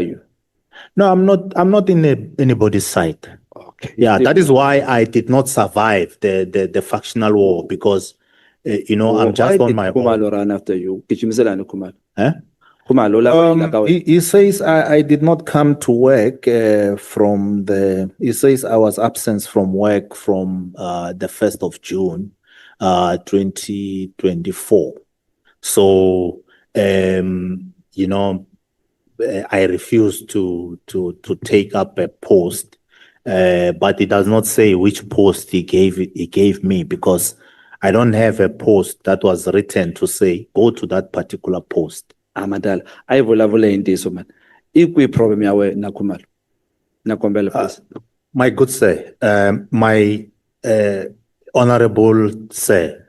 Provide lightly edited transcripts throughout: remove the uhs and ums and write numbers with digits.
you? No, I'm not. I'm not in anybody's side. Okay. Yeah, that is why I did not survive the factional war, because I'm just on my own. Khumalo run after you? Gijimisela Khumalo. Eh? Khumalo la He says I did not come to work from the. He says I was absent from work from the 1st of June, 2024. So I refused to take up a post, but it does not say which post he gave me, because I don't have a post that was written to say go to that particular post. Amadala, I volavula into so man. Ikwi problem yawe na Khumalo. Nakombela please. My good sir, my honorable sir,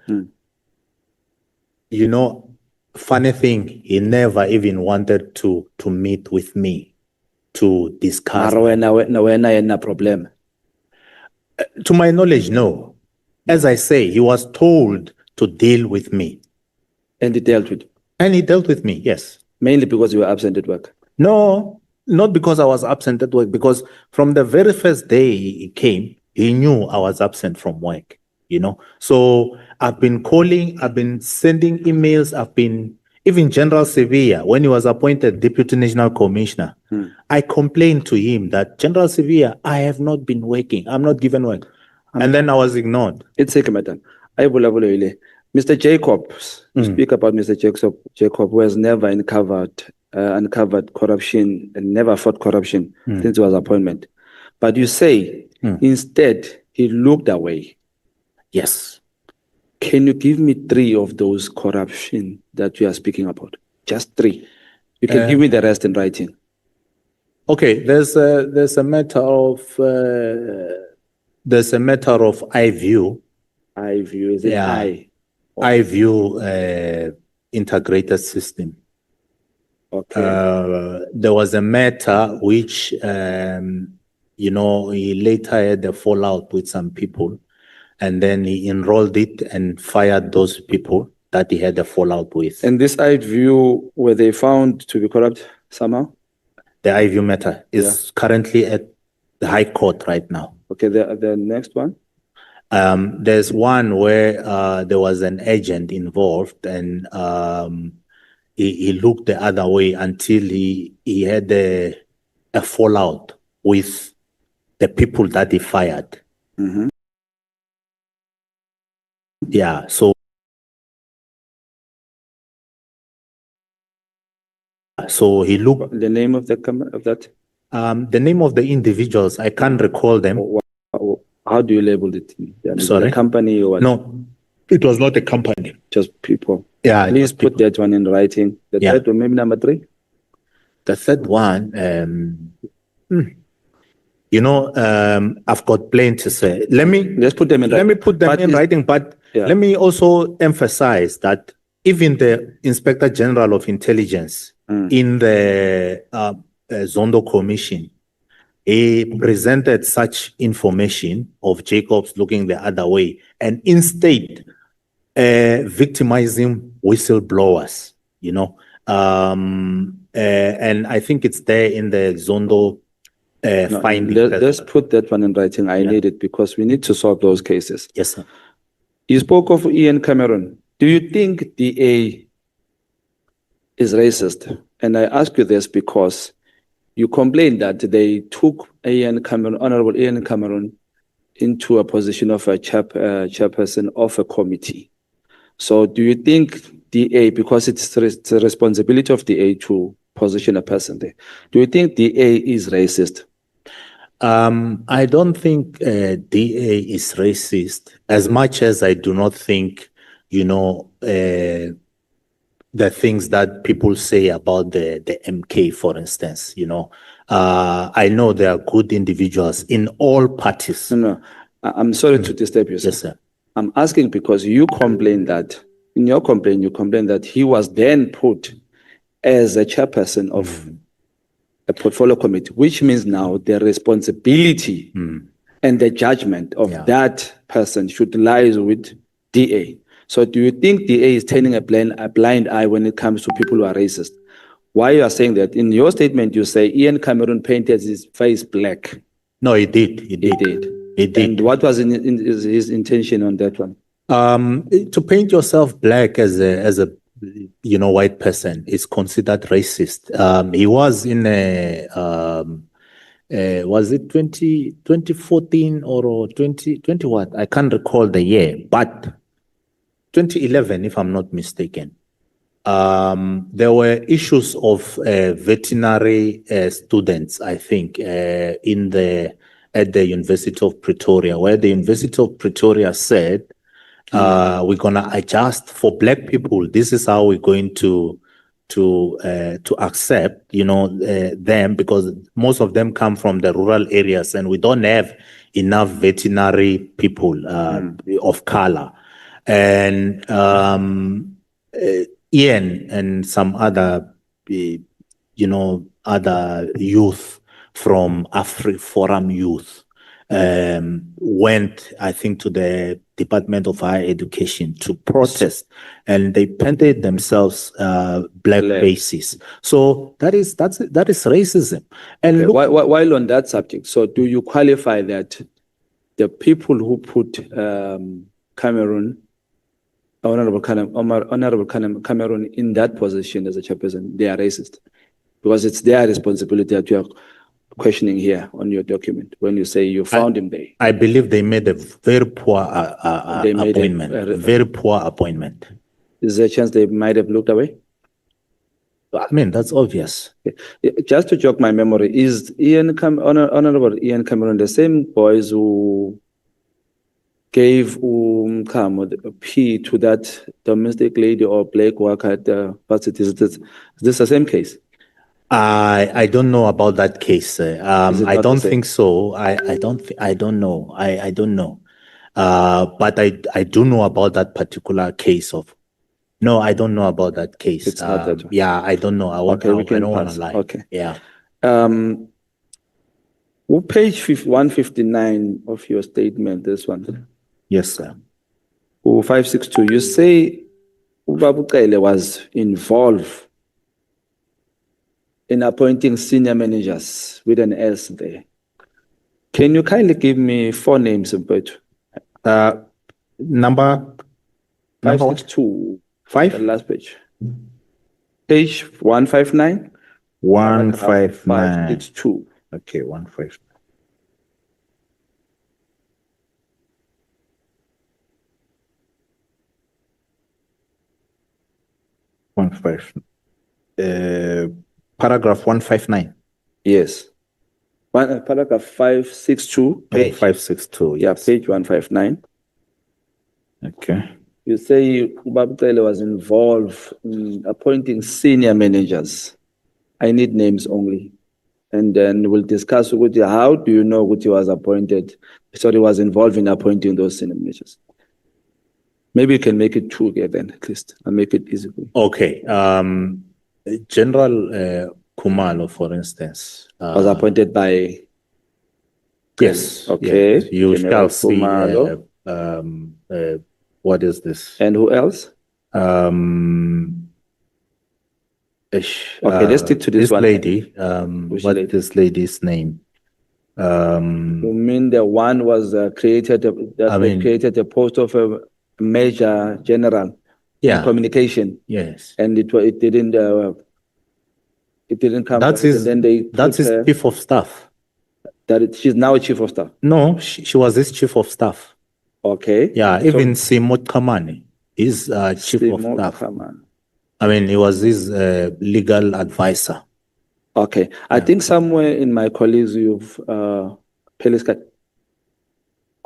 funny thing, he never even wanted to meet with me to discuss. Na problem. To my knowledge, no. As I say, he was told to deal with me. And he dealt with you? And he dealt with me, yes. Mainly because you were absent at work? No, not because I was absent at work, because from the very first day he came, he knew I was absent from work, So I've been calling, I've been sending emails, even General Sevilla, when he was appointed Deputy National Commissioner, I complained to him that, General Sevilla, I have not been working, I'm not given work. And then I was ignored. It's a madam. Mr. Jacobs, speak about Mr. Jacob, who has never uncovered corruption and never fought corruption since his appointment. But you say instead he looked away. Yes. Can you give me 3 of those corruption that you are speaking about? Just 3. You can give me the rest in writing. Okay, there's a matter of iView. iView, is it I? iView integrated system. Okay. There was a matter which he later had a fallout with some people, and then he enrolled it and fired those people that he had a fallout with. And this iView, were they found to be corrupt somehow? The iView matter is currently at the High Court right now. Okay, the next one? There's one where there was an agent involved, and he looked the other way until he had a fallout with the people that he fired. Yeah, so he looked. The name of that? The name of the individuals, I can't recall them. How do you label it? Sorry? The company or what? No, it was not a company. Just people. Yeah. Please put that one in writing. The third one, maybe number 3? The third one, I've got plenty to say. Let's put them in writing. Let me put them in writing, but let me also emphasize that even the Inspector General of Intelligence in the Zondo Commission, he presented such information of Jacobs looking the other way and instead victimizing whistleblowers, and I think it's there in the Zondo finding. Let's put that one in writing. I need it because we need to solve those cases. Yes, sir. You spoke of Ian Cameron. Do you think DA is racist? And I ask you this because you complained that they took Honorable Ian Cameron into a position of a chairperson of a committee. So do you think DA, because it's the responsibility of DA to position a person there, do you think DA is racist? I don't think DA is racist, as much as I do not think, the things that people say about the MK, for instance, I know there are good individuals in all parties. No, I'm sorry to disturb you, sir. Yes, sir. I'm asking because you complained that, in your complaint, you complained that he was then put as a chairperson of a portfolio committee, which means now the responsibility and the judgment of that person should lie with DA. So do you think DA is turning a blind eye when it comes to people who are racist? Why you are saying that? In your statement, you say Ian Cameron painted his face black. No, he did. He He did. did. He did. And what was his intention on that one? To paint yourself black as a white person is considered racist. He was in was it 2014 or 2020 what? I can't recall the year, but 2011, if I'm not mistaken. There were issues of veterinary students, I think, at the University of Pretoria, where the University of Pretoria said, we're gonna adjust for black people. This is how we're going to accept, them, because most of them come from the rural areas, and we don't have enough veterinary people of color. And Ian and some other, other youth from AfriForum Youth went, I think, to the Department of Higher Education to protest, and they painted themselves black faces. So that is racism. And Okay, while on that subject, so do you qualify that the people who put Cameron, Honorable Cameron in that position as a chairperson, they are racist? Because it's their responsibility that you are questioning here on your document when you say you found him there. I believe they made a very poor appointment. Very poor appointment. Is there a chance they might have looked away? I mean, that's obvious. Just to jog my memory, is Honorable Ian Cameron the same boys who gave a P to that domestic lady or black worker at the varsity? Is this the same case? I don't know about that case. I don't think so. I don't know. I don't know. But I do know about that particular case of. No, I don't know about that case. It's not that one. Yeah, I don't know. I don't want to lie. Okay. Yeah. Page 159 of your statement, this one. Yes, sir. 562, you say Ubabukele was involved in appointing senior managers with an S there. Can you kindly give me 4 names, Mpetu? Number 562. 5? The last page. Page 159. 159. It's 2. Okay, 159. Paragraph 159. Yes. Paragraph 562. Page 562. Yes. Yeah, page 159. Okay. You say Ubabukele was involved in appointing senior managers. I need names only. And then we'll discuss with you, how do you know what he was appointed? So he was involved in appointing those senior managers. Maybe you can make it 2 again then, at least, and make it easy. Okay. General Khumalo, for instance, was appointed by. Yes. Okay. Yes. You General shall see. Khumalo. What is this? And who else? Okay, let's stick to this one. Lady. What's this lady's name? You mean the one was created created a post of a Major General in communication? Yes. And it didn't come. That's his. That's his chief of staff. She's now a chief of staff. No, she was his chief of staff. Okay. Yeah, even Simot Kamani is chief of staff. I mean, he was his legal advisor. Okay. I think somewhere in my colleagues you've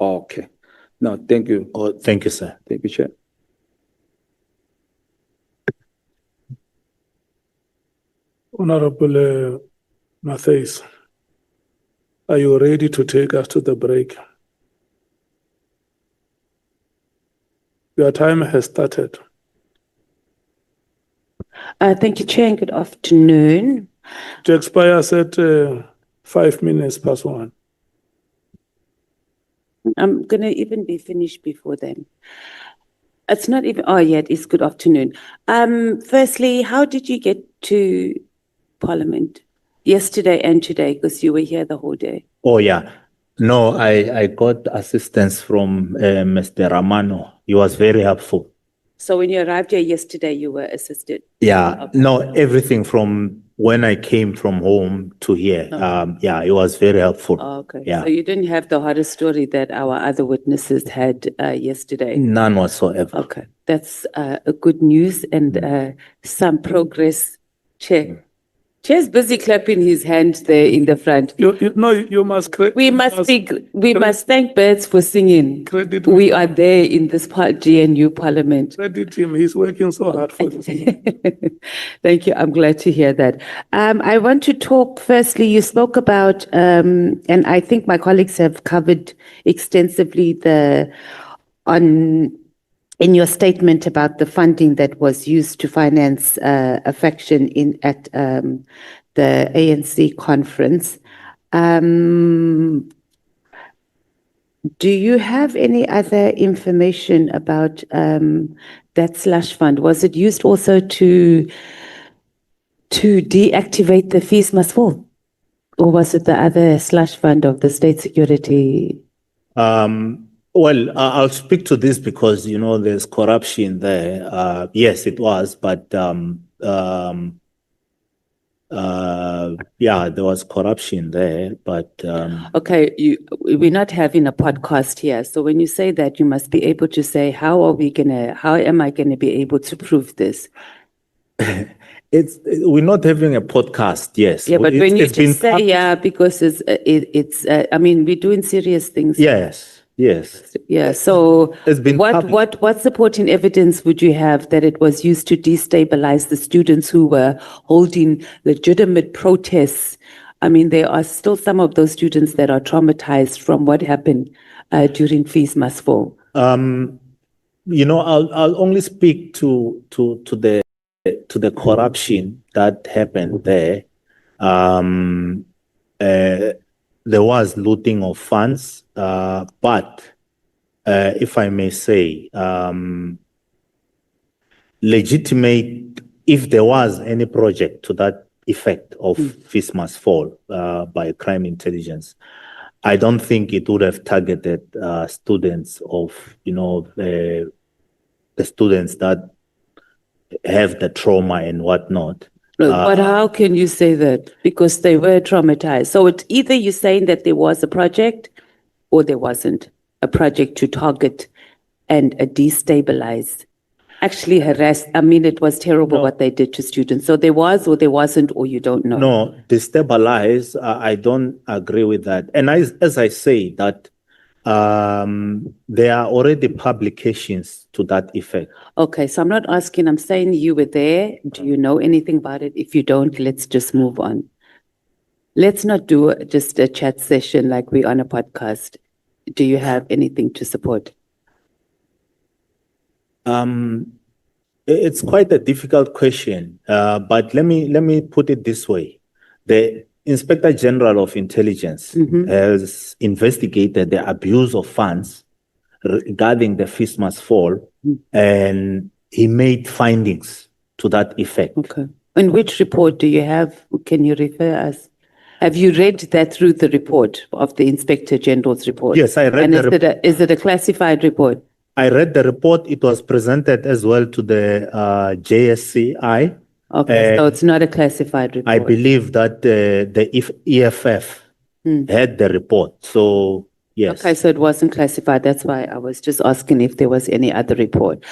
okay. No, thank you. Oh, thank you, sir. Thank you, Chair. Honorable Matthys, are you ready to take us to the break? Your time has started. Thank you, Chair, and good afternoon. To expire at 5 minutes past 1. I'm going to even be finished before then. It's not even, oh yeah, it's good afternoon. Firstly, how did you get to Parliament? Yesterday and today, because you were here the whole day. Oh, yeah. No, I got assistance from Mr. Ramano. He was very helpful. So when you arrived here yesterday, you were assisted? Yeah, Okay. no, everything from when I came from home to here. Yeah, it was very helpful. Okay. Yeah. So you didn't have the horror story that our other witnesses had yesterday? None whatsoever. Okay. That's a good news and some progress. Chair. Chair's busy clapping his hand there in the front. You must. We must thank Birds for singing. Credit. We are there in this GNU Parliament. Credit him. He's working so hard for this. Thank you. I'm glad to hear that. I want to talk firstly, you spoke about, and I think my colleagues have covered extensively in your statement about the funding that was used to finance a faction at the ANC conference. Do you have any other information about that slush fund? Was it used also to deactivate the fees must fall? Or was it the other slush fund of the state security? Well, I'll speak to this because, there's corruption there. Yes, it was, but yeah, there was corruption there, but Okay, we're not having a podcast here. So when you say that, you must be able to say, how am I gonna be able to prove this? we're not having a podcast. Yes. Yeah, but when you it's been just say, yeah, because I mean, we're doing serious things. Yes. Yeah. So It's been what supporting evidence would you have that it was used to destabilize the students who were holding legitimate protests? I mean, there are still some of those students that are traumatized from what happened during Fees Must Fall. I'll only speak to the corruption that happened there. There was looting of funds, but if I may say, legitimate, if there was any project to that effect of Fees Must Fall by crime intelligence, I don't think it would have targeted students of, the students that have the trauma and whatnot. But how can you say that? Because they were traumatized. So it's either you're saying that there was a project or there wasn't a project to target and destabilize, actually harass. I mean, it was terrible what they did to students. So there was or there wasn't, or you don't know. No, destabilize, I don't agree with that. And as I say that, there are already publications to that effect. Okay, so I'm not asking, I'm saying you were there. Do you know anything about it? If you don't, let's just move on. Let's not do just a chat session like we're on a podcast. Do you have anything to support? It's quite a difficult question, but let me put it this way. The Inspector General of Intelligence has investigated the abuse of funds regarding the Fees Must Fall, and he made findings to that effect. Okay. And which report do you have? Can you refer us? Have you read that through the report of the Inspector General's report? Yes, I read and the report. Is it a classified report? I read the report. It was presented as well to the JSCI. Okay, so it's not a classified report. I believe that the EFF had the report. So, yes. Okay, so it wasn't classified. That's why I was just asking if there was any other report.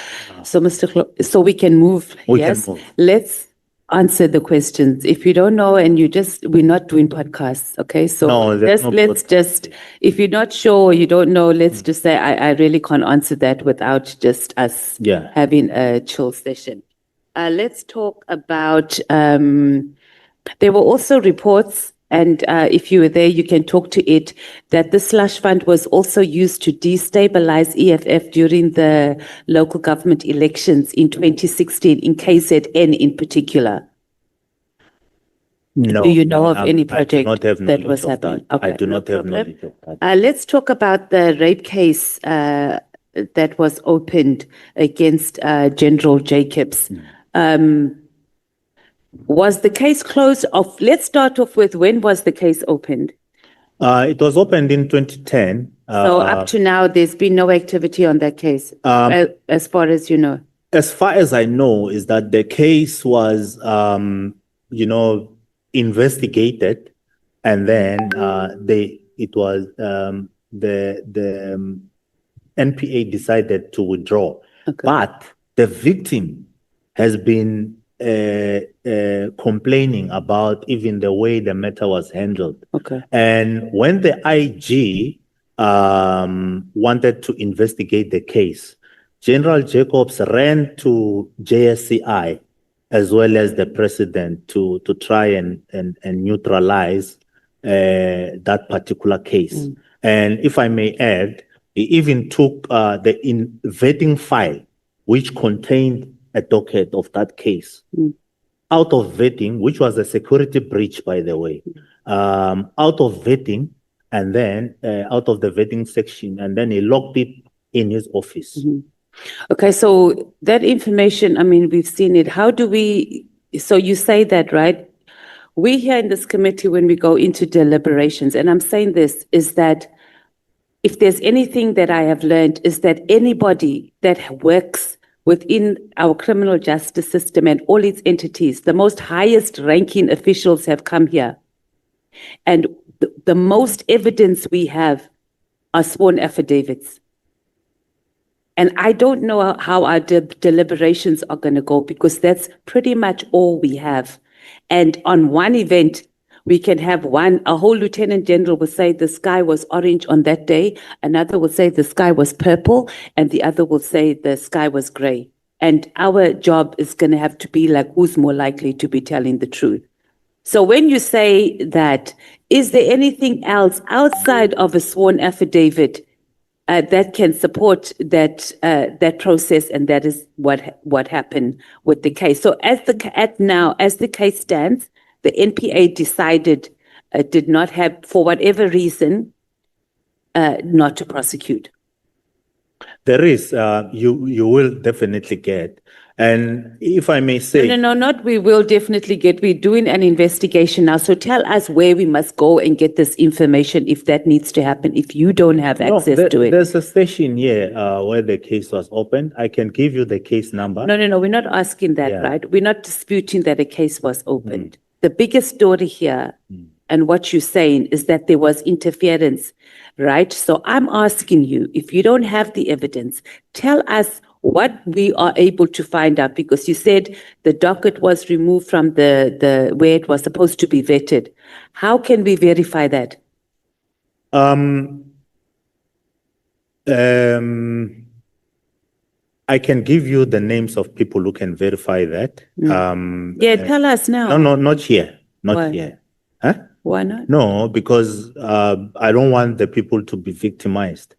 So, so we can move. We yes, can move. Let's answer the questions. If you don't know and we're not doing podcasts, okay? So No, let's just, if you're not sure or you don't know, let's just say, I really can't answer that without just us having a chill session. Let's talk about, there were also reports, and if you were there, you can talk to it, that the slush fund was also used to destabilize EFF during the local government elections in 2016, in KZN in particular. No. Do you know of any I do project not have that knowledge was of happening? that. I Okay, do no not have problem. knowledge of that. Let's talk about the rape case that was opened against General Jacobs. Was the case closed off? Let's start off with when was the case opened? It was opened in 2010. So up to now, there's been no activity on that case, as far as you know. As far as I know, is that the case was, investigated, and then the NPA decided to withdraw. Okay. But the victim has been complaining about even the way the matter was handled. Okay. And when the IG wanted to investigate the case, General Jacobs ran to JSCI as well as the president to try and neutralize that particular case. And if I may add, he even took the vetting file, which contained a docket of that case, out of vetting, which was a security breach, by the way, out of vetting, and then out of the vetting section, and then he locked it in his office. Okay, so that information, I mean, we've seen it. How do we, so you say that, right? We here in this committee, when we go into deliberations, and I'm saying this, is that if there's anything that I have learned, is that anybody that works within our criminal justice system and all its entities, the most highest ranking officials have come here. And the most evidence we have are sworn affidavits. And I don't know how our deliberations are going to go, because that's pretty much all we have. And on one event, we can have a whole lieutenant general will say the sky was orange on that day. Another will say the sky was purple, and the other will say the sky was gray. And our job is going to have to be like, who's more likely to be telling the truth? So when you say that, is there anything else outside of a sworn affidavit that can support that process, and that is what happened with the case? So as the case stands, the NPA decided did not have, for whatever reason, not to prosecute. There is, you will definitely get. And if I may say... No, not we will definitely get. We're doing an investigation now. So tell us where we must go and get this information if that needs to happen, if you don't have access to it. There's a station here where the case was opened. I can give you the case number. No, we're not asking that, right? We're not disputing that a case was opened. The biggest story here and what you're saying is that there was interference, right? So I'm asking you, if you don't have the evidence, tell us what we are able to find out, because you said the docket was removed from the where it was supposed to be vetted. How can we verify that? I can give you the names of people who can verify that. Tell us now. No, not here. Not Why? here. Huh? Why not? No, because I don't want the people to be victimized.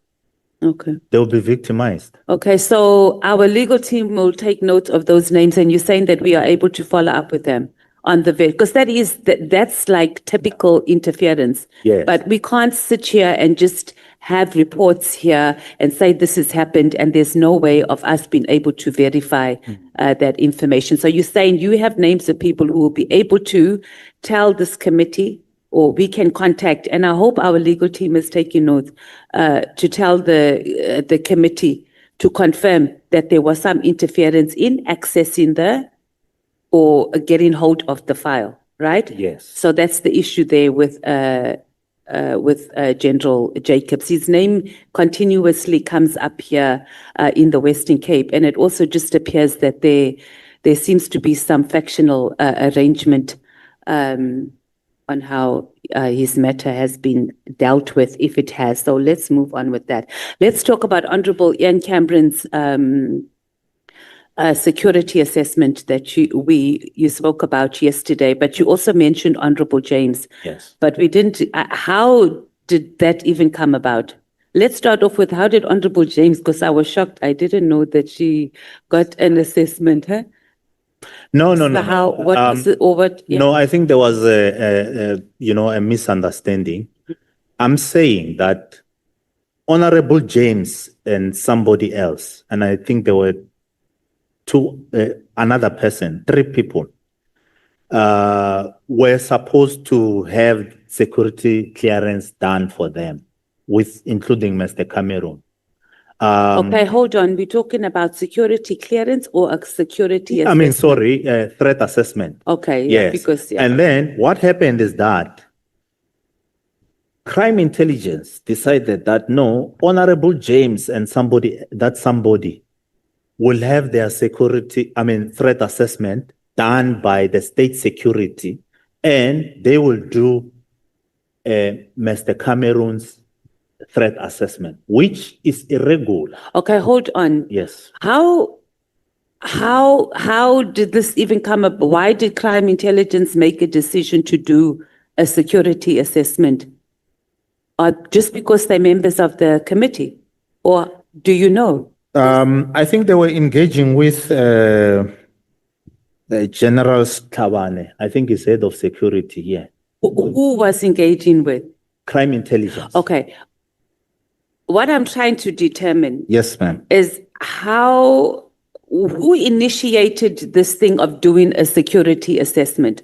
Okay. They'll be victimized. Okay, so our legal team will take note of those names, and you're saying that we are able to follow up with them on the vet, because that's like typical interference. Yes. But we can't sit here and just have reports here and say this has happened, and there's no way of us being able to verify that information. So you're saying you have names of people who will be able to tell this committee, or we can contact, and I hope our legal team is taking notes, to tell the committee to confirm that there was some interference in accessing or getting hold of the file, right? Yes. So that's the issue there with General Jacobs. His name continuously comes up here in the Western Cape, and it also just appears that there seems to be some factional arrangement on how his matter has been dealt with, if it has. So let's move on with that. Let's talk about Honorable Ian Cameron's security assessment that you spoke about yesterday, but you also mentioned Honorable James. Yes. But we didn't. How did that even come about? Let's start off with, how did Honorable James? Because I was shocked. I didn't know that she got an assessment. Huh? No. How? What was it? Or what? Yeah. No, I think there was a misunderstanding. I'm saying that Honorable James and somebody else, and I think there were another person, 3 people. were supposed to have security clearance done for them, including Mr. Cameron. Okay, hold on. We're talking about security clearance or a security assessment? Threat assessment. Okay, yeah, Yes. because, yeah. And then what happened is that crime intelligence decided that no, Honorable James and somebody will have their threat assessment done by the state security, and they will do Mr. Cameron's threat assessment, which is irregular. Okay, hold on. Yes. How did this even come up? Why did crime intelligence make a decision to do a security assessment? Just because they're members of the committee, or do you know? I think they were engaging with the General Nhlanhla. I think he's head of security here. Who was engaging with? Crime intelligence. Okay. What I'm trying to determine Yes, ma'am. is who initiated this thing of doing a security assessment?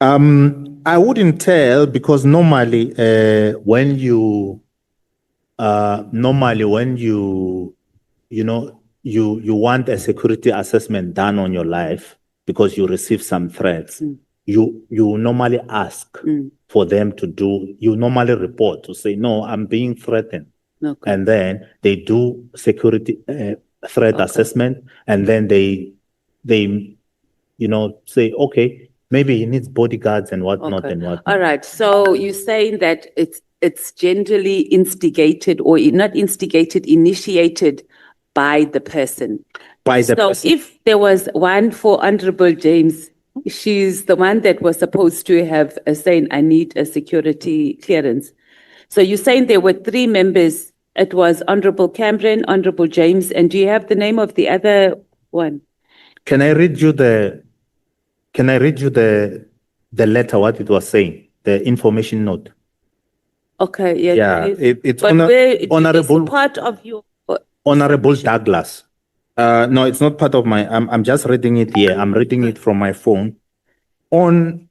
I wouldn't tell, because normally when you want a security assessment done on your life because you receive some threats, you normally ask for them to do. You normally report to say, no, I'm being threatened. Okay. And then they do security threat assessment, and then they say, okay, maybe he needs bodyguards and whatnot and whatnot. All right. So you're saying that it's generally instigated, or not instigated, initiated by the person. So if there was one for Honorable James, she's the one that was supposed to have saying, I need a security clearance. So you're saying there were three members. It was Honorable Cameron, Honorable James, and do you have the name of the other one? Can I read you the letter, what it was saying, the information note? Okay, yeah. Yeah, it's Honorable part of your Honorable Douglas. No, it's not part of my. I'm just reading it here. I'm reading it from my phone. On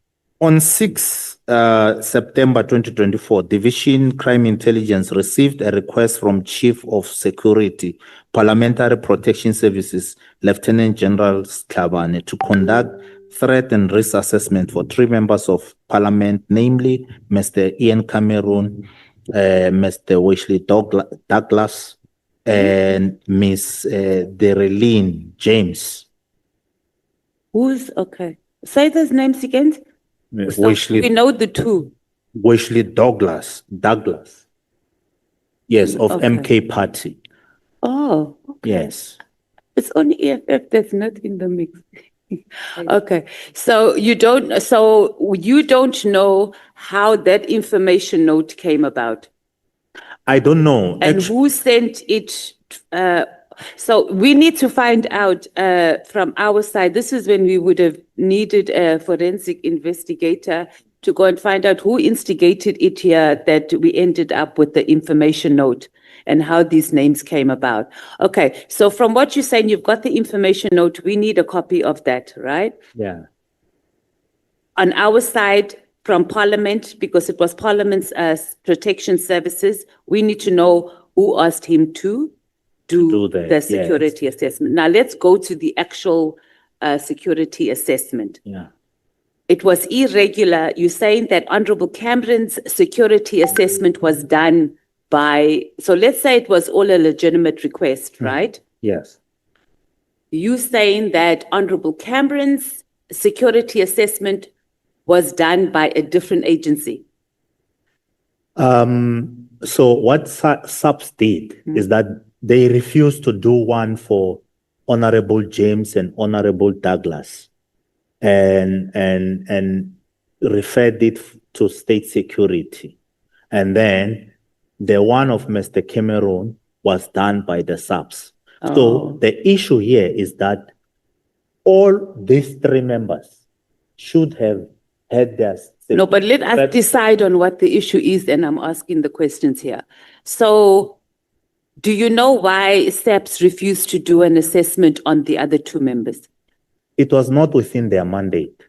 6 September 2024, Division Crime Intelligence received a request from Chief of Security, Parliamentary Protection Services, Lieutenant General Nhlanhla, to conduct threat and risk assessment for three members of Parliament, namely Mr. Ian Cameron, Mr. Wesley Douglas, and Miss Dereline James. Okay? Say those names again. So we know the two. Wesley Douglas. Yes, of MK Party. Oh, okay. Yes. It's only EFF that's not in the mix. Okay. So you don't know how that information note came about? I don't know. And who sent it? So we need to find out from our side. This is when we would have needed a forensic investigator to go and find out who instigated it here, that we ended up with the information note and how these names came about. Okay, so from what you're saying, you've got the information note. We need a copy of that, right? Yeah. On our side, from Parliament, because it was Parliament's protection services, we need to know who asked him to do the security assessment. Now let's go to the actual security assessment. Yeah. It was irregular. You're saying that Honorable Cameron's security assessment was done by, so let's say it was all a legitimate request, right? Yes. You saying that Honorable Cameron's security assessment was done by a different agency? So what SAPS did is that they refused to do one for Honorable James and Honorable Douglas, and referred it to state security. And then the one of Mr. Cameron was done by the SAPS. Oh. So the issue here is that all these three members should have had their... No, but let us decide on what the issue is, and I'm asking the questions here. So do you know why SAPS refused to do an assessment on the other two members? It was not within their mandate.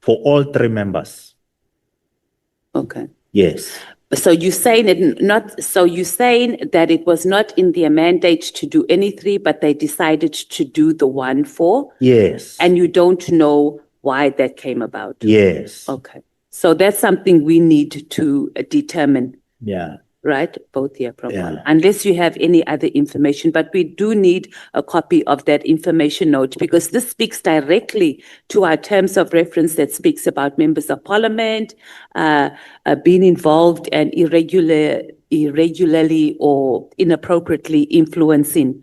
for all 3 members. Okay. Yes. So you're saying you're saying that it was not in their mandate to do any 3, but they decided to do the 1 4? Yes. And you don't know why that came about? Yes. Okay. So that's something we need to determine. Yeah. Right? Both here, Yeah. unless you have any other information, but we do need a copy of that information note because this speaks directly to our terms of reference that speaks about members of parliament being involved and irregularly or inappropriately influencing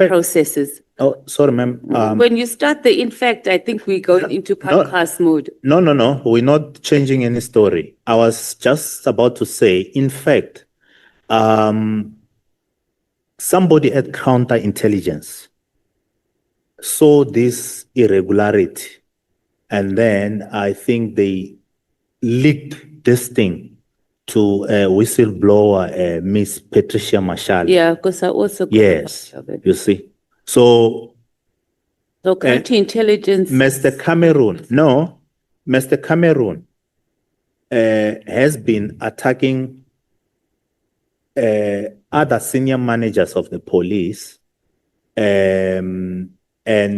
processes. Oh, sorry, ma'am. When you start the in fact, I think we go into podcast mode. No. We're not changing any story. I was just about to say, in fact, somebody at counterintelligence saw this irregularity, and then I think they leaked this thing to a whistleblower, Miss Patricia Marshall. Yeah, because I also got Yes, a part of it. you see. So counterintelligence. Mr. Cameroon has been attacking other senior managers of the police and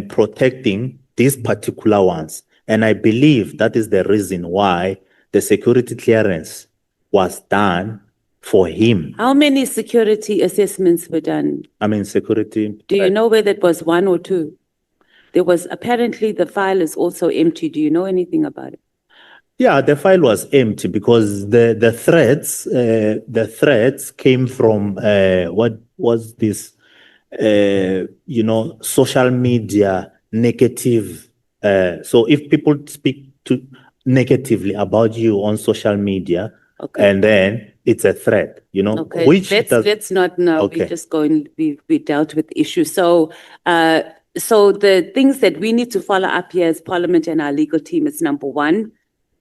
protecting these particular ones. And I believe that is the reason why the security clearance was done for him. How many security assessments were done? I mean, security. Do you know whether it was 1 or 2? There was apparently the file is also empty. Do you know anything about it? Yeah, the file was empty because the threats came from what was this social media negative. So if people speak negatively about you on social media, okay, and then it's a threat, okay, which let's not know. Okay. We're just going. We dealt with the issue. So the things that we need to follow up here as Parliament and our legal team is number 1.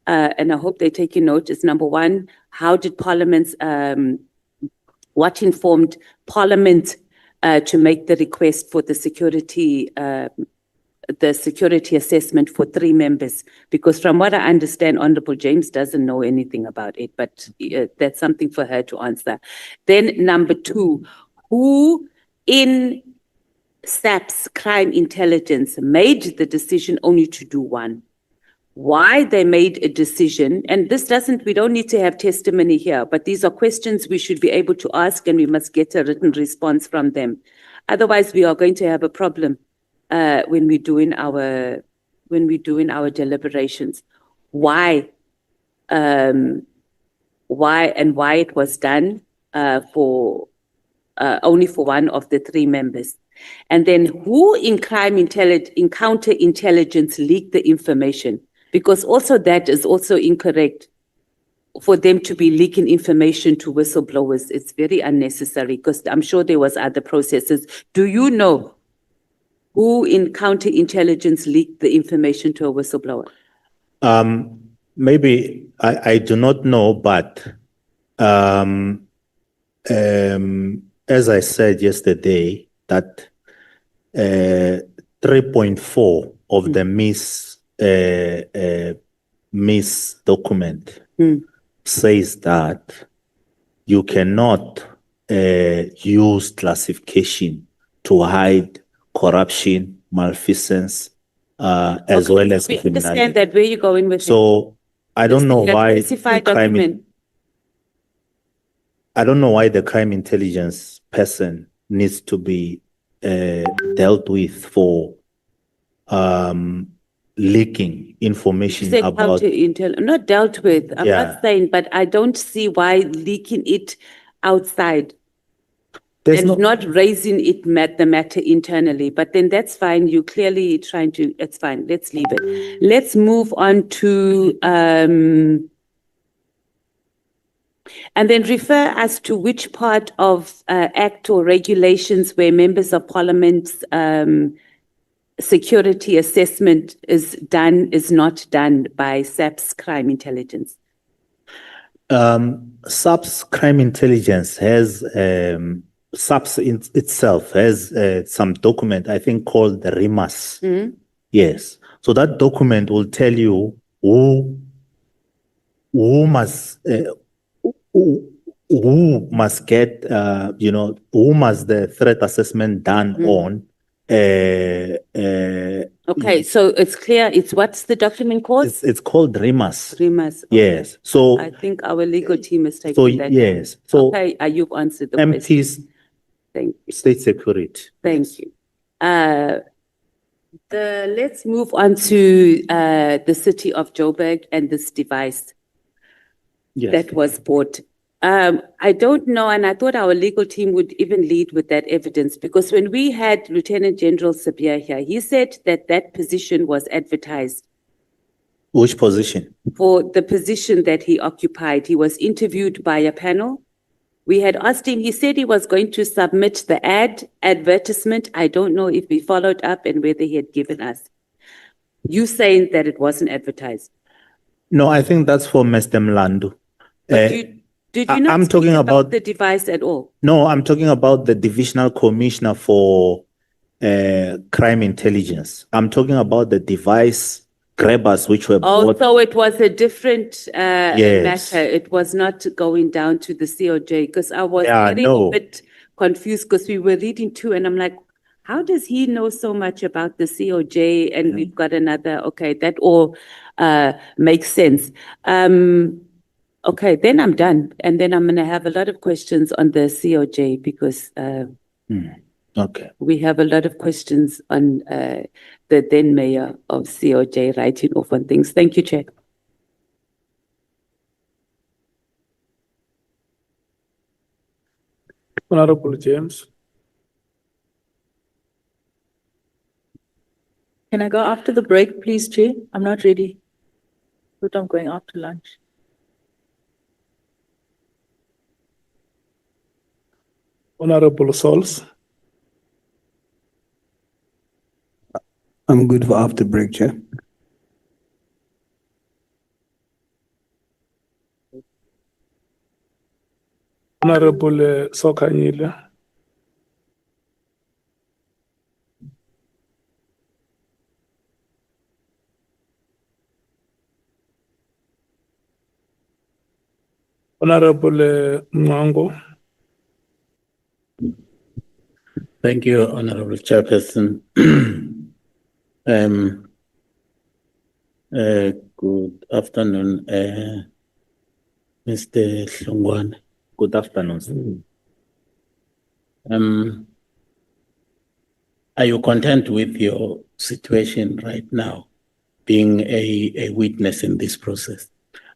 And I hope they take note, is number 1, how did Parliament's, what informed Parliament to make the request for the security assessment for 3 members? Because from what I understand, Honorable James doesn't know anything about it, but that's something for her to answer. Then number 2, who in SAPS crime intelligence made the decision only to do 1? Why they made a decision, and we don't need to have testimony here, but these are questions we should be able to ask and we must get a written response from them. Otherwise, we are going to have a problem when we're doing our deliberations. Why it was done only for 1 of the 3 members. And then who in counterintelligence leaked the information? Because also that is also incorrect for them to be leaking information to whistleblowers. It's very unnecessary because I'm sure there was other processes. Do you know who in counterintelligence leaked the information to a whistleblower? Maybe I do not know, but as I said yesterday, that 3.4 of the Miss document says that you cannot use classification to hide corruption, malfeasance, as well as we criminality. understand that. Where you're going with it? So I don't know why document. I don't know why the crime intelligence person needs to be dealt with for leaking information about. Not dealt with. I'm not saying, but I don't see why leaking it outside. Not raising the matter internally, but then that's fine. You clearly trying to, it's fine. Let's leave it. Let's move on to, and then refer us to which part of Act or regulations where members of Parliament's security assessment is not done by SAPS crime intelligence. SAPS crime intelligence has SAPS itself has some document, I think, called the RIMAS. Yes. So that document will tell you who must get who must the threat assessment done on. Okay, so it's clear. What's the document called? It's called RIMAS. RIMAS. Okay. Yes. So I think our legal team is taking that. yes. So okay, you've answered the question. MPs, Thank you. state security. Thank you. Let's move on to the city of Joburg and this device that was bought. I don't know, and I thought our legal team would even lead with that evidence, because when we had Lieutenant General Sabia here, he said that that position was advertised. Which position? For the position that he occupied. He was interviewed by a panel. We had asked him, he said he was going to submit the advertisement. I don't know if we followed up and whether he had given us. You saying that it wasn't advertised? No, I think that's for Mr. Mlandu. Did you not I'm talking about the device at all? No, I'm talking about the Divisional Commissioner for Crime Intelligence. I'm talking about the device grabbers which were bought. So it was a different Yes. matter. It was not going down to the COJ, because I was getting a bit confused, because we were reading too, and I'm like, how does he know so much about the COJ? And we've got another, okay, that all makes sense. Okay, then I'm done. And then I'm going to have a lot of questions on the COJ, because Okay. we have a lot of questions on the then mayor of COJ writing off on things. Thank you, Chair. Honorable James. Can I go after the break, please, Chair? I'm not ready, but I'm going after lunch. Honorable Souls. I'm good for after break, Chair. Honorable Sokanyile. Honorable Mwango. Thank you, Honorable Chairperson. Good afternoon, Mr. Hlongwane. Good afternoon. Are you content with your situation right now, being a witness in this process?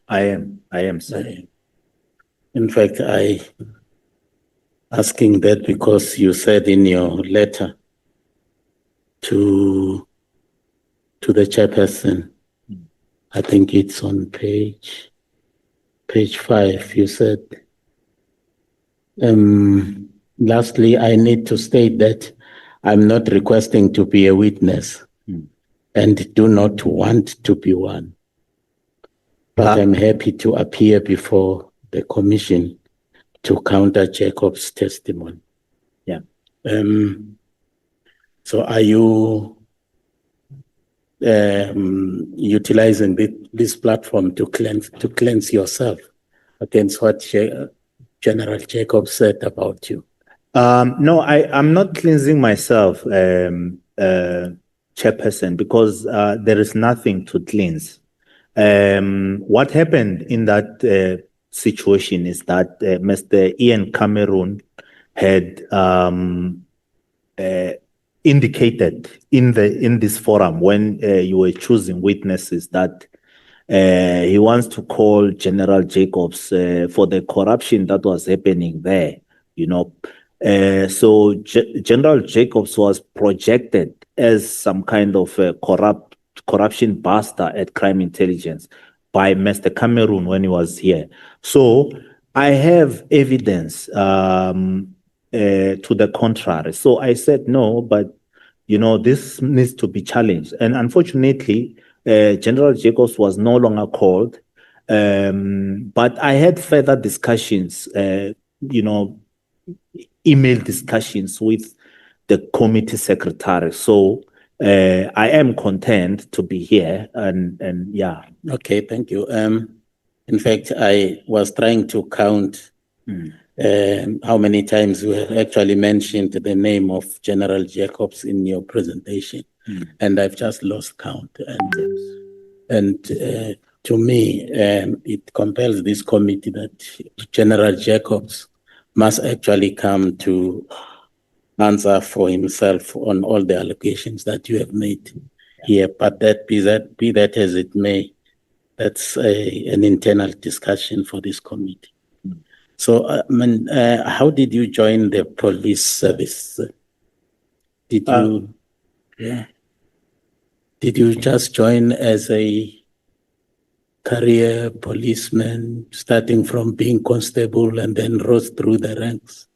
I am, sir. In fact, I asking that because you said in your letter to the chairperson, I think it's on page 5, you said, lastly, I need to state that I'm not requesting to be a witness and do not want to be one, but I'm happy to appear before the commission to counter Jacob's testimony. Yeah. So are you utilizing this platform to cleanse yourself against what General Jacob said about you? No, I'm not cleansing myself, Chairperson, because there is nothing to cleanse. What happened in that situation is that Mr. Ian Cameron had indicated in this forum when you were choosing witnesses that he wants to call General Jacobs for the corruption that was happening there, so General Jacobs was projected as some kind of corruption buster at Crime Intelligence by Mr. Cameron when he was here. So I have evidence to the contrary. So I said no, but this needs to be challenged. And unfortunately, General Jacobs was no longer called. But I had further discussions, email discussions with the committee secretary. So I am content to be here and yeah. Okay, thank you. In fact, I was trying to count how many times you have actually mentioned the name of General Jacobs in your presentation, and I've just lost count. And to me, it compels this committee that General Jacobs must actually come to answer for himself on all the allegations that you have made here. But be that as it may, that's an internal discussion for this committee. So, how did you join the police service? Did you just join as a career policeman, starting from being constable and then rose through the ranks?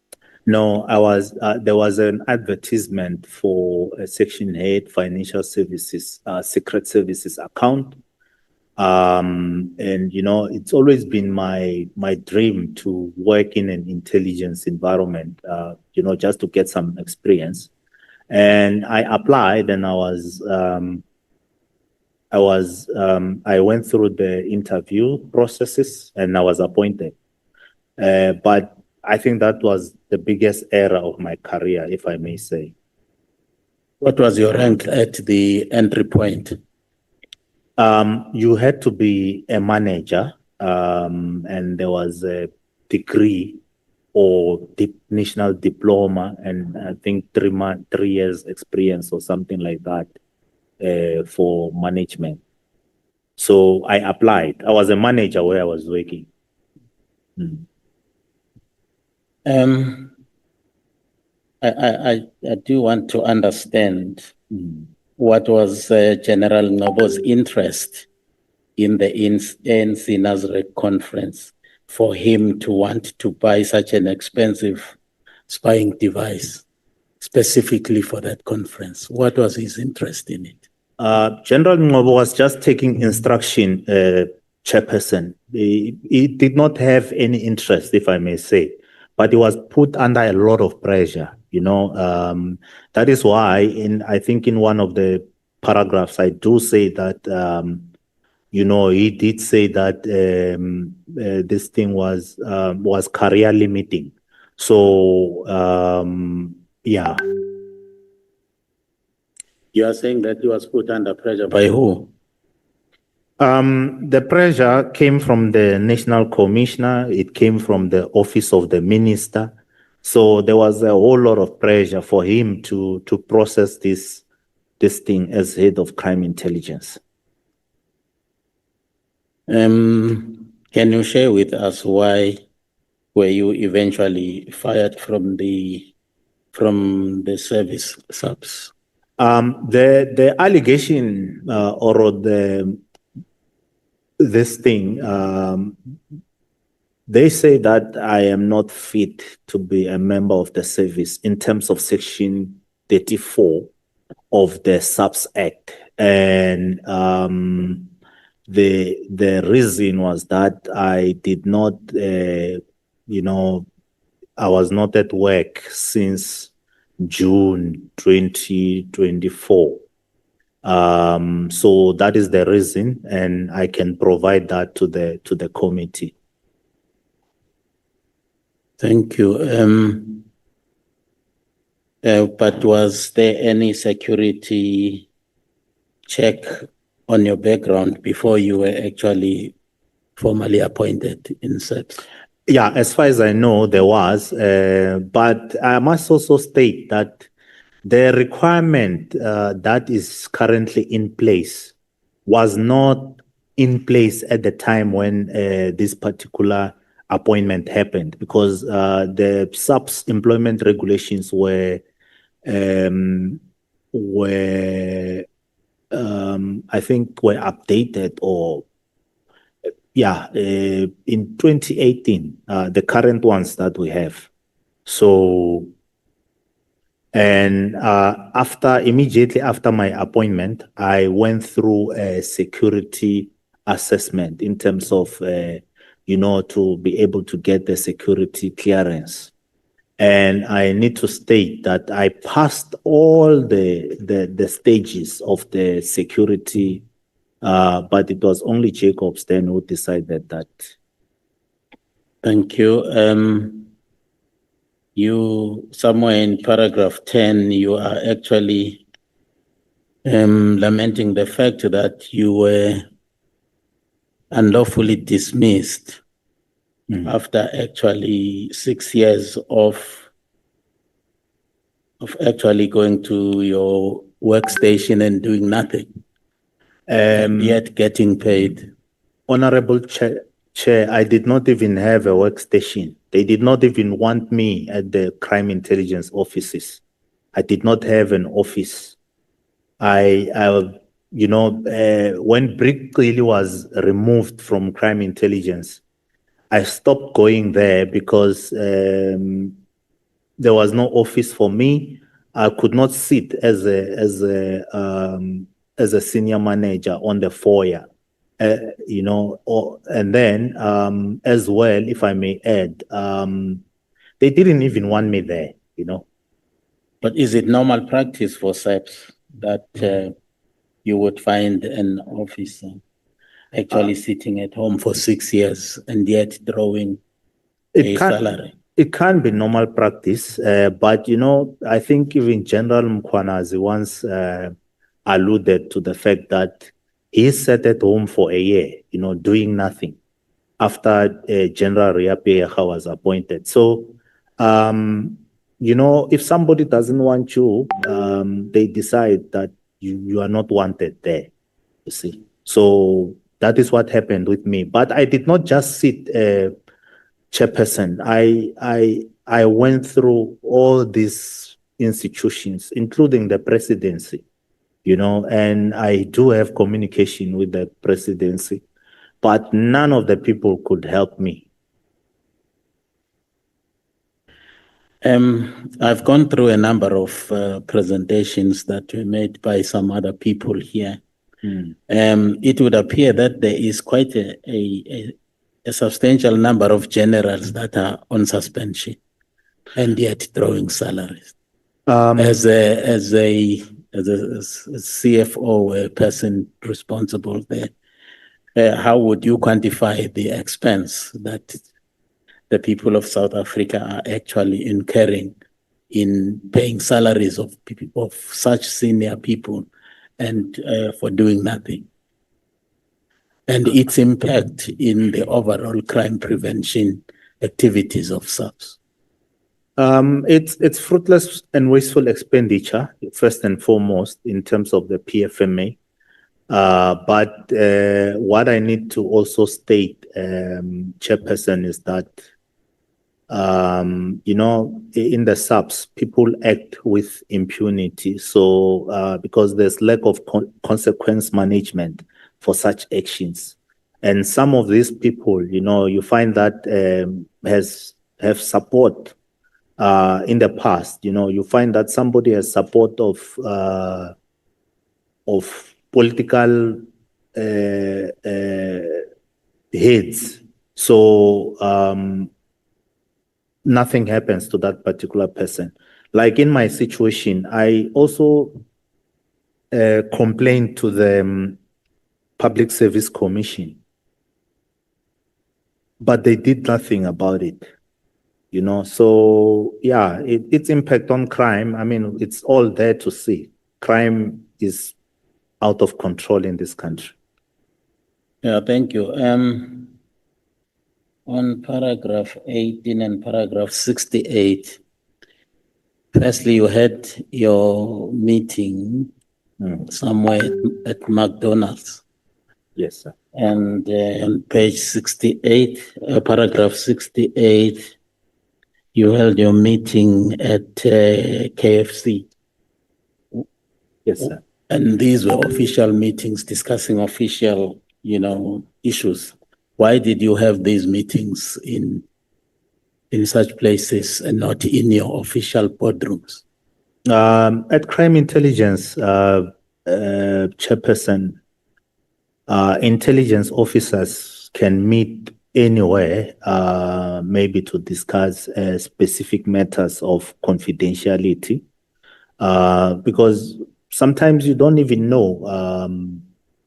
No, I was. There was an advertisement for a Section 8 Financial Services, Secret Services account. And it's always been my dream to work in an intelligence environment, just to get some experience. And I applied, and I went through the interview processes, and I was appointed. But I think that was the biggest error of my career, if I may say. What was your rank at the entry point? You had to be a manager, and there was a degree or national diploma, and I think 3 years experience or something like that for management. So I applied. I was a manager where I was working. I do want to understand what was General Nobo's interest in the ANC Nazareth conference for him to want to buy such an expensive spying device specifically for that conference. What was his interest in it? General Nobo was just taking instruction, chairperson. He did not have any interest, if I may say, but he was put under a lot of pressure. That is why I think in one of the paragraphs, I do say that, he did say that this thing was career limiting. So, yeah. You are saying that he was put under pressure by who? The pressure came from the National Commissioner. It came from the office of the minister. So there was a whole lot of pressure for him to process this thing as head of crime intelligence. Can you share with us why were you eventually fired from the service SAPS? The allegation or this thing, they say that I am not fit to be a member of the service in terms of Section 34 of the SAPS Act. And the reason was that I did not, I was not at work since June 2024. So that is the reason, and I can provide that to the committee. Thank you. But was there any security check on your background before you were actually formally appointed in SAPS? Yeah, as far as I know, there was, but I must also state that the requirement that is currently in place was not in place at the time when this particular appointment happened, because the SAPS employment regulations were I think were updated in 2018, the current ones that we have. So, and immediately after my appointment, I went through a security assessment in terms of, to be able to get the security clearance. And I need to state that I passed all the stages of the security, but it was only Jacobs then who decided that. Thank you. You, somewhere in paragraph 10, you are actually lamenting the fact that you were unlawfully dismissed after actually 6 years of actually going to your workstation and doing nothing, and yet getting paid. Honorable Chair, I did not even have a workstation. They did not even want me at the crime intelligence offices. I did not have an office. When Brick really was removed from crime intelligence, I stopped going there because there was no office for me. I could not sit as a senior manager on the foyer. And then as well, if I may add, they didn't even want me there, But is it normal practice for SAPS that you would find an officer actually sitting at home for 6 years and yet drawing a salary? It can be normal practice, but I think even General Mkhwanazi once alluded to the fact that he sat at home for a year, doing nothing after General Riapeha was appointed. So, if somebody doesn't want you, they decide that you are not wanted there, you see. So that is what happened with me. But I did not just sit, Chairperson. I went through all these institutions, including the presidency, and I do have communication with the presidency, but none of the people could help me. I've gone through a number of presentations that were made by some other people here. It would appear that there is quite a substantial number of generals that are on suspension and yet drawing salaries. As a CFO, a person responsible there, how would you quantify the expense that the people of South Africa are actually incurring in paying salaries of people, of such senior people, and for doing nothing, and its impact in the overall crime prevention activities of SAPS? It's fruitless and wasteful expenditure, first and foremost, in terms of the PFMA. But what I need to also state, Chairperson, is that in the SAPS, people act with impunity. So because there's lack of consequence management for such actions, and some of these people, you find that have support in the past. You find that somebody has support of political heads. So nothing happens to that particular person. Like in my situation, I also complained to the Public Service Commission, but they did nothing about it. So yeah, its impact on crime, I mean, it's all there to see. Crime is out of control in this country. Yeah, thank you. On paragraph 18 and paragraph 68, firstly, you had your meeting somewhere at McDonald's. Yes, sir. And on page 68, paragraph 68, you held your meeting at KFC. Yes, sir. And these were official meetings discussing official, issues. Why did you have these meetings in such places and not in your official boardrooms? At Crime Intelligence, Chairperson, intelligence officers can meet anywhere, maybe to discuss specific matters of confidentiality, because sometimes you don't even know,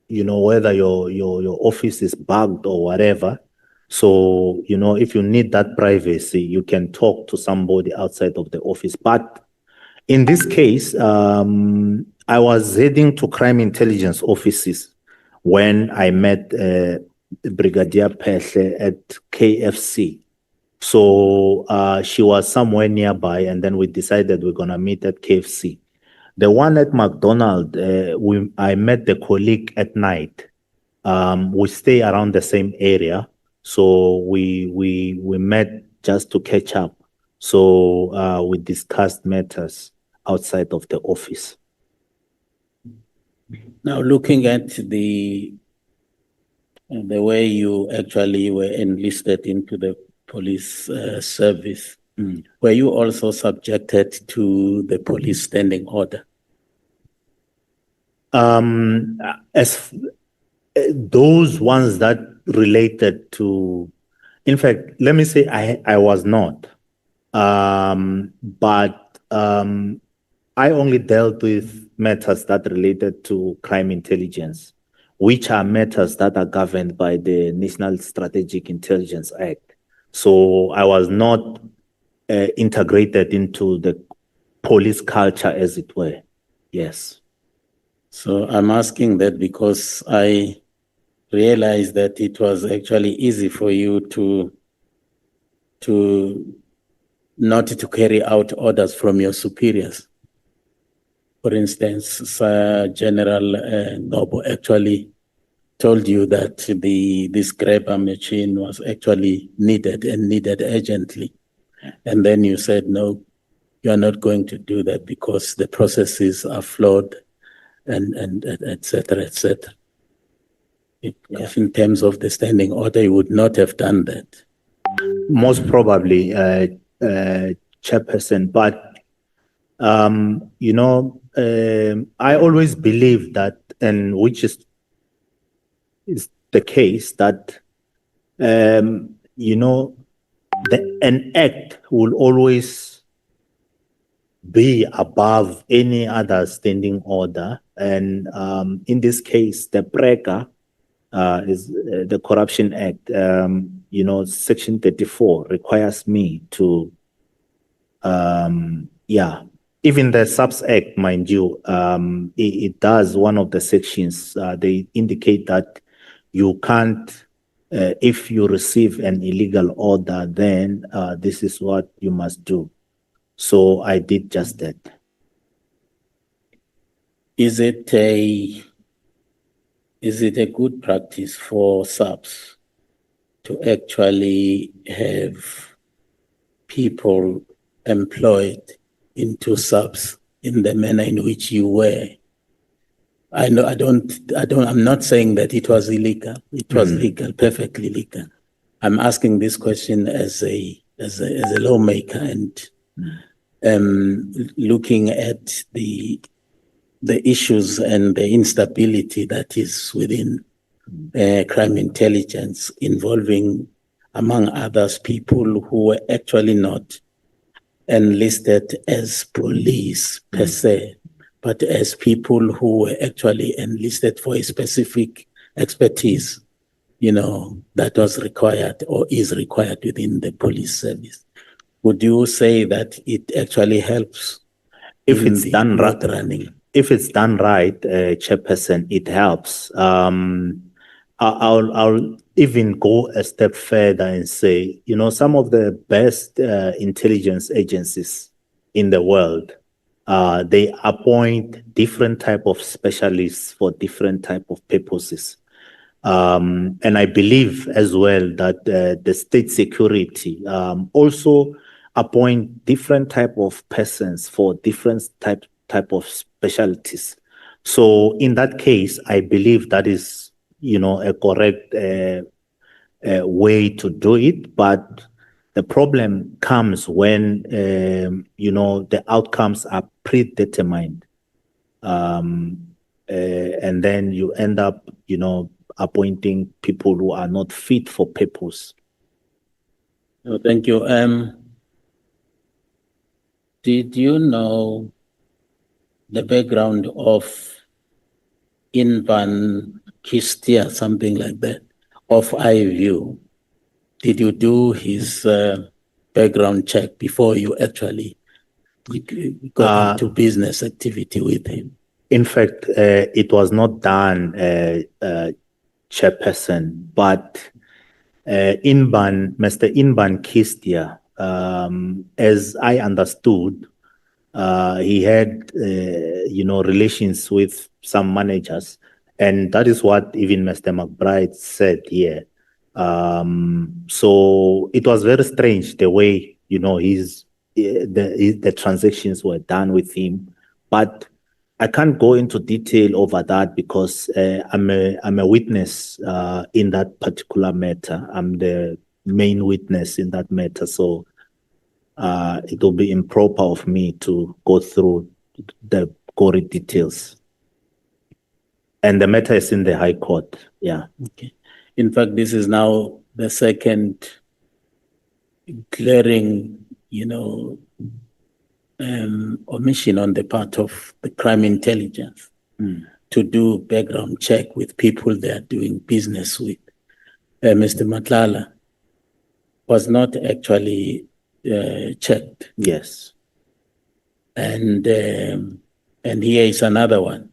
whether your office is bugged or whatever. So, if you need that privacy, you can talk to somebody outside of the office. But in this case, I was heading to crime intelligence offices when I met Brigadier Pehle at KFC. So she was somewhere nearby, and then we decided we're going to meet at KFC. The one at McDonald's, I met the colleague at night. We stay around the same area, so we met just to catch up. So we discussed matters outside of the office. Now, looking at the way you actually were enlisted into the police service, were you also subjected to the police standing order? As those ones that related to, in fact, let me say I was not, but I only dealt with matters that related to crime intelligence, which are matters that are governed by the National Strategic Intelligence Act. So I was not integrated into the police culture, as it were. Yes. So I'm asking that because I realized that it was actually easy for you to not to carry out orders from your superiors. For instance, General Nobo actually told you that this grabber machine was actually needed and needed urgently. And then you said, no, you are not going to do that because the processes are flawed and et cetera, et cetera. If in terms of the standing order, you would not have done that. Most probably, Chairperson, but I always believe that, and which is the case, that an act will always be above any other standing order, and in this case, the PRECA is the Corruption Act. Section 34 requires me to, even the SAPS Act, mind you, it does, one of the sections, they indicate that you can't, if you receive an illegal order, then this is what you must do. So I did just that. Is it a good practice for SAPS to actually have people employed into SAPS in the manner in which you were? I'm not saying that it was illegal. It was legal, perfectly legal. I'm asking this question as a lawmaker and looking at the issues and the instability that is within crime intelligence, involving, among others, people who were actually not enlisted as police per se, but as people who were actually enlisted for a specific expertise, that was required or is required within the police service. Would you say that it actually helps if it's done right? Running? If it's done right, Chairperson, it helps. I'll even go a step further and say, some of the best intelligence agencies in the world, they appoint different type of specialists for different type of purposes. And I believe as well that the state security also appoint different type of persons for different type of specialties. So in that case, I believe that is, a correct way to do it. But the problem comes when, the outcomes are predetermined. And then you end up, appointing people who are not fit for purpose. Oh, thank you. Did you know the background of Invan Kistia, something like that, of iView? Did you do his background check before you actually got into business activity with him? In fact, it was not done, Chairperson, but Mr. Inban Kistia, as I understood, he had, relations with some managers, and that is what even Mr. McBride said here. So it was very strange the way, the transactions were done with him, but I can't go into detail over that because I'm a witness in that particular matter. I'm the main witness in that matter, so it will be improper of me to go through the gory details. And the matter is in the High Court. Yeah. Okay. In fact, this is now the second glaring, omission on the part of the crime intelligence to do background check with people they are doing business with. Mr. Nhlanhla was not actually checked. Yes. And here is another one.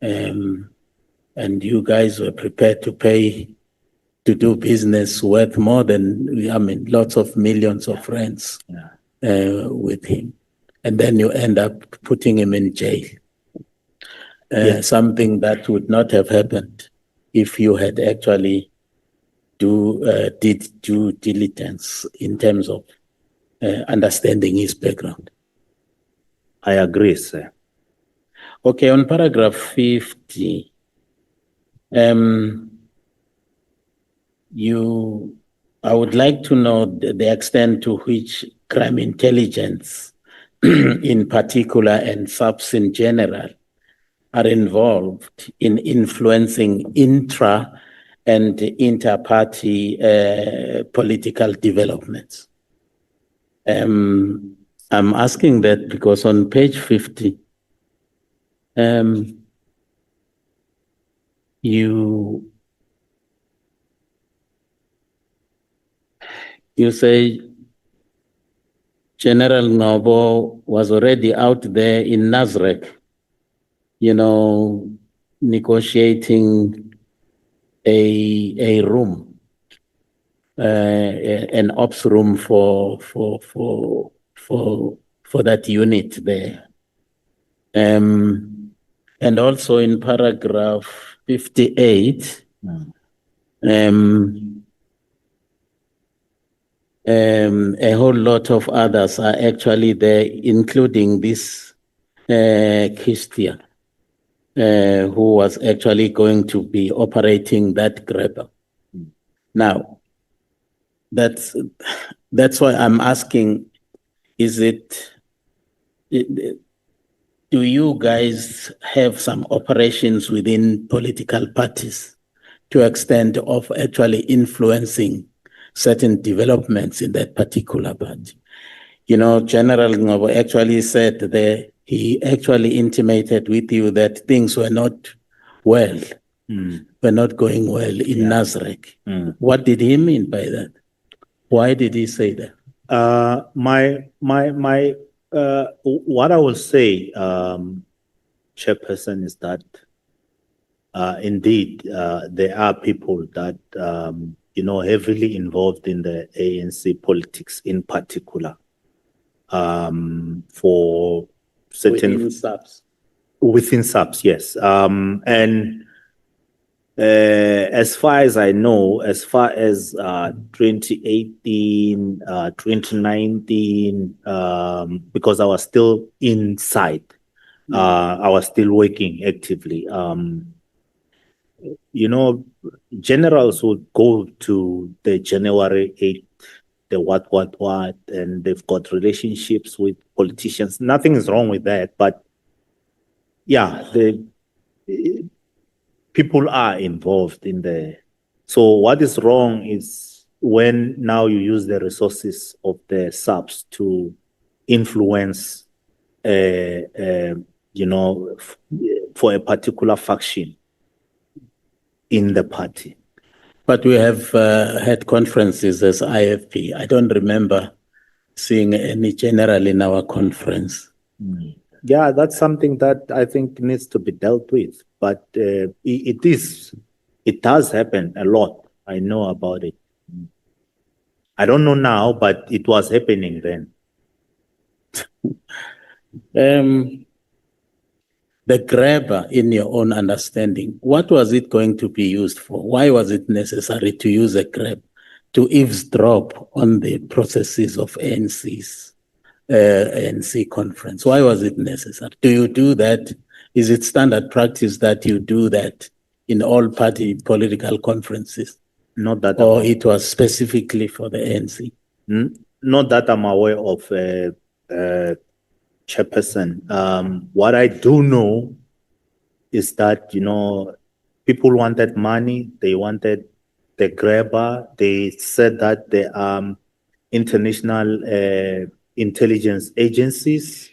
And you guys were prepared to pay to do business worth more than, lots of millions of rands with him. And then you end up putting him in jail. Something that would not have happened if you had actually did due diligence in terms of understanding his background. I agree, sir. Okay, on paragraph 50, I would like to know the extent to which crime intelligence in particular and SAPS in general are involved in influencing intra and inter-party political developments. I'm asking that because on page 50, you say General Nobo was already out there in Nasrec, negotiating a room, an ops room for that unit there. And also in paragraph 58, a whole lot of others are actually there, including this Kistia, who was actually going to be operating that grabber. Now, that's why I'm asking, do you guys have some operations within political parties to extent of actually influencing certain developments in that particular party? General Ngobo actually said that he actually intimated with you that things were not well, were not going well in Nasrec. What did he mean by that? Why did he say that? What I will say, Chairperson, is that indeed there are people that heavily involved in the ANC politics in particular, for certain within SAPS, yes. And as far as I know, as far as 2018, 2019, because I was still inside, I was still working actively. Generals would go to the January 8th, the what, and they've got relationships with politicians. Nothing is wrong with that, but yeah, people are involved in the. So what is wrong is when now you use the resources of the SAPS to influence, for a particular faction in the party. But we have had conferences as IFP. I don't remember seeing any general in our conference. Yeah, that's something that I think needs to be dealt with. But it does happen a lot. I know about it. I don't know now, but it was happening then. The grabber, in your own understanding, what was it going to be used for? Why was it necessary to use a grab to eavesdrop on the processes of ANC conference? Why was it necessary? Do you do that? Is it standard practice that you do that in all party political conferences? Not that, or it was specifically for the ANC? Not that I'm aware of, Chairperson. What I do know is that, people wanted money, they wanted the grabber, they said that the international intelligence agencies,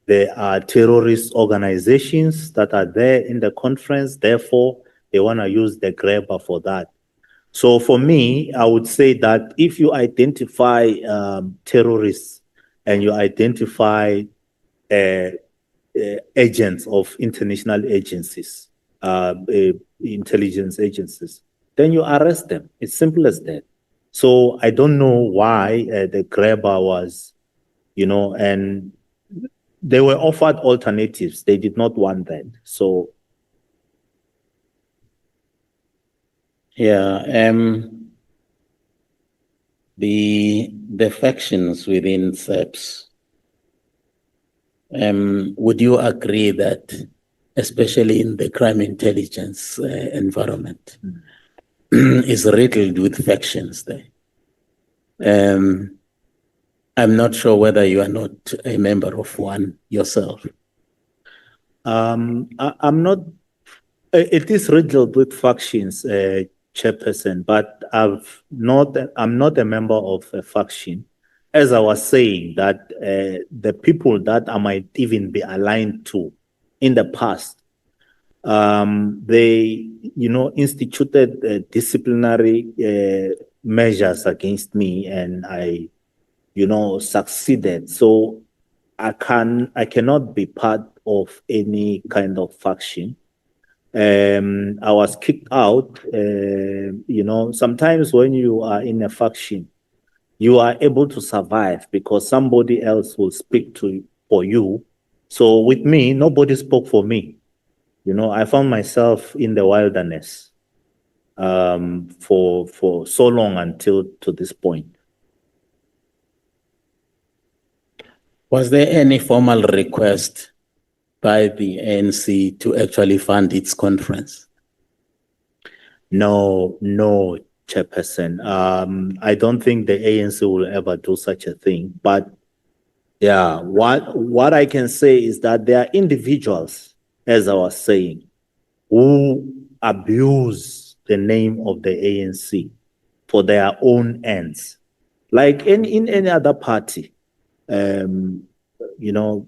there are terrorist organizations that are there in the conference, therefore they want to use the grabber for that. So for me, I would say that if you identify terrorists and you identify agents of international agencies, intelligence agencies, then you arrest them. It's simple as that. So I don't know why the grabber was, and they were offered alternatives. They did not want that. So. Yeah, the factions within SAPS, would you agree that, especially in the crime intelligence environment, is riddled with factions there? I'm not sure whether you are not a member of one yourself. I'm not. It is riddled with factions, Chairperson, but I'm not a member of a faction. As I was saying, that the people that I might even be aligned to in the past, they, instituted disciplinary measures against me, and I, succeeded. So I cannot be part of any kind of faction. I was kicked out. Sometimes when you are in a faction, you are able to survive because somebody else will speak for you. So with me, nobody spoke for me. I found myself in the wilderness for so long until to this point. Was there any formal request by the ANC to actually fund its conference? No, Chairperson. I don't think the ANC will ever do such a thing. But yeah, what I can say is that there are individuals, as I was saying, who abuse the name of the ANC for their own ends, like in any other party.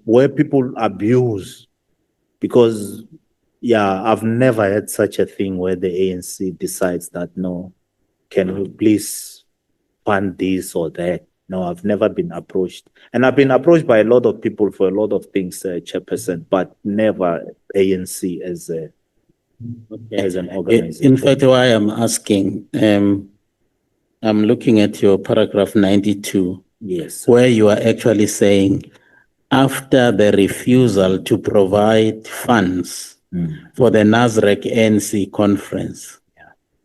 Where people abuse, because, yeah, I've never had such a thing where the ANC decides that, no, can we please fund this or that? No, I've never been approached. And I've been approached by a lot of people for a lot of things, Chairperson, but never ANC as an organization. In fact, why I'm asking, I'm looking at your paragraph 92. Yes. Where you are actually saying, after the refusal to provide funds for the NASREC ANC conference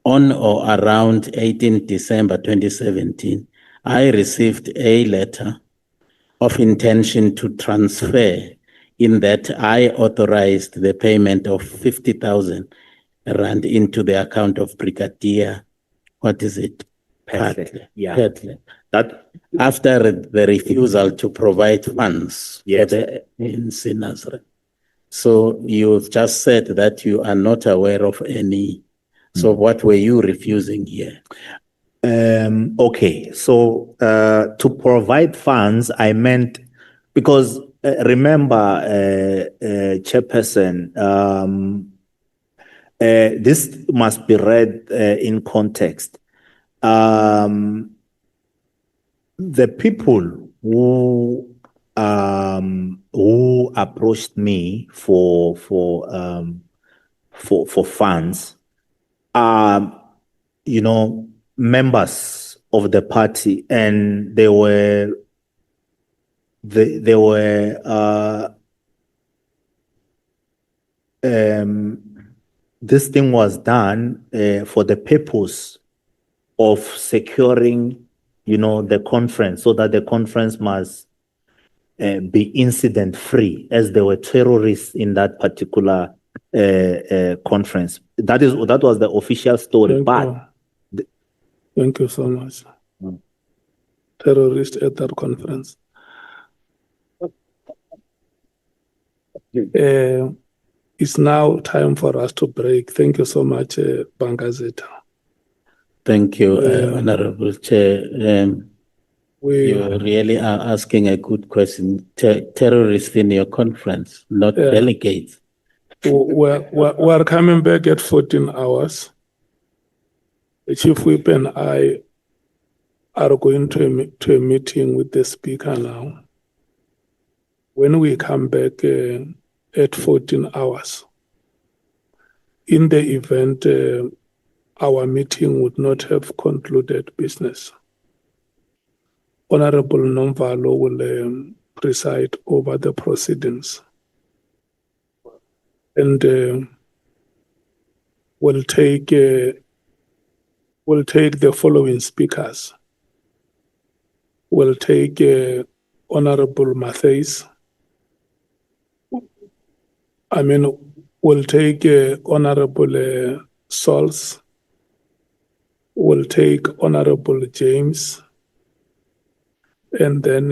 on or around 18 December 2017, I received a letter of intention to transfer, in that I authorized the payment of 50,000 rand into the account of Brigadier, what is it? Petley. Yeah. Petley. That after the refusal to provide funds for the ANC NASREC. So you've just said that you are not aware of any. So what were you refusing here? Okay, so to provide funds, I meant because remember, Chairperson, this must be read in context. The people who approached me for funds are, members of the party, and they were this thing was done for the purpose of securing, the conference, so that the conference must be incident free, as there were terrorists in that particular conference. That was the official story. Thank you so much. Terrorist at that conference. It's now time for us to break. Thank you so much, Bangazeta. Thank you, Honorable Chair. You really are asking a good question. Terrorists in your conference, not delegates. We're coming back at 14 hours. The Chief Whip and I are going to a meeting with the Speaker now. When we come back at 14 hours, in the event our meeting would not have concluded business, Honorable Nomvalo will preside over the proceedings, and will take the following speakers. We'll take Honorable Mattheys. We'll take Honorable Sols. We'll take Honorable James. And then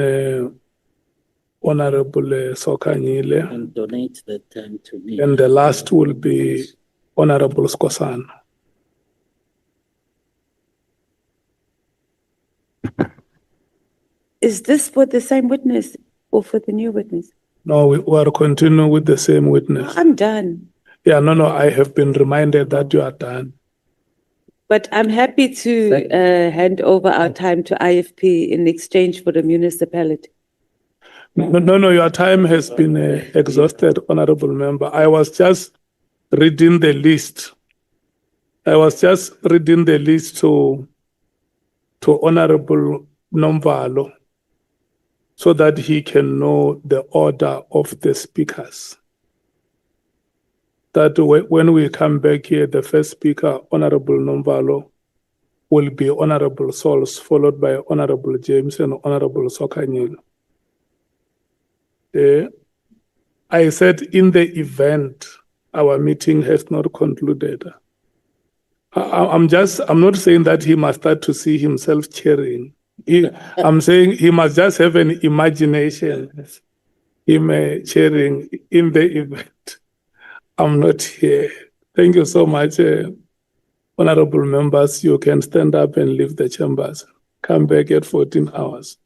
Honorable Sokanyile. And donate the time to me. And the last will be Honorable Skosana. Is this for the same witness or for the new witness? No, we are continuing with the same witness. I'm done. Yeah, no, I have been reminded that you are done. But I'm happy to hand over our time to IFP in exchange for the municipality. No, your time has been exhausted, Honorable Member. I was just reading the list. To Honorable Nomvalo, so that he can know the order of the speakers. That when we come back here, the first speaker, Honorable Nomvalo, will be Honorable Sols, followed by Honorable James and Honorable Sokanyile. I said in the event our meeting has not concluded. I'm not saying that he must start to see himself chairing. I'm saying he must just have an imagination, him chairing in the event I'm not here. Thank you so much, honorable members. You can stand up and leave the chambers. Come back at 14 hours.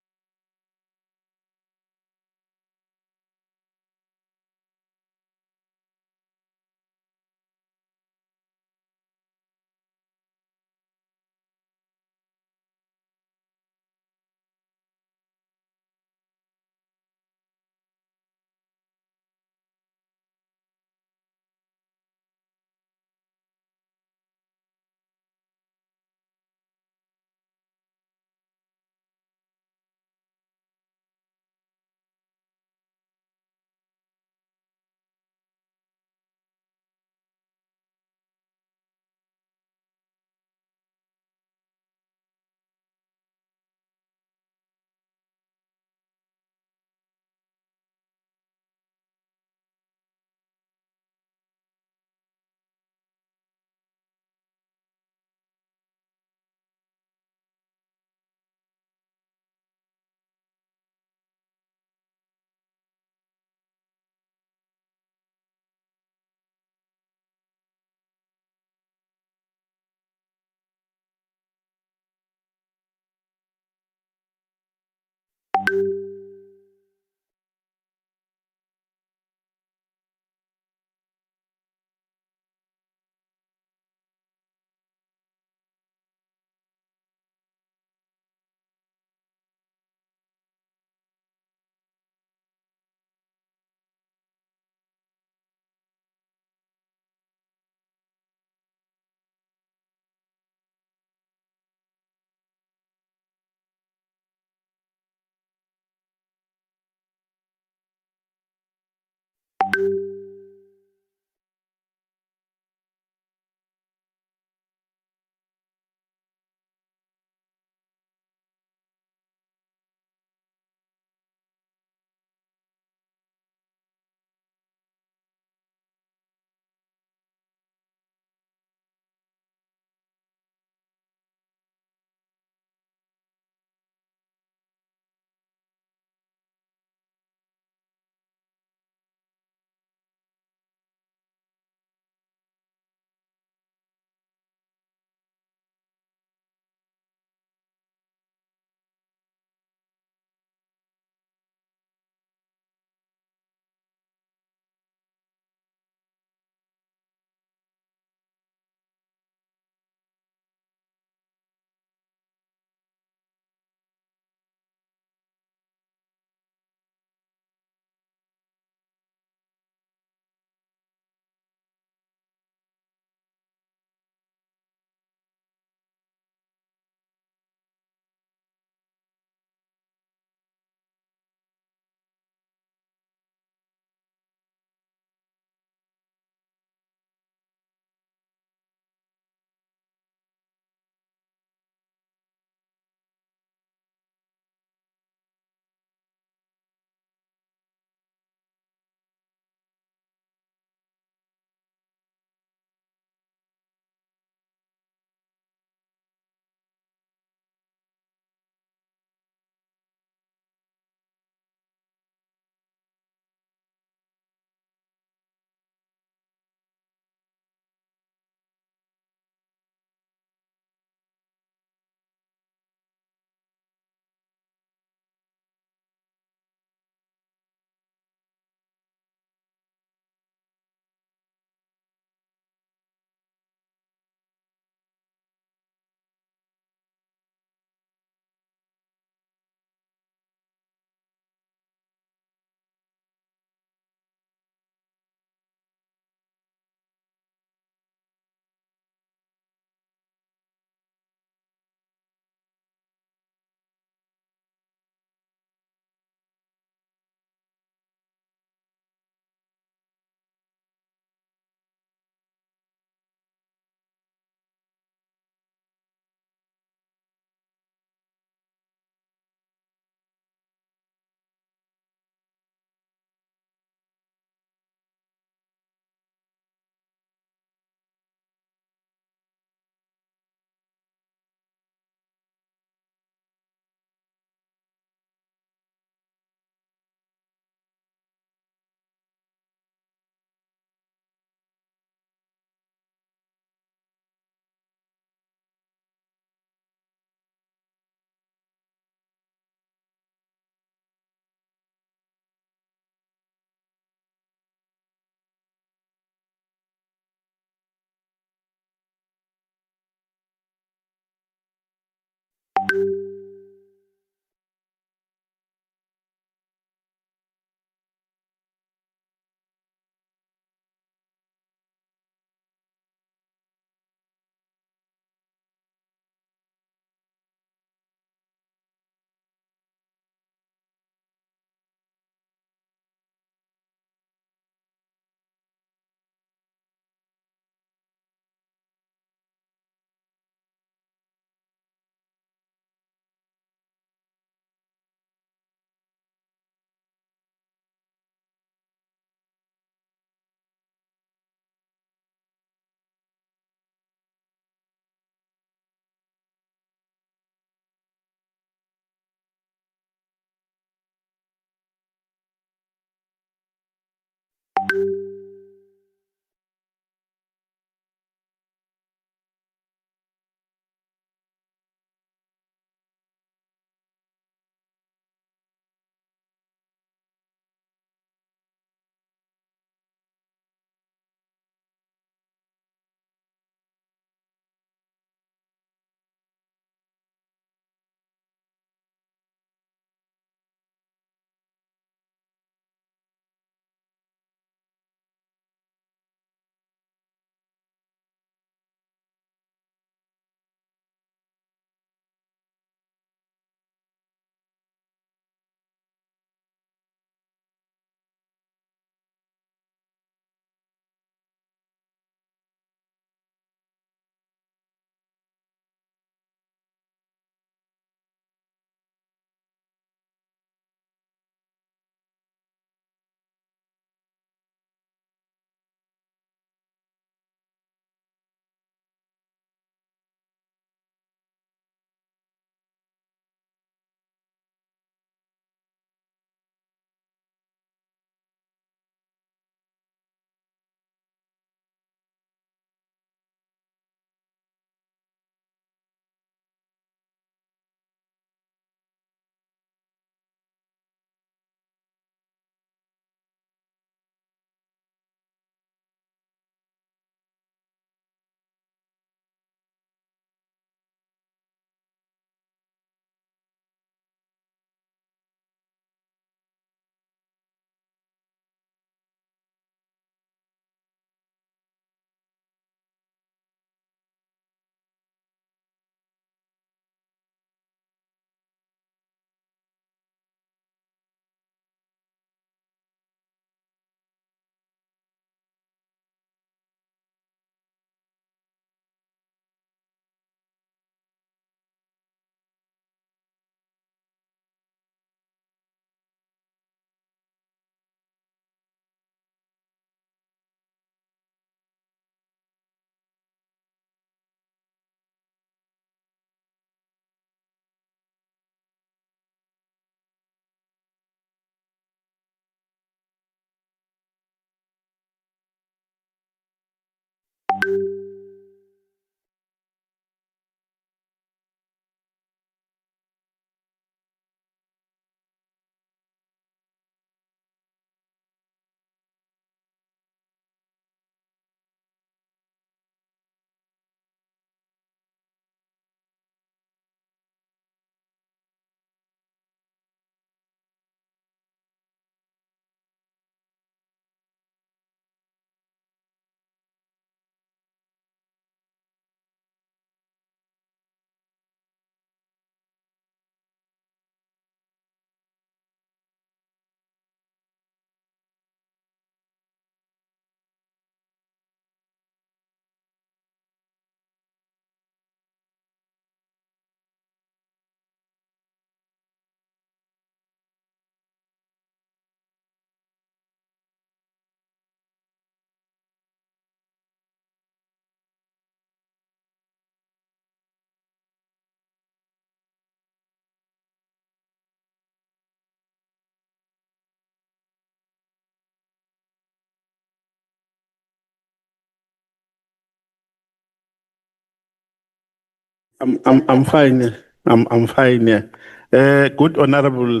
I'm fine. I'm fine. Yeah. Good honorable.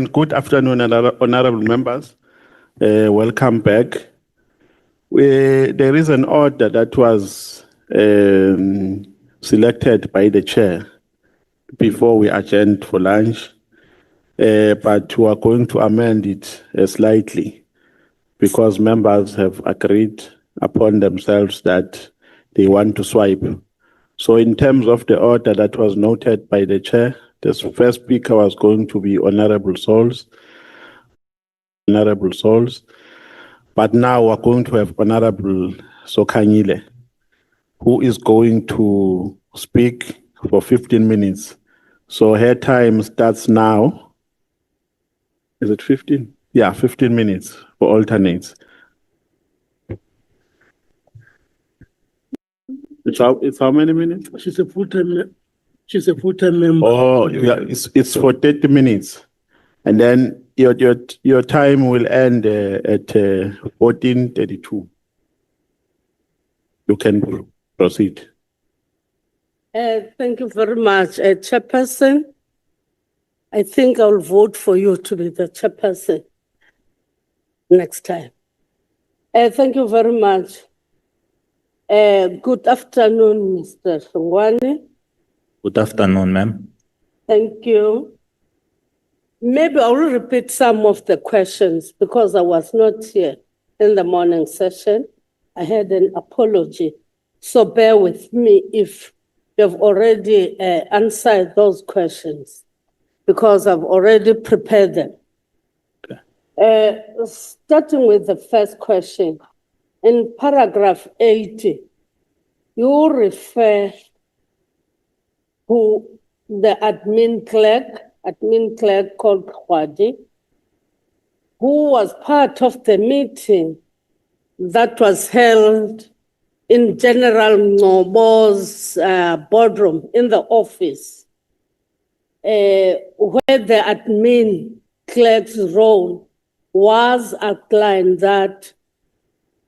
Good afternoon, honorable members. Welcome back. There is an order that was selected by the chair before we adjourned for lunch, but we are going to amend it slightly because members have agreed upon themselves that they want to swipe. So in terms of the order that was noted by the chair, the first speaker was going to be Honorable Souls. But now we're going to have Honorable Sokanyile, who is going to speak for 15 minutes. So her time starts now. Is it 15? Yeah, 15 minutes for alternates. It's how many minutes? She's a full-time member. Oh, yeah, it's for 30 minutes. And then your time will end at 14:32. You can proceed. Thank you very much, Chairperson. I think I'll vote for you to be the chairperson next time. Thank you very much. Good afternoon, Mr. Ngwane. Good afternoon, ma'am. Thank you. Maybe I will repeat some of the questions because I was not here in the morning session. I had an apology. So bear with me if you've already answered those questions because I've already prepared them. Okay. Starting with the first question, in paragraph 80, you refer to the admin clerk called Khwadi, who was part of the meeting that was held in General Ngobo's boardroom in the office, where the admin clerk's role was outlined that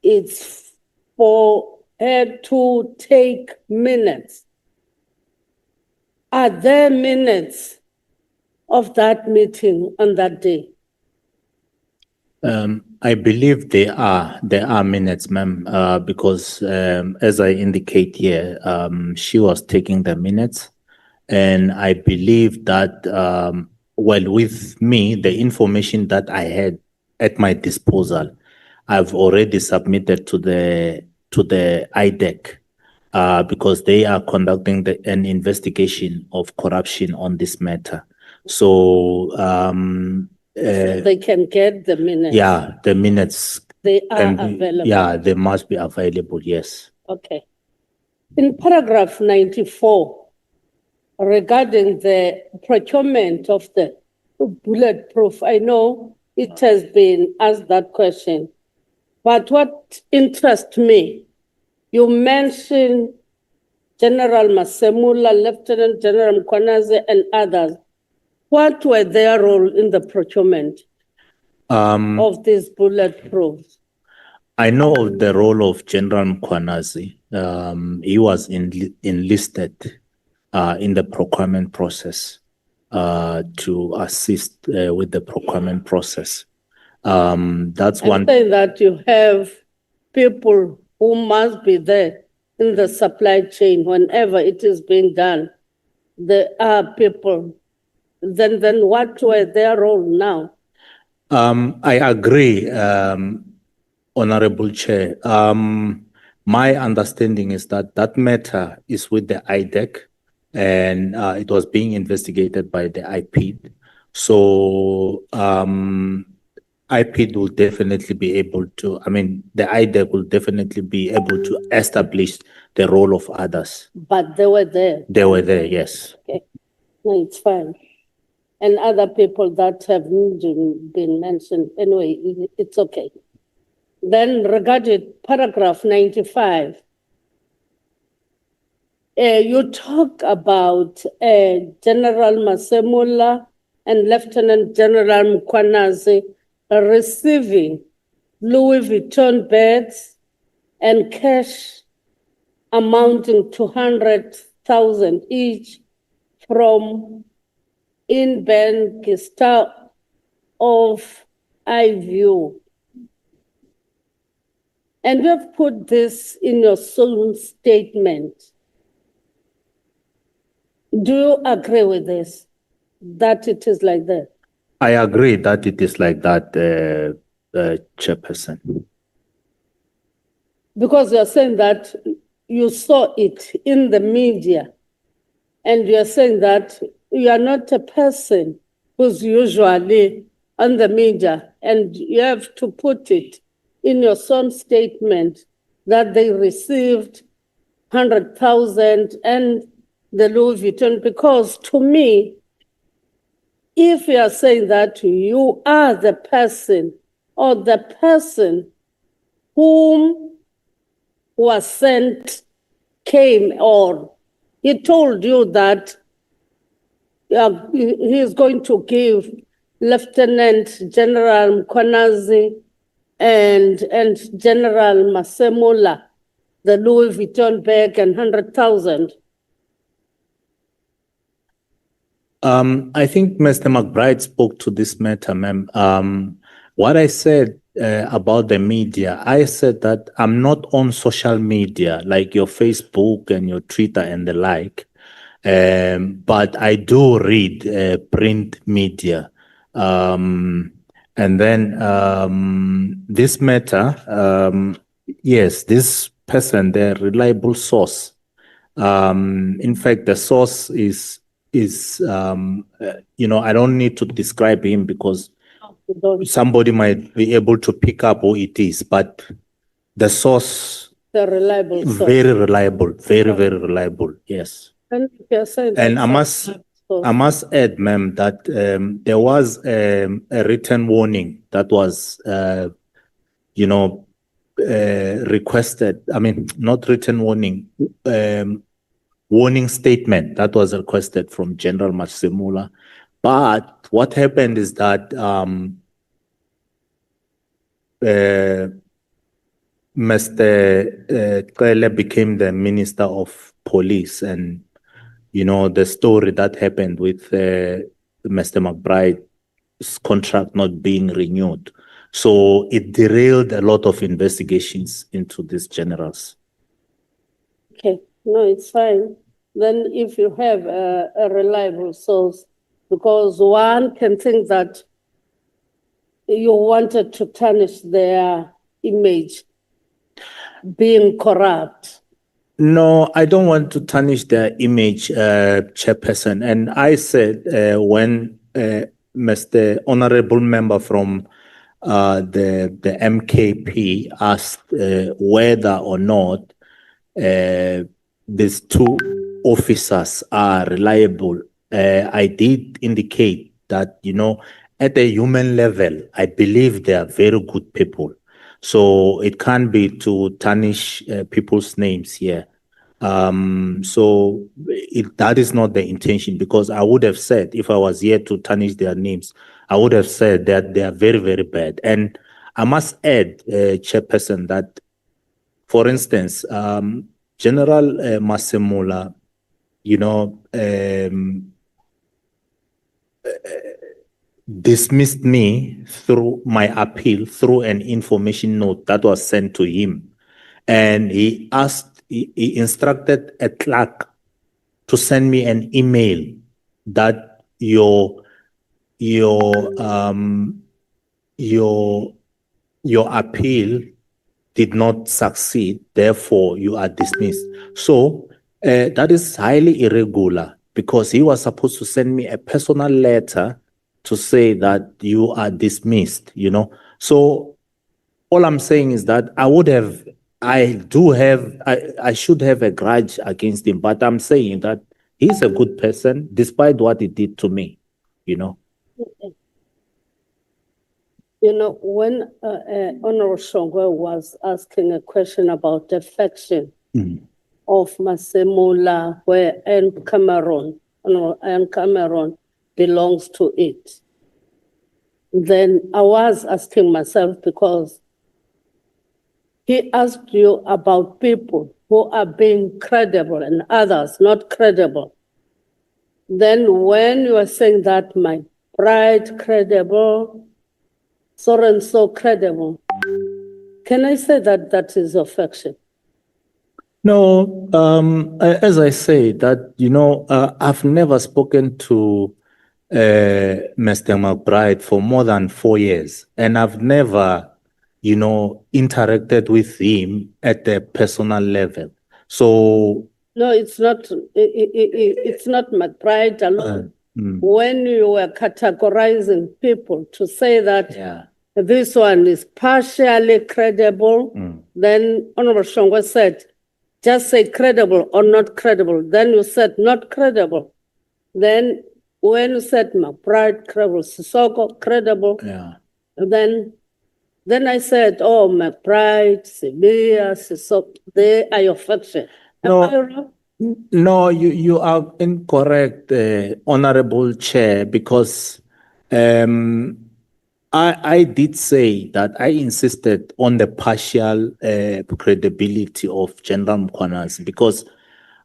it's for her to take minutes. Are there minutes of that meeting on that day? I believe there are minutes, ma'am, because as I indicate here, she was taking the minutes, and I believe that with me, the information that I had at my disposal, I've already submitted to the IDEC because they are conducting an investigation of corruption on this matter. So they can get the minutes. Yeah, the minutes. They are available. Yeah, they must be available, yes. Okay. In paragraph 94, regarding the procurement of the bulletproof, I know it has been asked that question, but what interests me, you mentioned General Masemula, Lieutenant General Mkhwanazi, and others. What were their role in the procurement of these bulletproofs? I know of the role of General Mkhwanazi. He was enlisted in the procurement process to assist with the procurement process. That's one. I'm saying that you have people who must be there in the supply chain whenever it is being done. There are people. Then what were their role now? I agree, Honorable Chair. My understanding is that matter is with the IDEC, and it was being investigated by the IPID. So IPID will definitely be able to, the IDEC will definitely be able to establish the role of others. But they were there? They were there, yes. Okay, no, it's fine. And other people that have been mentioned, anyway, it's okay. Then regarding paragraph 95, you talk about General Masemula and Lieutenant General Mkhwanazi receiving Louis Vuitton bags and cash amounting to 100,000 each from in-bank Star of iView. And you have put this in your own statement. Do you agree with this, that it is like that? I agree that it is like that, Chairperson. Because you're saying that you saw it in the media, and you're saying that you are not a person who's usually on the media, and you have to put it in your own statement that they received 100,000 and the Louis Vuitton, because to me, if you are saying that you are the person or the person whom was sent came, or he told you that he is going to give Lieutenant General Mkhwanazi and General Masemula the Louis Vuitton bag and 100,000. I think Mr. McBride spoke to this matter, ma'am. What I said about the media, I said that I'm not on social media like your Facebook and your Twitter and the like, but I do read print media. And then this matter, yes, this person, the reliable source. In fact, the source is I don't need to describe him because somebody might be able to pick up who it is, but the source, The reliable source. very reliable, very reliable. Yes. And you're saying And that's I must add, ma'am, that there was a written warning that was, requested. I mean, not written warning, warning statement that was requested from General Masemula. But what happened is that Mr. Cele became the Minister of Police, and the story that happened with Mr. McBride's contract not being renewed. So it derailed a lot of investigations into these generals. Okay, no, it's fine. Then if you have a reliable source, because one can think that you wanted to tarnish their image, being corrupt. No, I don't want to tarnish their image, Chairperson. And I said when Mr. Honorable Member from the MKP asked whether or not these two officers are reliable, I did indicate that, at a human level, I believe they are very good people. So it can't be to tarnish people's names here. So that is not the intention, because I would have said, if I was here to tarnish their names, I would have said that they are very, very bad. And I must add, Chairperson, that, for instance, General Masemula, dismissed me through my appeal, through an information note that was sent to him. And he instructed a clerk to send me an email that your appeal did not succeed, therefore you are dismissed. So that is highly irregular, because he was supposed to send me a personal letter to say that you are dismissed, So all I'm saying is that I should have a grudge against him, but I'm saying that he's a good person despite what he did to me, When Honorable Shongwe was asking a question about the faction of Masemula, where Anne Cameron belongs to it, then I was asking myself, because he asked you about people who are being credible and others not credible. Then when you are saying that my pride credible, so and so credible, can I say that that is affection? No, as I say that, I've never spoken to Mr. McBride for more than 4 years, and I've never, interacted with him at the personal level. So No, it's not. It's not McBride alone. When you were categorizing people to say that this one is partially credible, then Honorable Shongwe said, just say credible or not credible. Then you said not credible. Then when you said McBride credible, Sisoko credible, then I said, oh, McBride, Sibia, Sisoko, they are your faction. No, you are incorrect, Honorable Chair, because I did say that I insisted on the partial credibility of General Mkhwanazi, because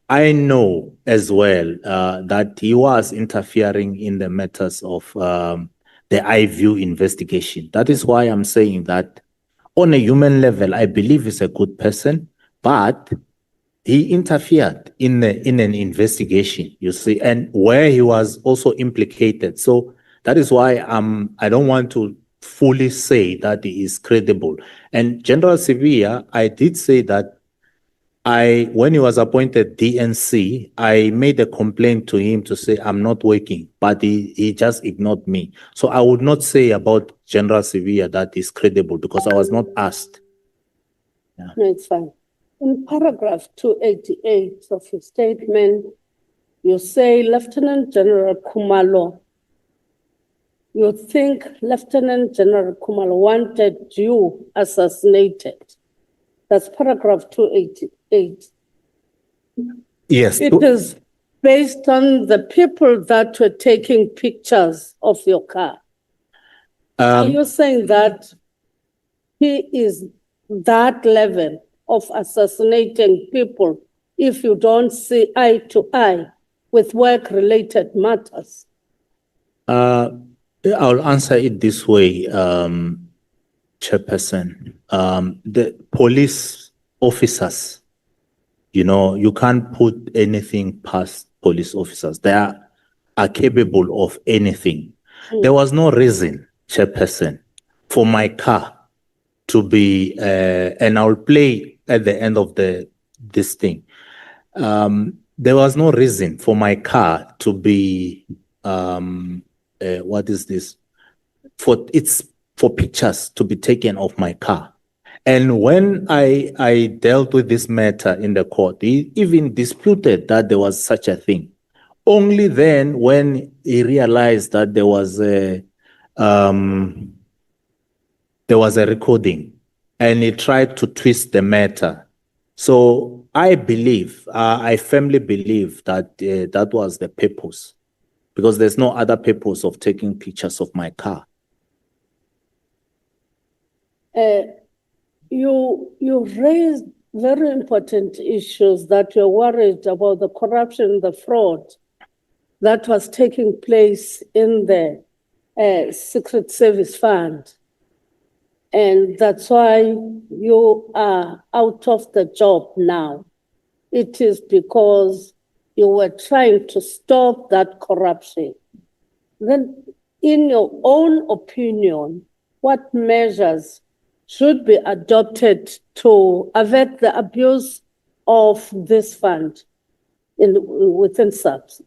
I know as well that he was interfering in the matters of the iView investigation. That is why I'm saying that on a human level, I believe he's a good person, but he interfered in an investigation, you see, and where he was also implicated. So that is why I don't want to fully say that he is credible. And General Sibia, I did say that when he was appointed DNC, I made a complaint to him to say I'm not working, but he just ignored me. So I would not say about General Sibia that is credible because I was not asked. No, it's fine. In paragraph 288 of your statement, you say Lieutenant General Khumalo, you think Lieutenant General Khumalo wanted you assassinated. That's paragraph 288. Yes. It is based on the people that were taking pictures of your car. Are you saying that he is that level of assassinating people if you don't see eye to eye with work-related matters? I'll answer it this way, Chairperson. The police officers, you can't put anything past police officers. They are capable of anything. There was no reason, Chairperson, for my car to be, and I'll play at the end of this thing. There was no reason for my car to be, what is this? For pictures to be taken of my car. And when I dealt with this matter in the court, he even disputed that there was such a thing. Only then when he realized that there was a recording and he tried to twist the matter. So I believe, I firmly believe that that was the purpose, because there's no other purpose of taking pictures of my car. You raised very important issues that you're worried about the corruption, the fraud that was taking place in the Secret Service Fund. And that's why you are out of the job now. It is because you were trying to stop that corruption. Then, in your own opinion, what measures should be adopted to avert the abuse of this fund within SAPS?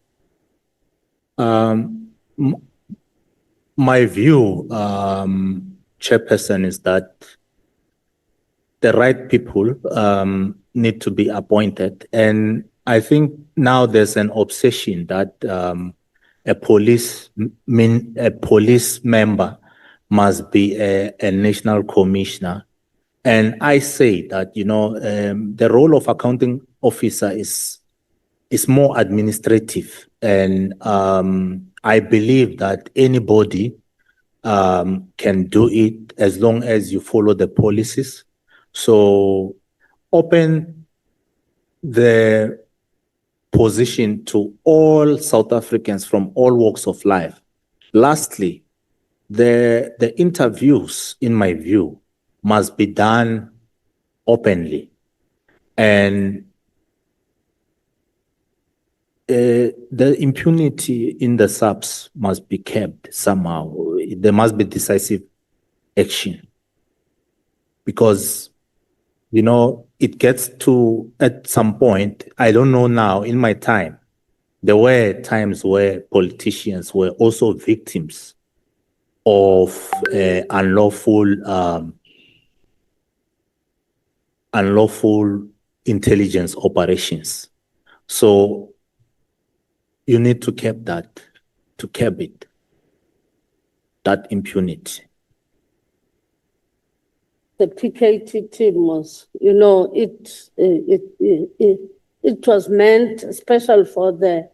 My view, Chairperson, is that the right people need to be appointed. And I think now there's an obsession that a police member must be a national commissioner. And I say that, the role of accounting officer is more administrative. And I believe that anybody can do it as long as you follow the policies. So open the position to all South Africans from all walks of life. Lastly, the interviews, in my view, must be done openly. And the impunity in the SAPS must be kept somehow. There must be decisive action. Because, you know, it gets to, at some point, I don't know now, in my time, there were times where politicians were also victims of unlawful intelligence operations. So you need to keep that, to curb it, that impunity. The PKT team was, you know, it was meant especially for the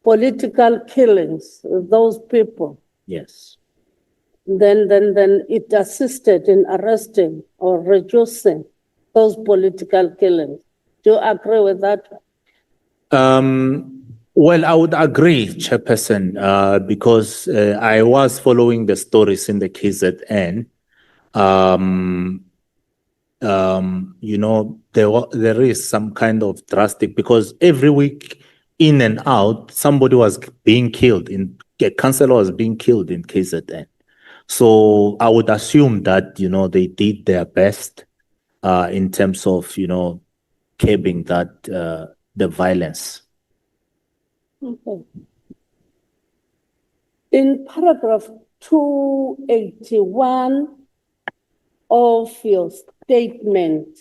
political killings of those people. Yes. Then it assisted in arresting or reducing those political killings. Do you agree with that? Well, I would agree, Chairperson, because I was following the stories in the KZN. You know, there is some kind of drastic, because every week in and out, somebody was being killed, a councillor was being killed in KZN. So I would assume that, you know, they did their best in terms of, you know, curbing that, the violence. Okay. In paragraph 281 of your statement,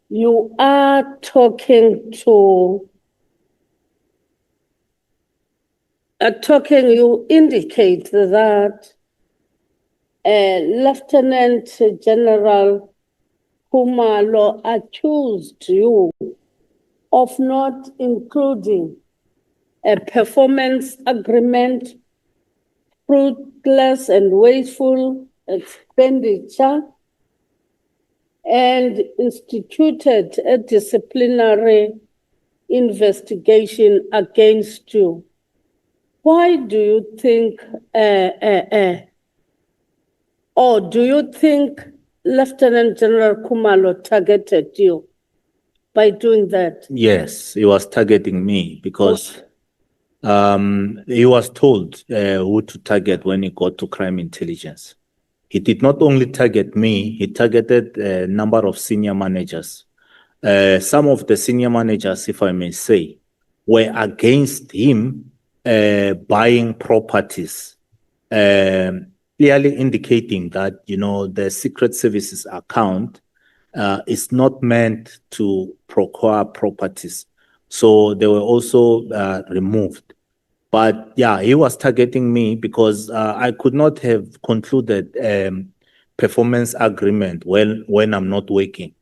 you are talking to, you indicate that Lieutenant General Khumalo accused you of not including a performance agreement, fruitless and wasteful expenditure, and instituted a disciplinary investigation against you. Why do you think, or do you think Lieutenant General Khumalo targeted you by doing that? Yes, he was targeting me because he was told who to target when he got to crime intelligence. He did not only target me, he targeted a number of senior managers. Some of the senior managers, if I may say, were against him buying properties, clearly indicating that, you know, the Secret Services account is not meant to procure properties. So they were also removed. But yeah, he was targeting me because I could not have concluded performance agreement when I'm not working,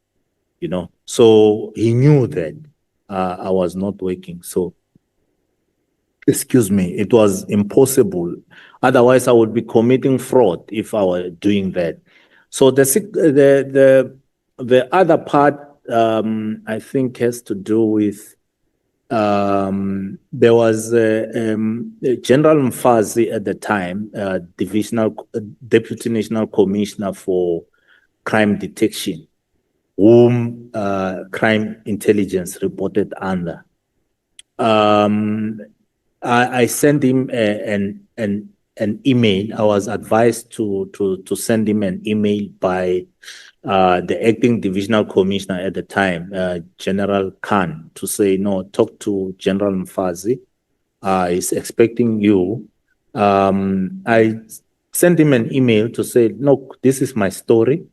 you know. So he knew that I was not working. So, excuse me, it was impossible. Otherwise, I would be committing fraud if I were doing that. So the other part, I think, has to do with there was General Mkhwanazi at the time, Deputy National Commissioner for Crime Detection, whom crime intelligence reported under. I sent him an email. I was advised to send him an email by the acting divisional commissioner at the time, General Khan, to say, no, talk to General Mkhwanazi. He's expecting you. I sent him an email to say, look, this is my story.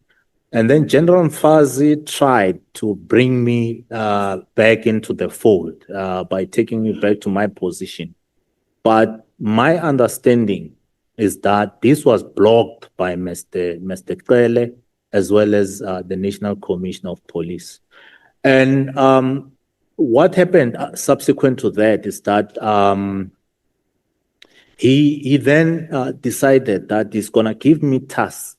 And then General Mkhwanazi tried to bring me back into the fold by taking me back to my position. But my understanding is that this was blocked by Mr. Kele, as well as the National Commissioner of Police. And what happened subsequent to that is that he then decided that he's going to give me tasks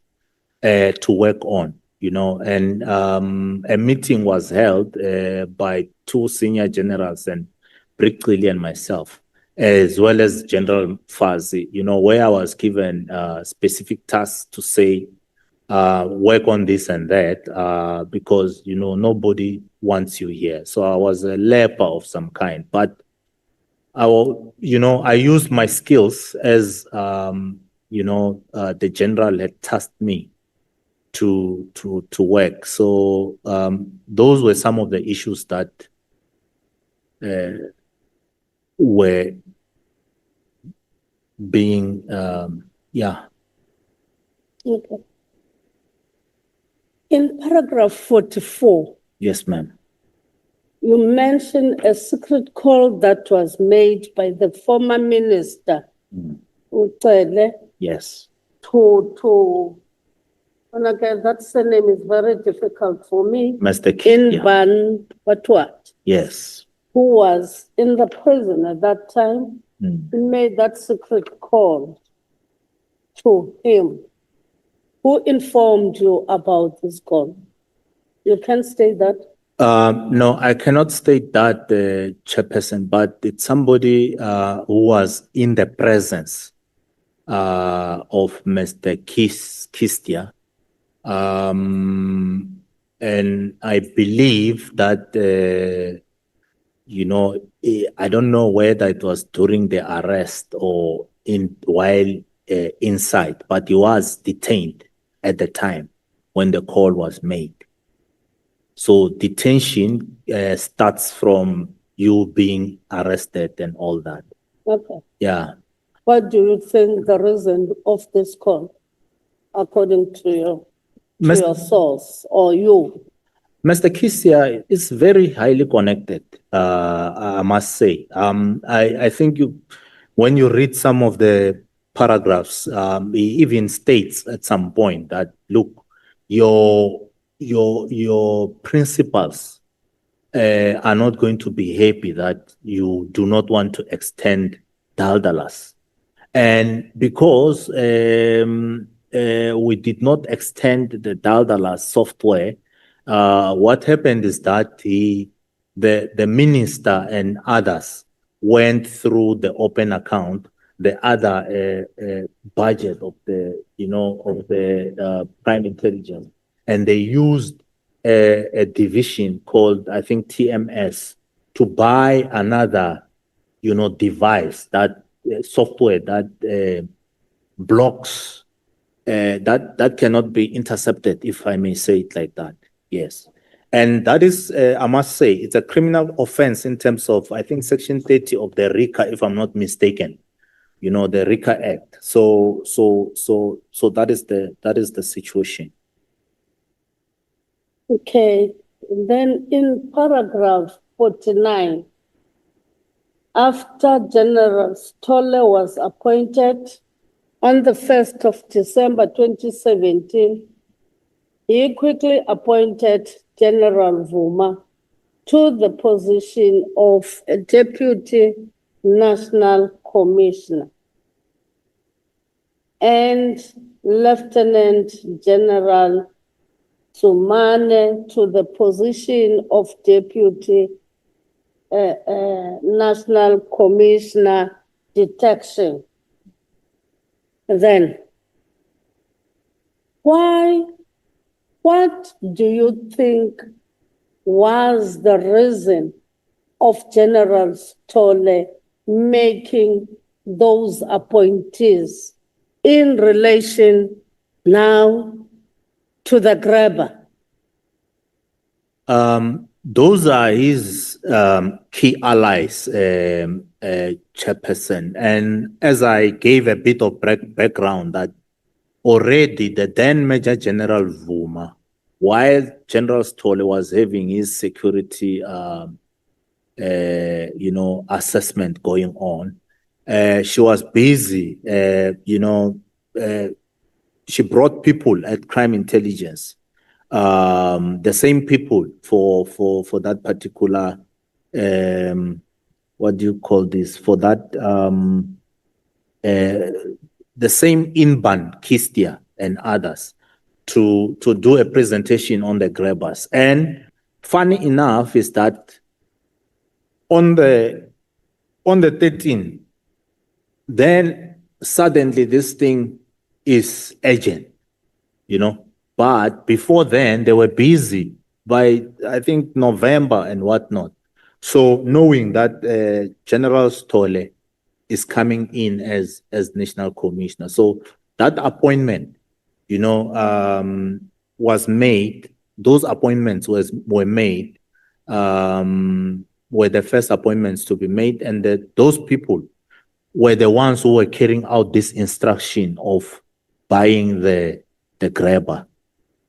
to work on, and a meeting was held by two senior generals and Brickley and myself, as well as General Mkhwanazi, where I was given specific tasks to say, work on this and that, because, nobody wants you here. So I was a leper of some kind, but I used my skills as, the general had tasked me to work. So those were some of the issues that were being, Okay. In paragraph 44, Yes, ma'am. you mentioned a secret call that was made by the former minister, Ucele, Yes. to and again, that surname is very difficult for me. Mr. King. Ban Batwat, Yes. who was in the prison at that time, he made that secret call to him. Who informed you about this call? You can state that. No, I cannot state that, Chairperson, but it's somebody who was in the presence of Mr. Kistia. And I believe that, I don't know whether it was during the arrest or while inside, but he was detained at the time when the call was made. So detention starts from you being arrested and all that. Okay. Yeah. What do you think the reason of this call, according to your source or you? Mr. Kisia is very highly connected, I must say. I think when you read some of the paragraphs, he even states at some point that, look, your principals are not going to be happy that you do not want to extend Daldalas. And because we did not extend the Daldalas software, what happened is that the minister and others went through the open account, the other budget of the prime intelligence, and they used a division called, I think, TMS to buy another, device, that software that blocks, that cannot be intercepted, if I may say it like that. Yes. And that is, I must say, it's a criminal offense in terms of, I think, Section 30 of the RICA, if I'm not mistaken, the RICA Act. So that is the situation. Okay. Then in paragraph 49, after General Stolle was appointed on the 1st of December 2017, he quickly appointed General Vuma to the position of a Deputy National Commissioner and Lieutenant General Sumane to the position of Deputy National Commissioner Detection. Then, what do you think was the reason of General Stolle making those appointees in relation now to the grabber? Those are his key allies, Chairperson. And as I gave a bit of background, that already the then Major General Vuma, while General Stolle was having his security, assessment going on, she was busy, she brought people at crime intelligence, the same people for that particular, what do you call this? For that, the same Inban, Kistia, and others to do a presentation on the grabbers. And funny enough is that on the 13th, then suddenly this thing is urgent, you know. But before then, they were busy by, I think, November and whatnot. So knowing that General Stole is coming in as National Commissioner, so that appointment, you know, was made. Those appointments were made, were the first appointments to be made, and those people were the ones who were carrying out this instruction of buying the grabber.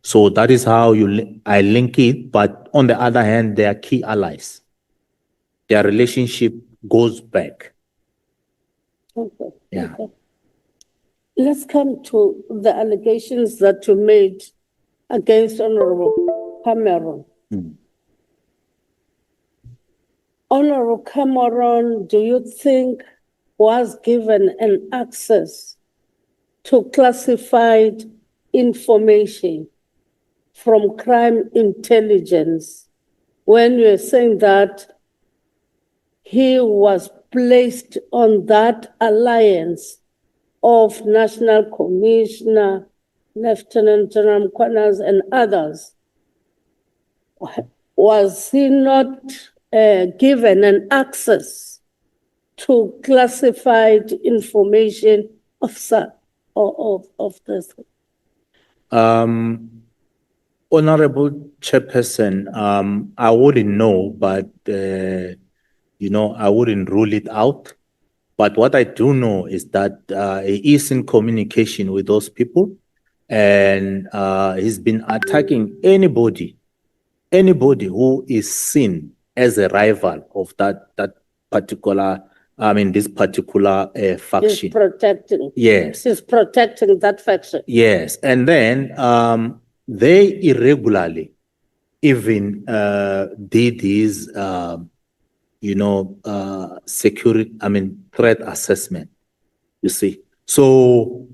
So that is how I link it. But on the other hand, they are key allies. Their relationship goes back. Okay. Yeah. Okay. Let's come to the allegations that you made against Honorable Cameron. Honorable Cameron, do you think was given an access to classified information from crime intelligence when you're saying that he was placed on that alliance of National Commissioner, Lieutenant General Mkhwanazi and others? Was he not given an access to classified information of this? Honorable Chairperson, I wouldn't know, but you know, I wouldn't rule it out. But what I do know is that he is in communication with those people, and he's been attacking anybody who is seen as a rival of that particular, this particular faction. He's protecting. Yes. He's protecting that faction. Yes, and then they irregularly even did his, security, threat assessment, you see. So,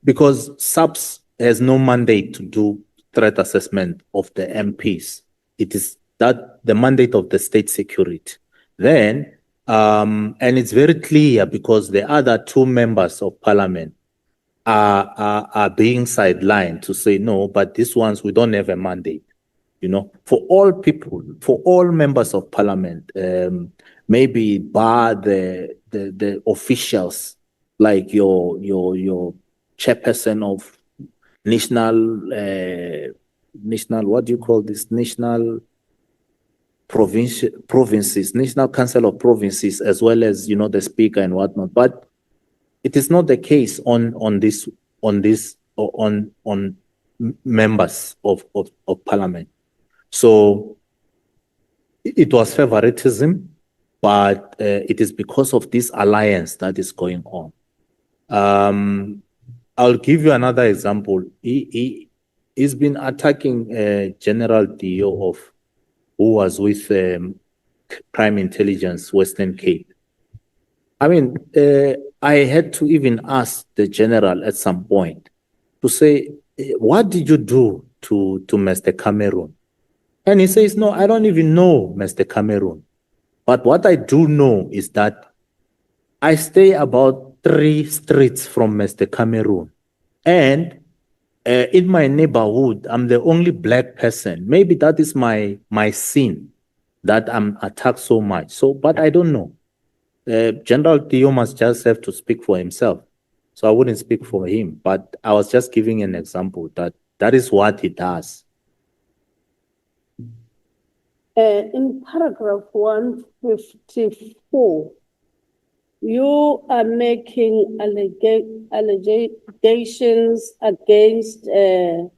because SAPS has no mandate to do threat assessment of the MPs, it is that the mandate of the state security. Then, and it's very clear because the other two members of parliament are being sidelined to say, no, but these ones, we don't have a mandate. You know, for all people, for all members of parliament, maybe bar the officials like your chairperson of national, what do you call this? National provinces, National Council of Provinces, as well as, you know, the speaker and whatnot. But it is not the case on members of parliament. So it was favoritism, but it is because of this alliance that is going on. I'll give you another example. He's been attacking General Dio who was with Prime Intelligence Western Cape. I had to even ask the general at some point to say, what did you do to Mr. Cameron? And he says, no, I don't even know Mr. Cameron. But what I do know is that I stay about 3 streets from Mr. Cameron. And in my neighborhood, I'm the only black person. Maybe that is my sin that I'm attacked so much. So, but I don't know. General Theo must just have to speak for himself. So I wouldn't speak for him, but I was just giving an example that is what he does. In paragraph 154, you are making allegations against the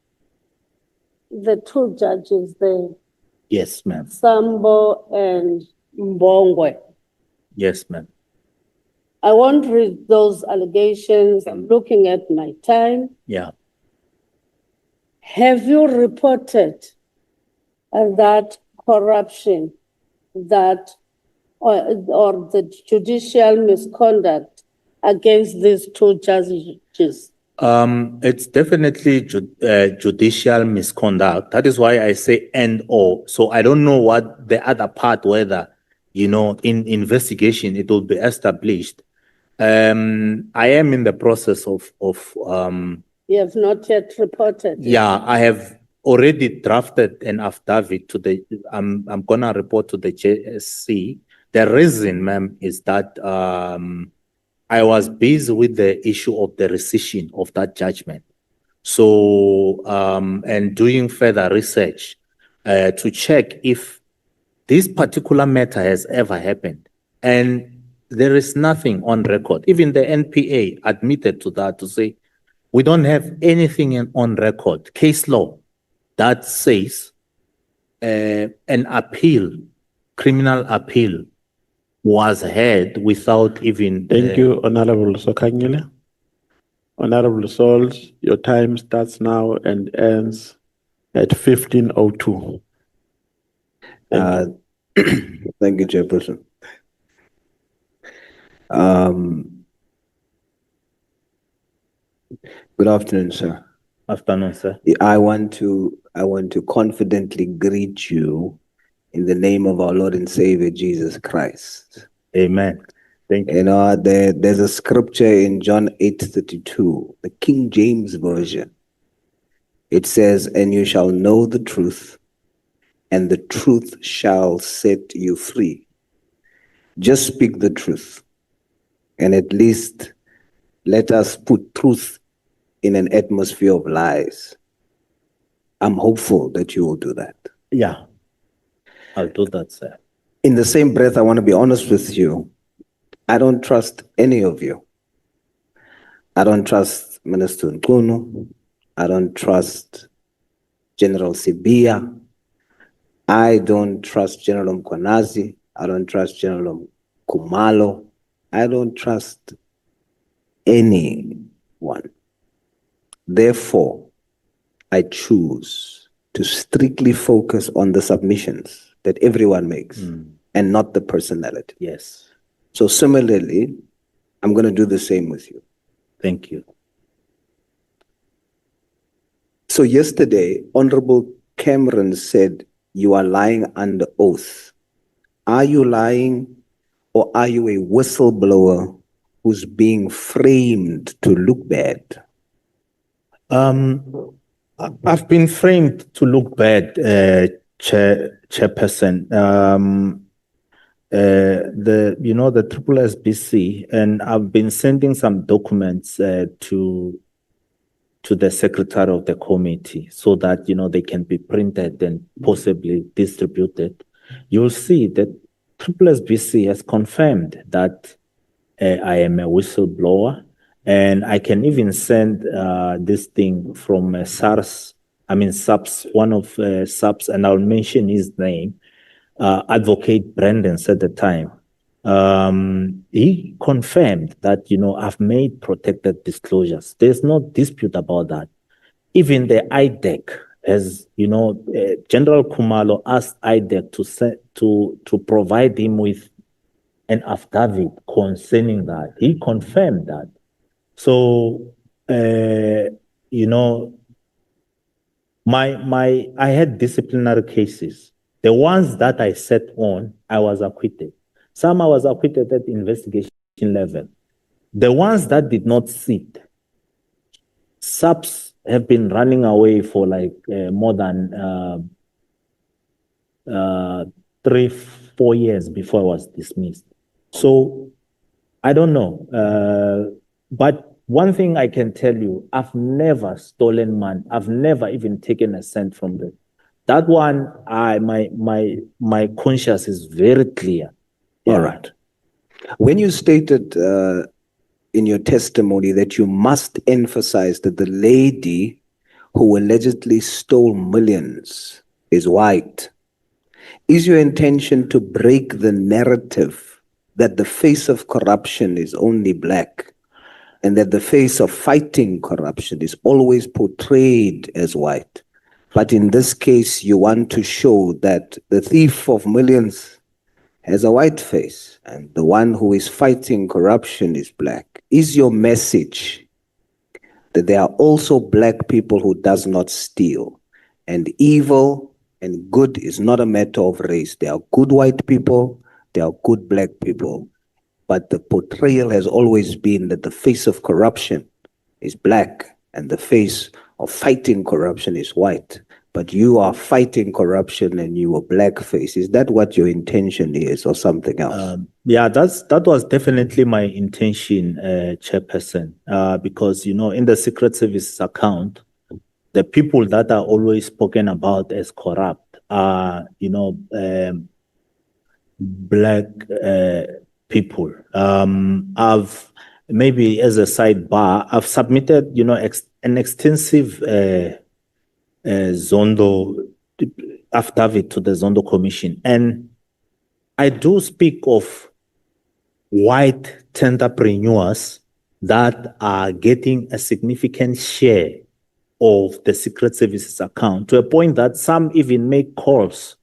2 judges there. Yes, ma'am. Sambo and Mbongwe. Yes, ma'am. I won't read those allegations. I'm looking at my time. Yeah. Have you reported that corruption, that or the judicial misconduct against these 2 judges? It's definitely judicial misconduct. That is why I say and or. So I don't know what the other part, whether, you know, in investigation, it will be established. I am in the process of You have not yet reported. yeah, I have already drafted an affidavit to the, I'm gonna report to the JSC. The reason, ma'am, is that, I was busy with the issue of the rescission of that judgment. So, and doing further research to check if this particular matter has ever happened. And there is nothing on record. Even the NPA admitted to that, to say, we don't have anything on record, case law, that says an appeal, criminal appeal, was heard without even. Thank you, Honorable Sokanyile. Honorable Souls, your time starts now and ends at 15:02. Thank you, Chairperson. Good afternoon, sir. Afternoon, sir. I want to confidently greet you in the name of our Lord and Savior Jesus Christ. Amen. Thank you. You know, there's a scripture in John 8:32, the King James Version. It says, "And you shall know the truth, and the truth shall set you free." Just speak the truth, and at least let us put truth in an atmosphere of lies. I'm hopeful that you will do that. Yeah, I'll do that, sir. In the same breath, I want to be honest with you. I don't trust any of you. I don't trust Minister Nkunu. I don't trust General Sibia. I don't trust General Mkhwanazi. I don't trust General Kumalo. I don't trust anyone. Therefore, I choose to strictly focus on the submissions that everyone makes and not the personality. Yes. So similarly, I'm going to do the same with you. Thank you. So yesterday, Honorable Cameron said you are lying under oath. Are you lying, or are you a whistleblower who's being framed to look bad? I've been framed to look bad, Chairperson. The Triple SBC, and I've been sending some documents to the secretary of the committee so that they can be printed and possibly distributed. You'll see that Triple SBC has confirmed that I am a whistleblower, and I can even send this thing from SAPS, one of SAPS, and I'll mention his name. Advocate Brandon at the time, he confirmed that, I've made protected disclosures. There's no dispute about that. Even the IDEC, as General Kumalo asked IDEC to provide him with an affidavit concerning that. He confirmed that. So, I had disciplinary cases. The ones that I sat on, I was acquitted. Some I was acquitted at investigation level. The ones that did not sit, SAPS have been running away for like more than 3-4 years before I was dismissed. So I don't know. But one thing I can tell you, I've never stolen money. I've never even taken a cent from them. That one, my conscience is very clear. Yeah. All right. When you stated in your testimony that you must emphasize that the lady who allegedly stole millions is white, is your intention to break the narrative that the face of corruption is only black, and that the face of fighting corruption is always portrayed as white? But in this case, you want to show that the thief of millions has a white face and the one who is fighting corruption is black. Is your message that there are also black people who does not steal. And evil and good is not a matter of race. There are good white people, there are good black people. But the portrayal has always been that the face of corruption is black and the face of fighting corruption is white. But you are fighting corruption and you are blackface. Is that what your intention is or something else? Yeah, that was definitely my intention, Chairperson, because, you know, in the Secret Service account, the people that are always spoken about as corrupt are, you know, black people. I've, maybe as a sidebar, I've submitted, you know, an extensive Zondo affidavit to the Zondo Commission. And I do speak of white entrepreneurs that are getting a significant share of the Secret Services account, to a point that some even make calls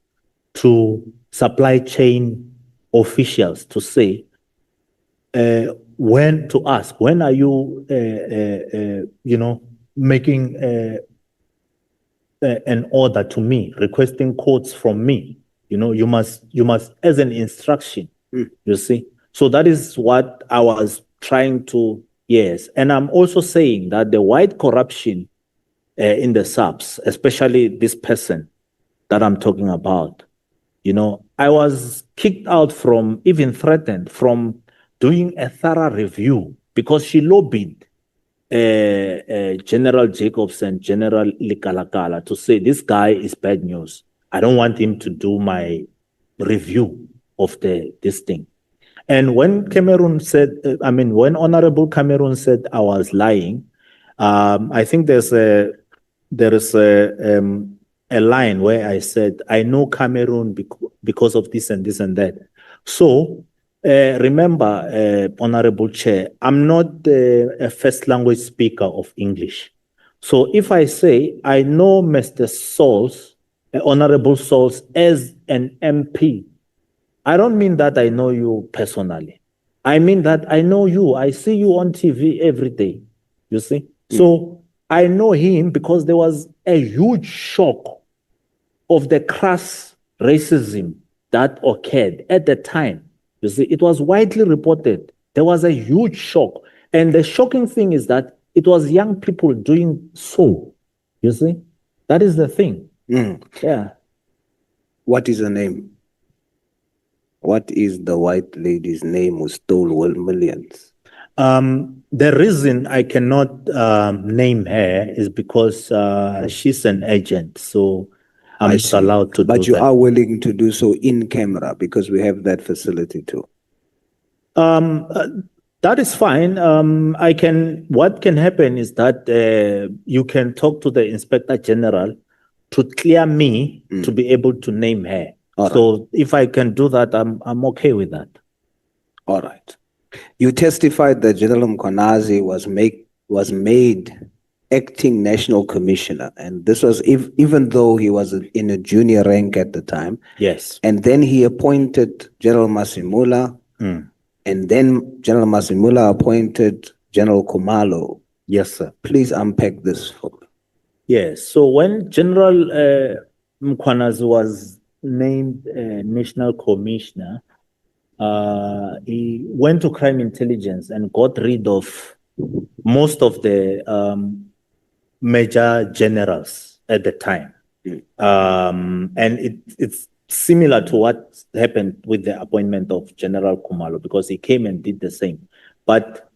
to supply chain officials to say, when are you, you know, making an order to me, requesting quotes from me? You know, you must, as an instruction, you see. So that is what I was trying to, yes. And I'm also saying that the white corruption in the SAPS, especially this person that I'm talking about, you know, I was kicked out from, even threatened from doing a thorough review because she lobbied General Jacobs and General Likalakala to say, this guy is bad news. I don't want him to do my review of this thing. And when Cameron said, when Honorable Cameron said I was lying, I think there is a line where I said, I know Cameroon because of this and this and that. So remember, Honorable Chair, I'm not a first language speaker of English. So if I say I know Mr. Sauls, Honorable Sauls, as an MP, I don't mean that I know you personally. I mean that I know you. I see you on TV every day, you see? So I know him because there was a huge shock of the crass racism that occurred at the time. You see, it was widely reported. There was a huge shock. And the shocking thing is that it was young people doing so. You see, that is the thing. Yeah. What is her name? What is the white lady's name who stole millions? The reason I cannot name her is because she's an agent, so I'm not allowed to do that. But you are willing to do so in camera because we have that facility too. That is fine. What can happen is that you can talk to the Inspector General to clear me to be able to name her. So if I can do that, I'm okay with that. All right. You testified that General Mkhwanazi was made acting national commissioner, and this was even though he was in a junior rank at the time. Yes. And then he appointed General Masimula, and then General Masimula appointed General Khumalo. Yes, sir. Please unpack this for me. Yes. So when General Mkhwanazi was named national commissioner, he went to crime intelligence and got rid of most of the major generals at the time. And it's similar to what happened with the appointment of General Khumalo, because he came and did the same. But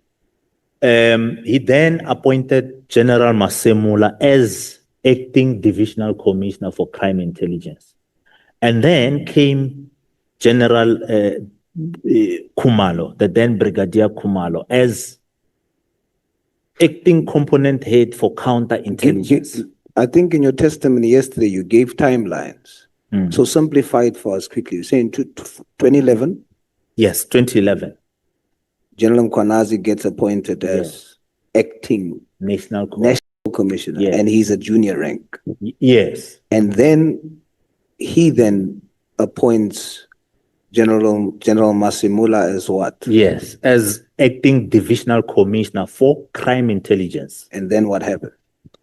he then appointed General Masemula as acting divisional commissioner for crime intelligence. And then came General Khumalo, the then Brigadier Khumalo, as acting component head for counterintelligence. I think in your testimony yesterday, you gave timelines. So simplify it for us quickly. You're saying 2011? Yes, 2011. General Mkhwanazi gets appointed as acting national commissioner, and he's a junior rank. Yes. And then he appoints General Masimula as what? Yes, as acting divisional commissioner for crime intelligence. And then what happened?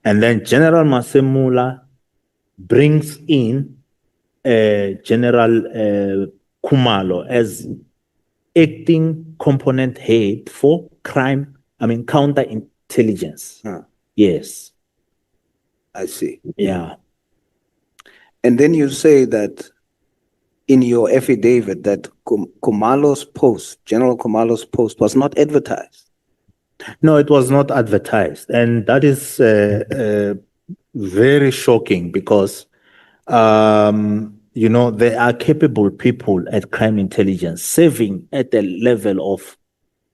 And then General Masimula brings in General Khumalo as acting component head for counterintelligence. Huh. Yes. I see. Yeah. And then you say that in your affidavit that Khumalo's post, General Khumalo's post, was not advertised. No, it was not advertised. And that is very shocking because, there are capable people at crime intelligence serving at the level of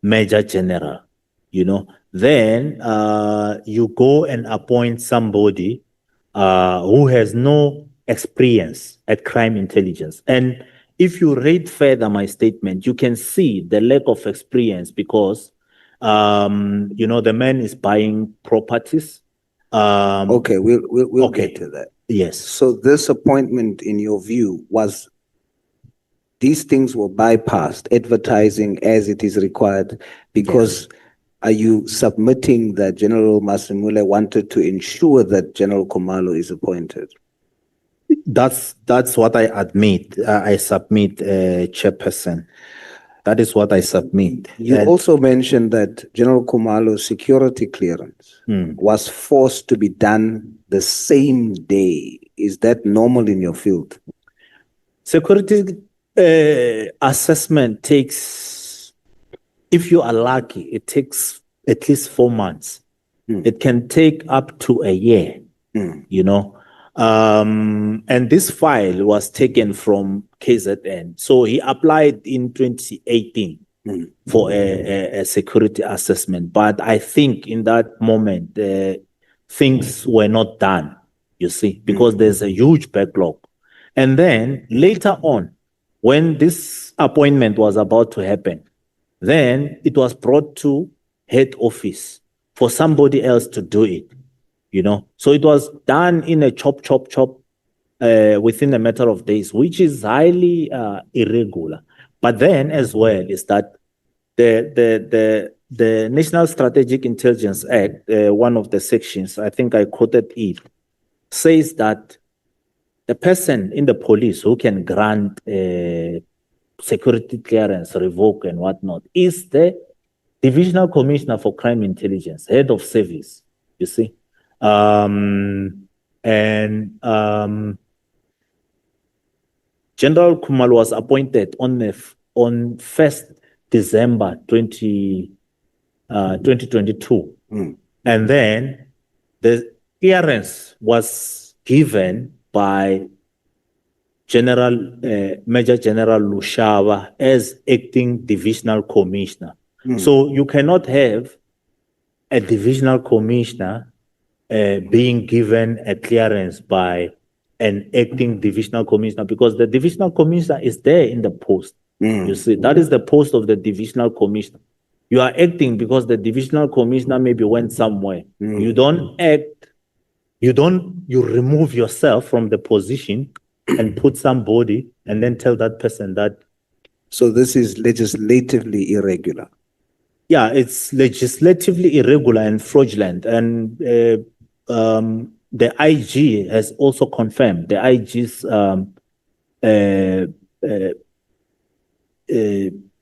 Major General, Then you go and appoint somebody who has no experience at crime intelligence. And if you read further my statement, you can see the lack of experience because, the man is buying properties. Okay, we'll get to that. Yes. So this appointment, in your view, these things were bypassed, advertising as it is required, because are you submitting that General Masimula wanted to ensure that General Khumalo is appointed? That's what I admit. I submit, Chairperson. That is what I submit. You also mentioned that General Khumalo's security clearance was forced to be done the same day. Is that normal in your field? Security assessment takes, if you are lucky, it takes at least 4 months. It can take up to a year, and this file was taken from KZN. So he applied in 2018 for a security assessment. But I think in that moment, things were not done, you see, because there's a huge backlog. And then later on, when this appointment was about to happen, then it was brought to head office for somebody else to do it. So it was done in a chop within a matter of days, which is highly irregular. But then as well is that the National Strategic Intelligence Act, one of the sections, I think I quoted it, says that the person in the police who can grant security clearance, revoke and whatnot, is the Divisional Commissioner for Crime Intelligence, head of service, you see. General Khumalo was appointed on 1st December 2022. And then the clearance was given by Major General Lushaba as acting divisional commissioner. So you cannot have a divisional commissioner being given a clearance by an acting divisional commissioner, because the divisional commissioner is there in the post. You see, that is the post of the divisional commissioner. You are acting because the divisional commissioner maybe went somewhere. You don't act, you remove yourself from the position and put somebody and then tell that person that. So this is legislatively irregular. Yeah, it's legislatively irregular and fraudulent. And the IG has also confirmed the IG's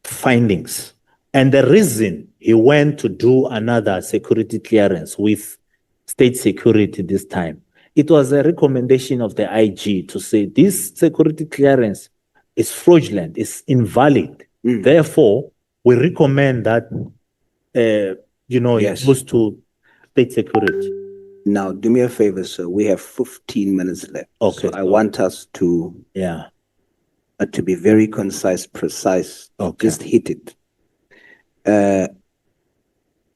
findings. And the reason he went to do another security clearance with state security this time, it was a recommendation of the IG to say this security clearance is fraudulent, it's invalid. Therefore, we recommend that, it goes to state security. Now, do me a favor, sir. We have 15 minutes left. Okay. So I want us to be very concise, precise. Okay. Just hit it.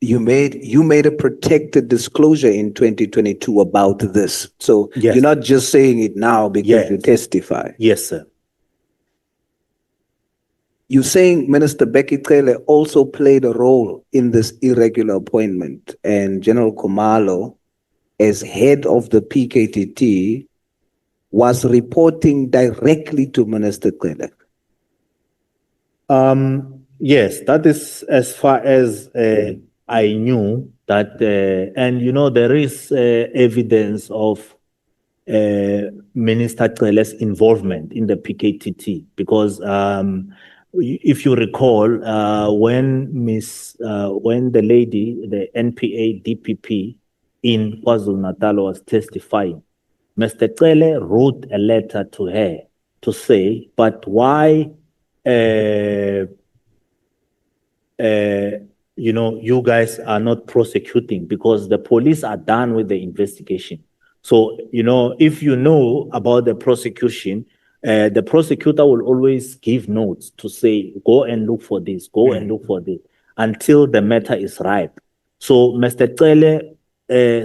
You made a protected disclosure in 2022 about this. So Yes. you're not just saying it now because you testify. Yes, sir. You're saying Minister Becky Cele also played a role in this irregular appointment, and General Khumalo, as head of the PKTT, was reporting directly to Minister Cele. Yes, that is as far as I knew that, and you know, there is evidence of Minister Cele's involvement in the PKTT because if you recall, when the lady, the NPA DPP in KwaZulu-Natal was testifying, Mr. Cele wrote a letter to her to say, but why, you know, you guys are not prosecuting because the police are done with the investigation. So, you know, if you know about the prosecution, the prosecutor will always give notes to say, go and look for this, go and look for this, until the matter is ripe. So Mr. Cele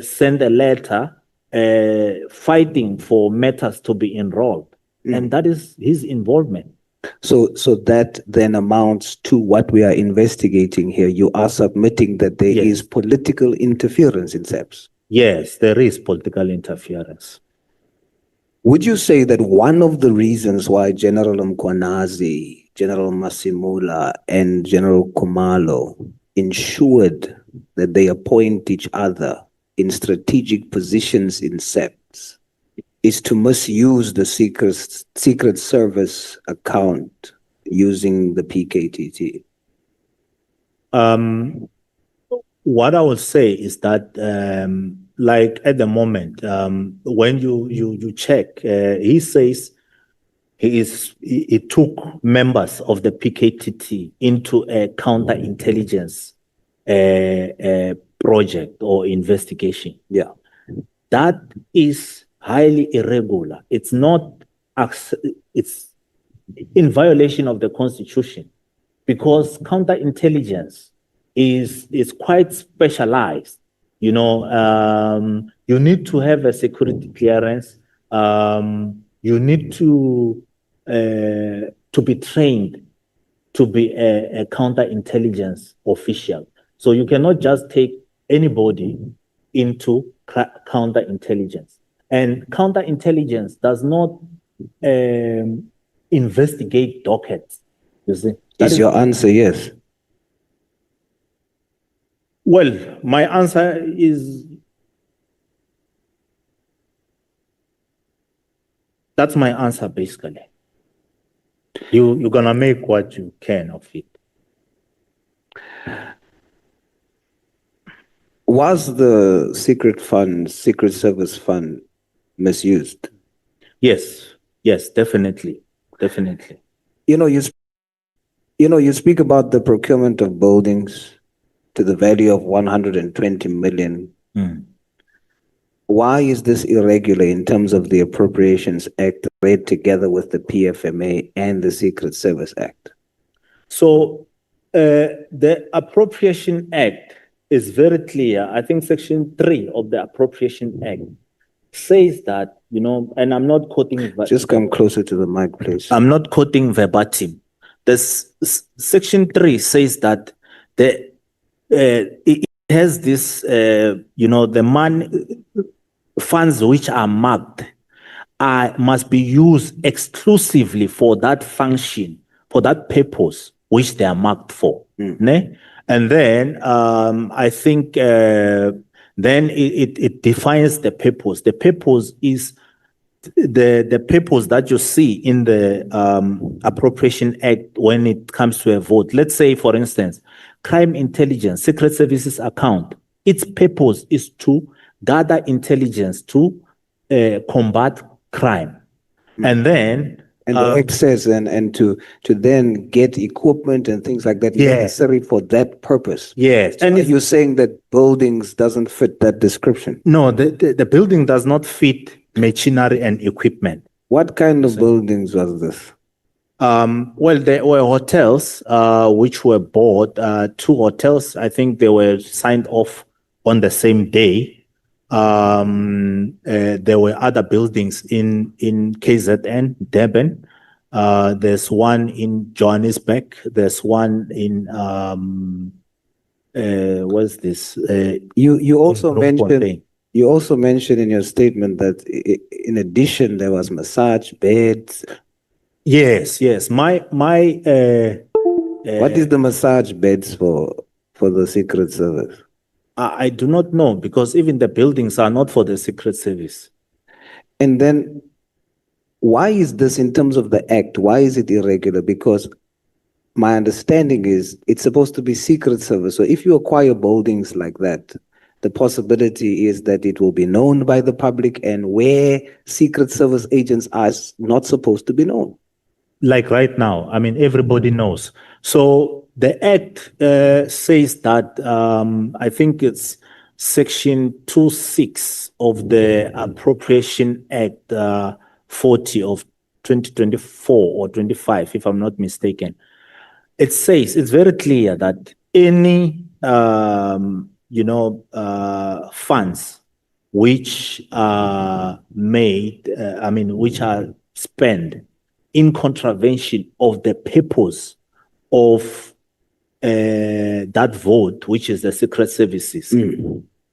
sent a letter fighting for matters to be enrolled. And that is his involvement. So that then amounts to what we are investigating here. You are submitting that there is political interference in SAPS. Yes, there is political interference. Would you say that one of the reasons why General Mkhwanazi, General Masimula, and General Khumalo ensured that they appoint each other in strategic positions in SAPS is to misuse the secret service account using the PKTT? What I would say is that, like at the moment, when you check, he says he took members of the PKTT into a counterintelligence project or investigation. Yeah, that is highly irregular. It's not, it's in violation of the Constitution because counterintelligence is quite specialized. You know, you need to have a security clearance. You need to be trained to be a counterintelligence official. So you cannot just take anybody into counterintelligence. And counterintelligence does not investigate dockets. You see? Is your answer yes? Well, my answer is that's my answer basically. You're gonna make what you can of it. Was the secret service fund misused? Yes, definitely. You know, you speak about the procurement of buildings to the value of 120 million. Why is this irregular in terms of the Appropriations Act read together with the PFMA and the Secret Service Act? So the Appropriation Act is very clear. I think Section 3 of the Appropriation Act says that, you know, and I'm not quoting. Just come closer to the mic, please. I'm not quoting verbatim. This Section 3 says that it has this, you know, the funds which are marked must be used exclusively for that function, for that purpose which they are marked for. Ne? And then I think then it defines the purpose. The purpose is the purpose that you see in the Appropriation Act when it comes to a vote. Let's say, for instance, crime intelligence, secret services account. Its purpose is to gather intelligence to combat crime. And then and the Act says and to then get equipment and things like that necessary for that purpose. Yes. So and you're saying that buildings doesn't fit that description? No, the building does not fit machinery and equipment. What kind of buildings was this? Well, there were hotels which were bought, 2 hotels. I think they were signed off on the same day. There were other buildings in KZN, Durban. There's one in Johannesburg. There's one in what's this? You also mentioned. You also mentioned in your statement that in addition there was massage beds. Yes. My What is the massage beds for the Secret Service? I do not know, because even the buildings are not for the Secret Service. And then, why is this in terms of the act? Why is it irregular? Because my understanding is it's supposed to be Secret Service. So if you acquire buildings like that, the possibility is that it will be known by the public, and where Secret Service agents are not supposed to be known. Like right now, I mean, everybody knows. So the Act says that, I think it's Section 26 of the Appropriation Act 40 of 2024 or 25, if I'm not mistaken. It says, it's very clear that any, funds which are made, which are spent in contravention of the purpose of that vote, which is the Secret Services,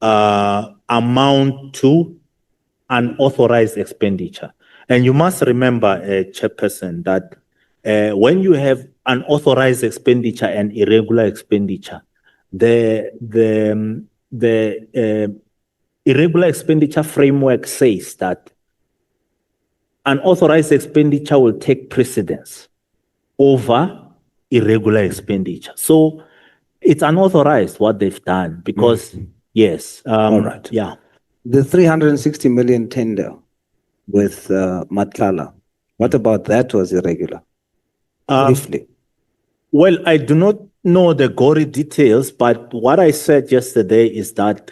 amount to unauthorized expenditure. And you must remember, Chairperson, that when you have unauthorized expenditure and irregular expenditure, the irregular expenditure framework says that unauthorized expenditure will take precedence over irregular expenditure. So it's unauthorized what they've done because, yes. All right. Yeah. The 360 million tender with Matlala, what about that was irregular? Briefly. Well, I do not know the gory details, but what I said yesterday is that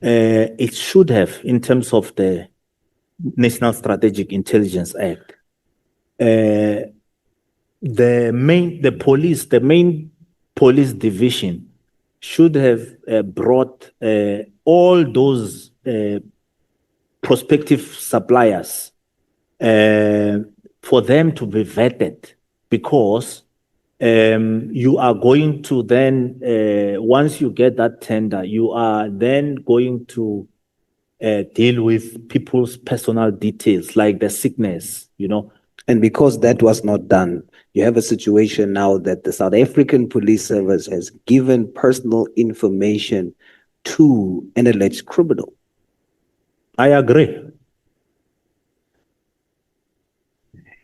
it should have, in terms of the National Strategic Intelligence Act, the main police division should have brought all those prospective suppliers for them to be vetted, because you are going to then, once you get that tender, you are then going to deal with people's personal details, like the sickness, And because that was not done, you have a situation now that the South African Police Service has given personal information to an alleged criminal. I agree.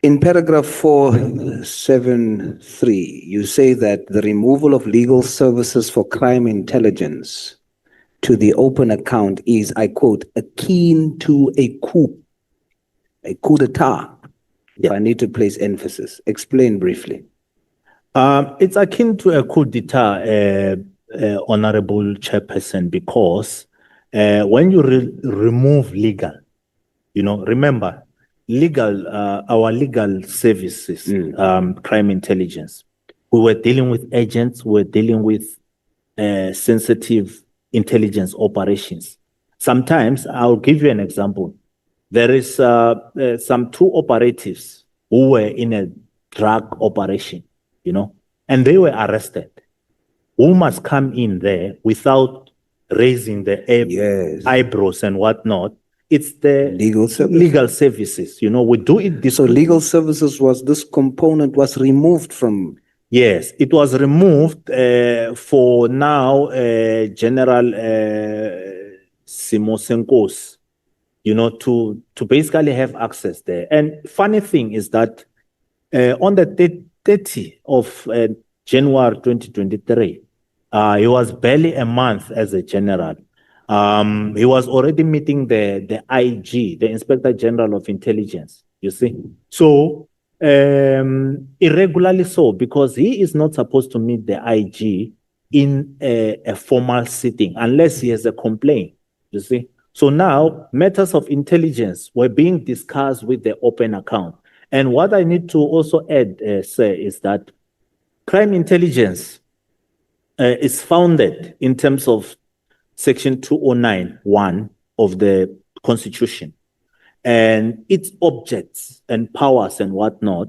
In paragraph 473, you say that the removal of legal services for crime intelligence to the open account is, I quote, akin to a coup d'etat. If I need to place emphasis, explain briefly. It's akin to a coup d'etat, Honorable Chairperson, because when you remove legal, remember, our legal services, crime intelligence, we were dealing with agents, we were dealing with sensitive intelligence operations. Sometimes, I'll give you an example. There is some two operatives who were in a drug operation, and they were arrested. Who must come in there without raising the eyebrows and whatnot? It's the legal services. We do it. So legal services this component was removed from. Yes, it was removed for now, General Simosenkos, to basically have access there. And funny thing is that on the 30th of January 2023, he was barely a month as a general. He was already meeting the IG, the Inspector General of Intelligence, you see. So, irregularly so, because he is not supposed to meet the IG in a formal sitting unless he has a complaint, you see. So now matters of intelligence were being discussed with the open account. And what I need to also add, sir, is that crime intelligence is founded in terms of Section 209(1) of the Constitution. And its objects and powers and whatnot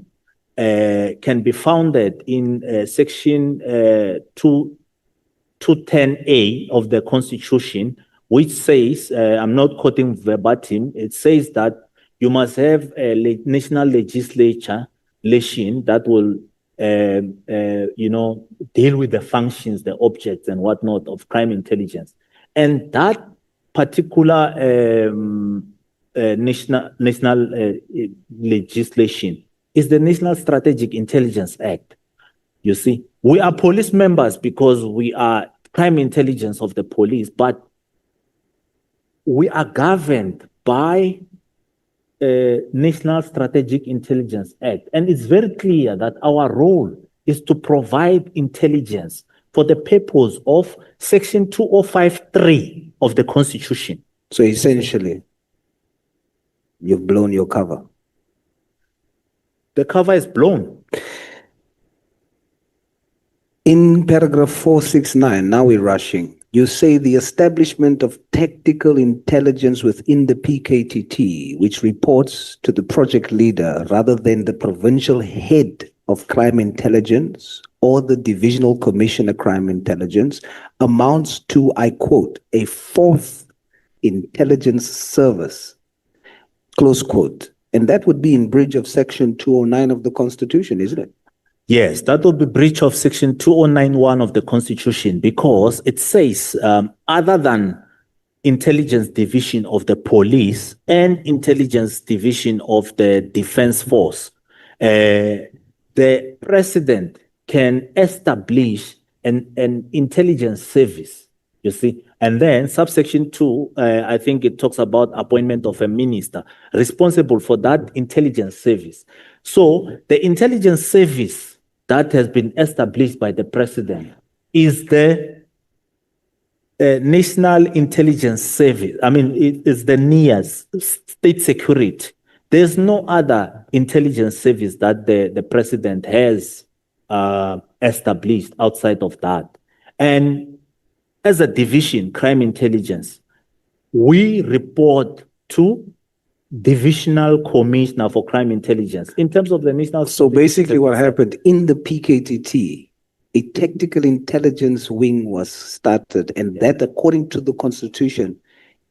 can be founded in Section 210A of the Constitution, which says, I'm not quoting verbatim, it says that you must have a national legislation that will deal with the functions, the objects and whatnot of crime intelligence. And that particular national legislation is the National Strategic Intelligence Act. You see, we are police members because we are crime intelligence of the police, but we are governed by National Strategic Intelligence Act. And it's very clear that our role is to provide intelligence for the purpose of Section 2053 of the Constitution. So essentially, you've blown your cover. The cover is blown. In paragraph 469, now we're rushing. You say the establishment of tactical intelligence within the PKTT, which reports to the project leader rather than the provincial head of crime intelligence or the divisional commissioner crime intelligence, amounts to, I quote, a fourth intelligence service, close quote. And that would be in breach of Section 209 of the Constitution, isn't it? Yes, that would be breach of Section 2091 of the Constitution, because it says other than intelligence division of the police and intelligence division of the defense force, the president can establish an intelligence service, you see. And then subsection 2, I think it talks about appointment of a minister responsible for that intelligence service. So the intelligence service that has been established by the president is the National Intelligence Service. I mean, it is the NIAS, state security. There's no other intelligence service that the president has established outside of that. And as a division, crime intelligence, we report to Divisional Commissioner for Crime Intelligence in terms of the national. So basically what happened in the PKTT, a tactical intelligence wing was started, and that, according to the Constitution,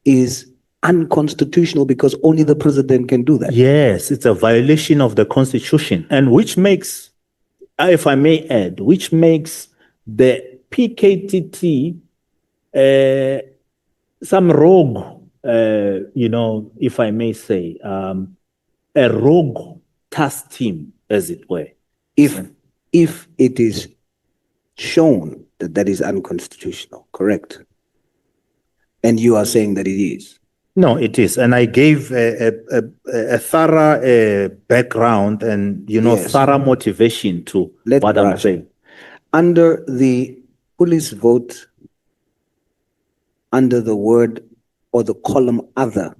is unconstitutional because only the president can do that. Yes, it's a violation of the Constitution, and which makes, if I may add, which makes the PKTT some rogue, if I may say, a rogue task team, as it were. If it is shown that that is unconstitutional, correct? And you are saying that it is? No, it is. And I gave a thorough background and, Yes. thorough motivation to Let what I'm Raj. saying. Under the police vote, under the word or the column other,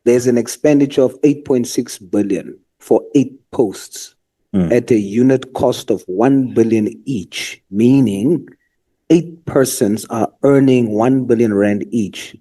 there's an expenditure of 8.6 billion for 8 posts at a unit cost of 1 billion each, meaning 8 persons are earning 1 billion rand each.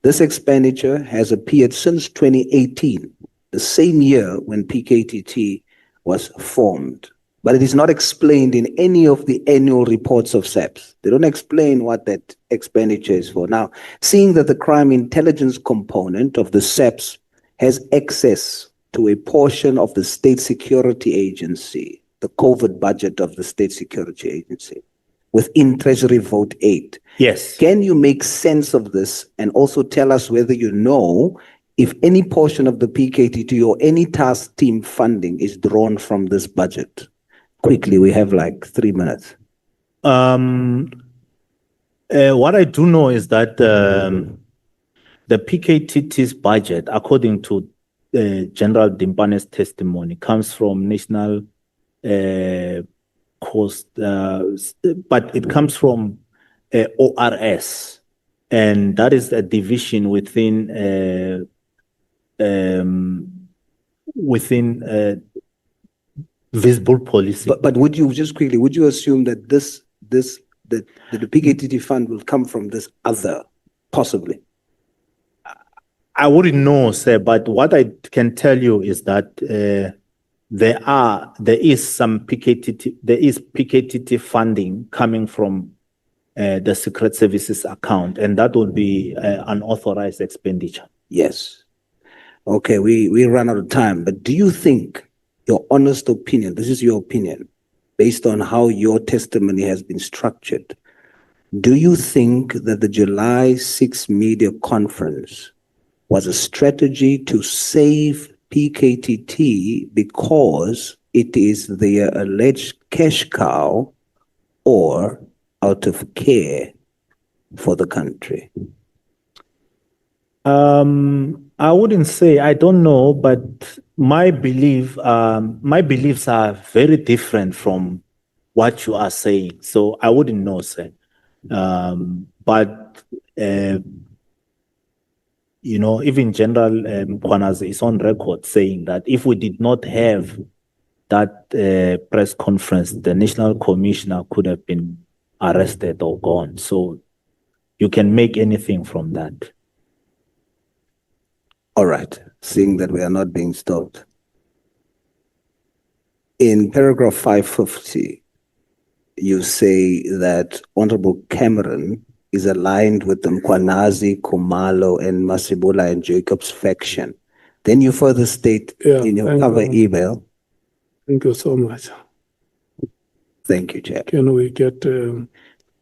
This expenditure has appeared since 2018, the same year when PKTT was formed. But it is not explained in any of the annual reports of SAPS. They don't explain what that expenditure is for. Now, seeing that the crime intelligence component of the SAPS has access to a portion of the State Security Agency, the COVID budget of the State Security Agency, within Treasury Vote 8. Yes. Can you make sense of this and also tell us whether you know if any portion of the PKTT or any task team funding is drawn from this budget? Quickly, we have like 3 minutes. What I do know is that the PKTT's budget, according to General Dimpane's testimony, comes from national cost, but it comes from ORS, and that is a division within visible policy. But would you just quickly, would you assume that the PKTT fund will come from this other, possibly? I wouldn't know, sir, but what I can tell you is that there is some PKTT funding coming from the Secret Services account, and that would be unauthorized expenditure. Yes. Okay, we run out of time, but do you think, your honest opinion, this is your opinion, based on how your testimony has been structured, do you think that the July 6 media conference was a strategy to save PKTT because it is their alleged cash cow, or out of care for the country? I wouldn't say, I don't know, but my beliefs are very different from what you are saying. So I wouldn't know, sir. But you know, even General Mkhwanazi is on record saying that if we did not have that press conference, the National Commissioner could have been arrested or gone. So you can make anything from that. All right, seeing that we are not being stopped. In paragraph 550, you say that Honorable Cameron is aligned with the Mkhwanazi, Khumalo, and Masibula and Jacobs faction. Then you further state in your cover email. Thank you so much. Thank you, Chair. Can we get,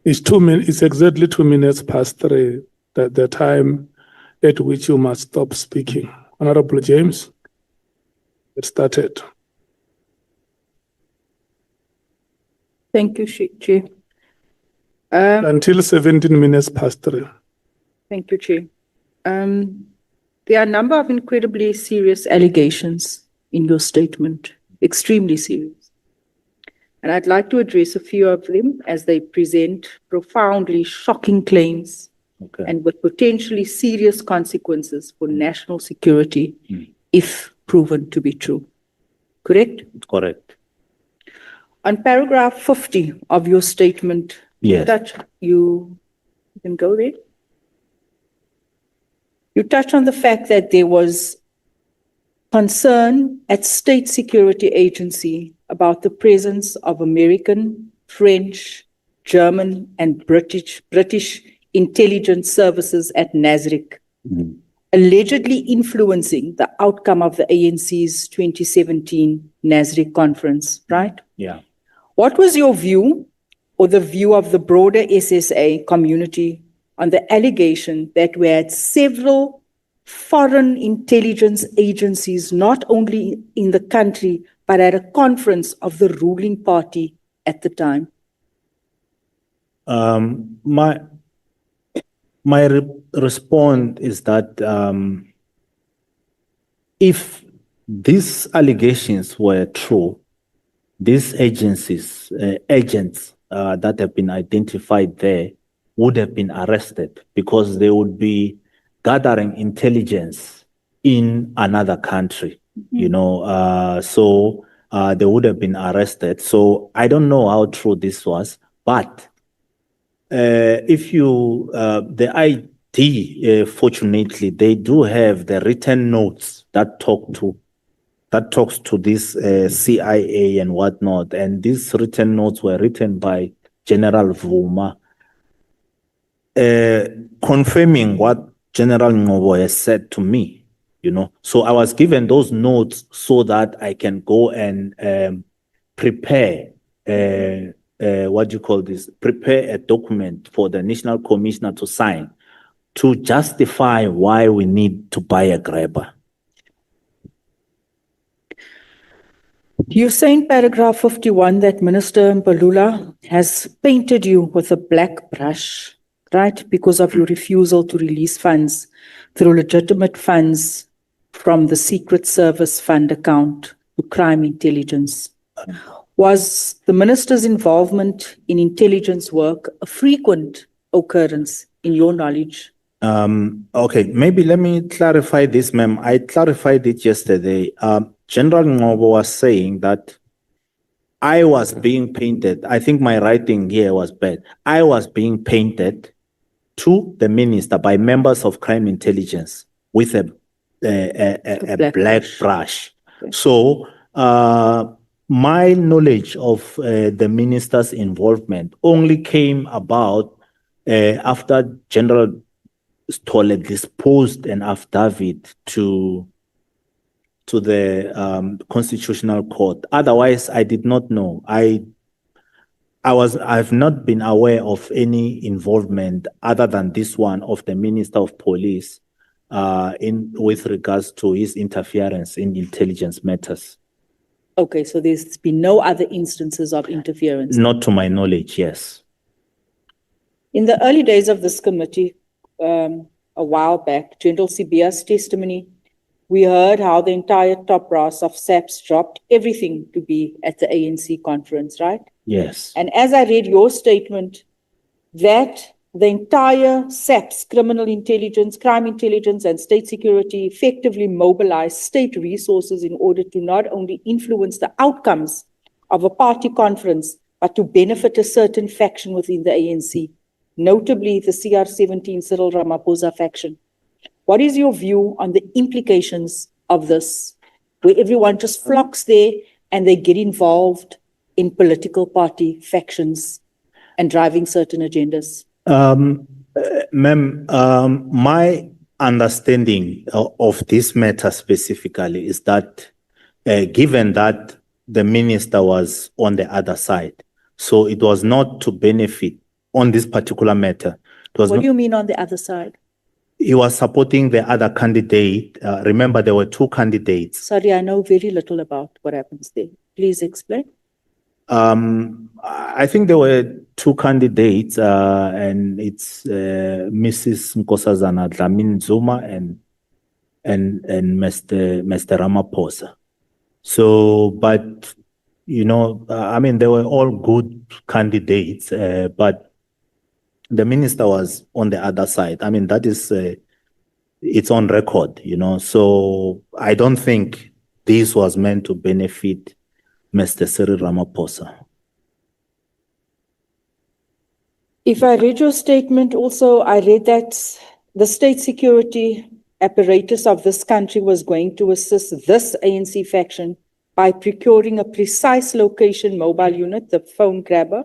it's 2 minutes, it's exactly 2 minutes past 3, the time at which you must stop speaking. Honorable James, get started. Thank you, Chair. Until 17 minutes past 3. Thank you, Chair. There are a number of incredibly serious allegations in your statement, extremely serious. And I'd like to address a few of them as they present profoundly shocking claims and with potentially serious consequences for national security if proven to be true. Correct? Correct. On paragraph 50 of your statement, yes, you can go there. You touch on the fact that there was concern at State Security Agency about the presence of American, French, German, and British intelligence services at Nasrec, allegedly influencing the outcome of the ANC's 2017 Nasrec conference, right? Yeah. What was your view or the view of the broader SSA community on the allegation that we had several foreign intelligence agencies, not only in the country, but at a conference of the ruling party at the time? My response is that if these allegations were true, these agencies, agents that have been identified there would have been arrested because they would be gathering intelligence in another country, you know, so they would have been arrested. So I don't know how true this was, but if you, the ID, fortunately, they do have the written notes that talks to this CIA and whatnot. And these written notes were written by General Vuma, confirming what General Ngobo has said to me, you know. So I was given those notes so that I can go and prepare, what do you call this? Prepare a document for the National Commissioner to sign to justify why we need to buy a grabber. You say in paragraph 51 that Minister Mbalula has painted you with a black brush, right, because of your refusal to release funds through legitimate funds from the Secret Service Fund account to crime intelligence. Was the minister's involvement in intelligence work a frequent occurrence in your knowledge? Okay, maybe let me clarify this, ma'am. I clarified it yesterday. General Ngobo was saying that I was being painted. I think my writing here was bad. I was being painted to the minister by members of crime intelligence with a black brush. Okay. So my knowledge of the minister's involvement only came about after General Stolle disposed an affidavit to the Constitutional Court. Otherwise, I did not know. I I've not been aware of any involvement other than this one of the Minister of Police with regards to his interference in intelligence matters. Okay, so there's been no other instances of interference? Not to my knowledge, yes. In the early days of this committee, a while back, General Sibiya's testimony, we heard how the entire top brass of SAPS dropped everything to be at the ANC conference, right? Yes. And as I read your statement, that the entire SAPS, criminal intelligence, crime intelligence, and state security effectively mobilized state resources in order to not only influence the outcomes of a party conference, but to benefit a certain faction within the ANC, notably the CR17 Cyril Ramaphosa faction. What is your view on the implications of this, where everyone just flocks there and they get involved in political party factions and driving certain agendas? Ma'am, my understanding of this matter specifically is that given that the minister was on the other side, so it was not to benefit on this particular matter. What do you mean on the other side? He was supporting the other candidate. Remember, there were two candidates. Sorry, I know very little about what happens there. Please explain. I think there were two candidates, and it's Mrs. Nkosazana Dlamini Zuma and Mr. Ramaphosa. So, but I mean, they were all good candidates, but the minister was on the other side. I mean, that is it's on record, So I don't think this was meant to benefit Mr. Cyril Ramaphosa. If I read your statement also, I read that the state security apparatus of this country was going to assist this ANC faction by procuring a precise location mobile unit, the phone grabber,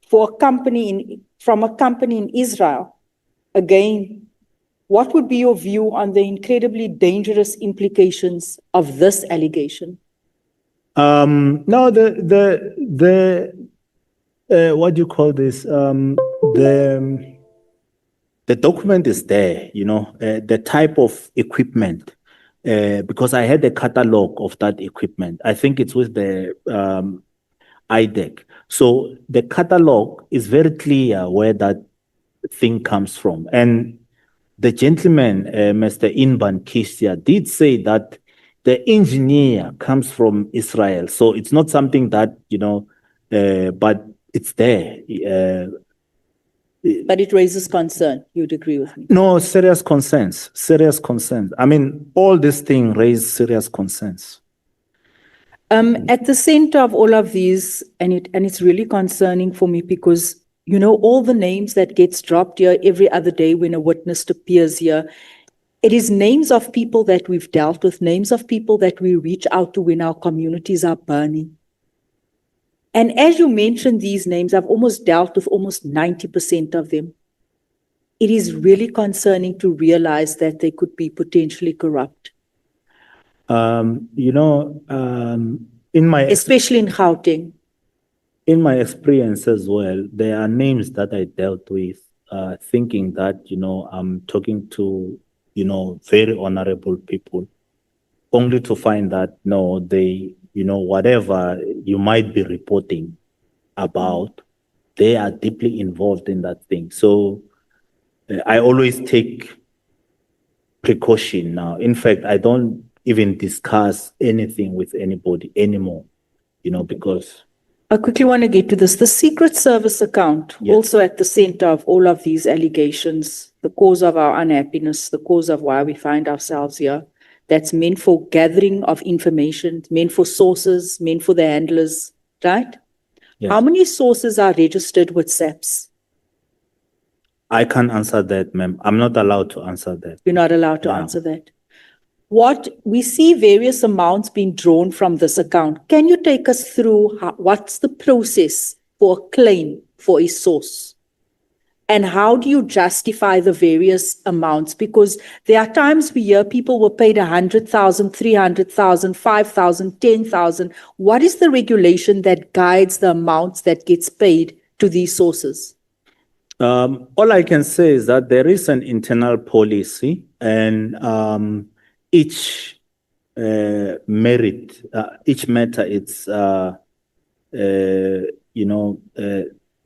for a company from a company in Israel. Again, what would be your view on the incredibly dangerous implications of this allegation? No, what do you call this? The document is there, the type of equipment, because I had a catalog of that equipment. I think it's with the IDEC. So the catalog is very clear where that thing comes from. And the gentleman, Mr. Inban Kishia, did say that the engineer comes from Israel. So it's not something that, but it's there. But it raises concern. You'd agree with me? No, serious concerns. I mean, all this thing raised serious concerns. At the center of all of these, and it's really concerning for me because, all the names that gets dropped here every other day when a witness appears here, it is names of people that we've dealt with, names of people that we reach out to when our communities are burning. And as you mentioned these names, I've almost dealt with almost 90% of them. It is really concerning to realize that they could be potentially corrupt. Especially in Gauteng. In my experience as well, there are names that I dealt with, thinking that, I'm talking to, very honorable people, only to find that, no, they, whatever you might be reporting about, they are deeply involved in that thing. So I always take precaution now. In fact, I don't even discuss anything with anybody anymore, because... I quickly want to get to this. The Secret Service account, yes, also at the center of all of these allegations, the cause of our unhappiness, the cause of why we find ourselves here, that's meant for gathering of information, meant for sources, meant for the handlers, right? Yes. How many sources are registered with SAPS? I can't answer that, ma'am. I'm not allowed to answer that. You're not allowed to answer that. What we see various amounts being drawn from this account. Can you take us through what's the process for a claim for a source? And how do you justify the various amounts? Because there are times we hear people were paid 100,000, 300,000, 5,000, 10,000. What is the regulation that guides the amounts that gets paid to these sources? All I can say is that there is an internal policy, and each merit, each matter, it's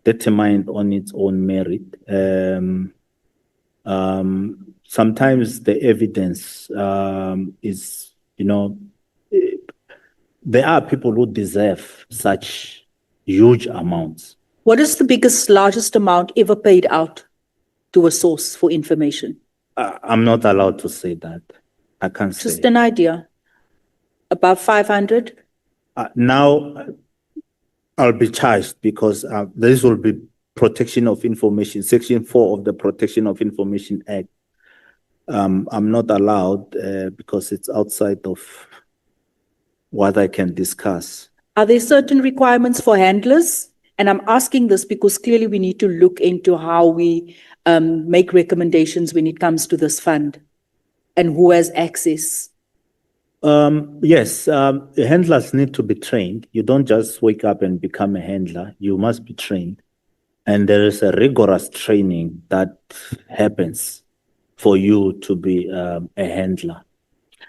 determined on its own merit. Sometimes the evidence is, there are people who deserve such huge amounts. What is the biggest, largest amount ever paid out to a source for information? I'm not allowed to say that. I can't say. Just an idea. Above 500? Now, I'll be charged because this will be protection of information, Section 4 of the Protection of Information Act. I'm not allowed because it's outside of what I can discuss. Are there certain requirements for handlers? And I'm asking this because clearly we need to look into how we make recommendations when it comes to this fund and who has access. Yes, handlers need to be trained. You don't just wake up and become a handler. You must be trained. And there is a rigorous training that happens for you to be a handler.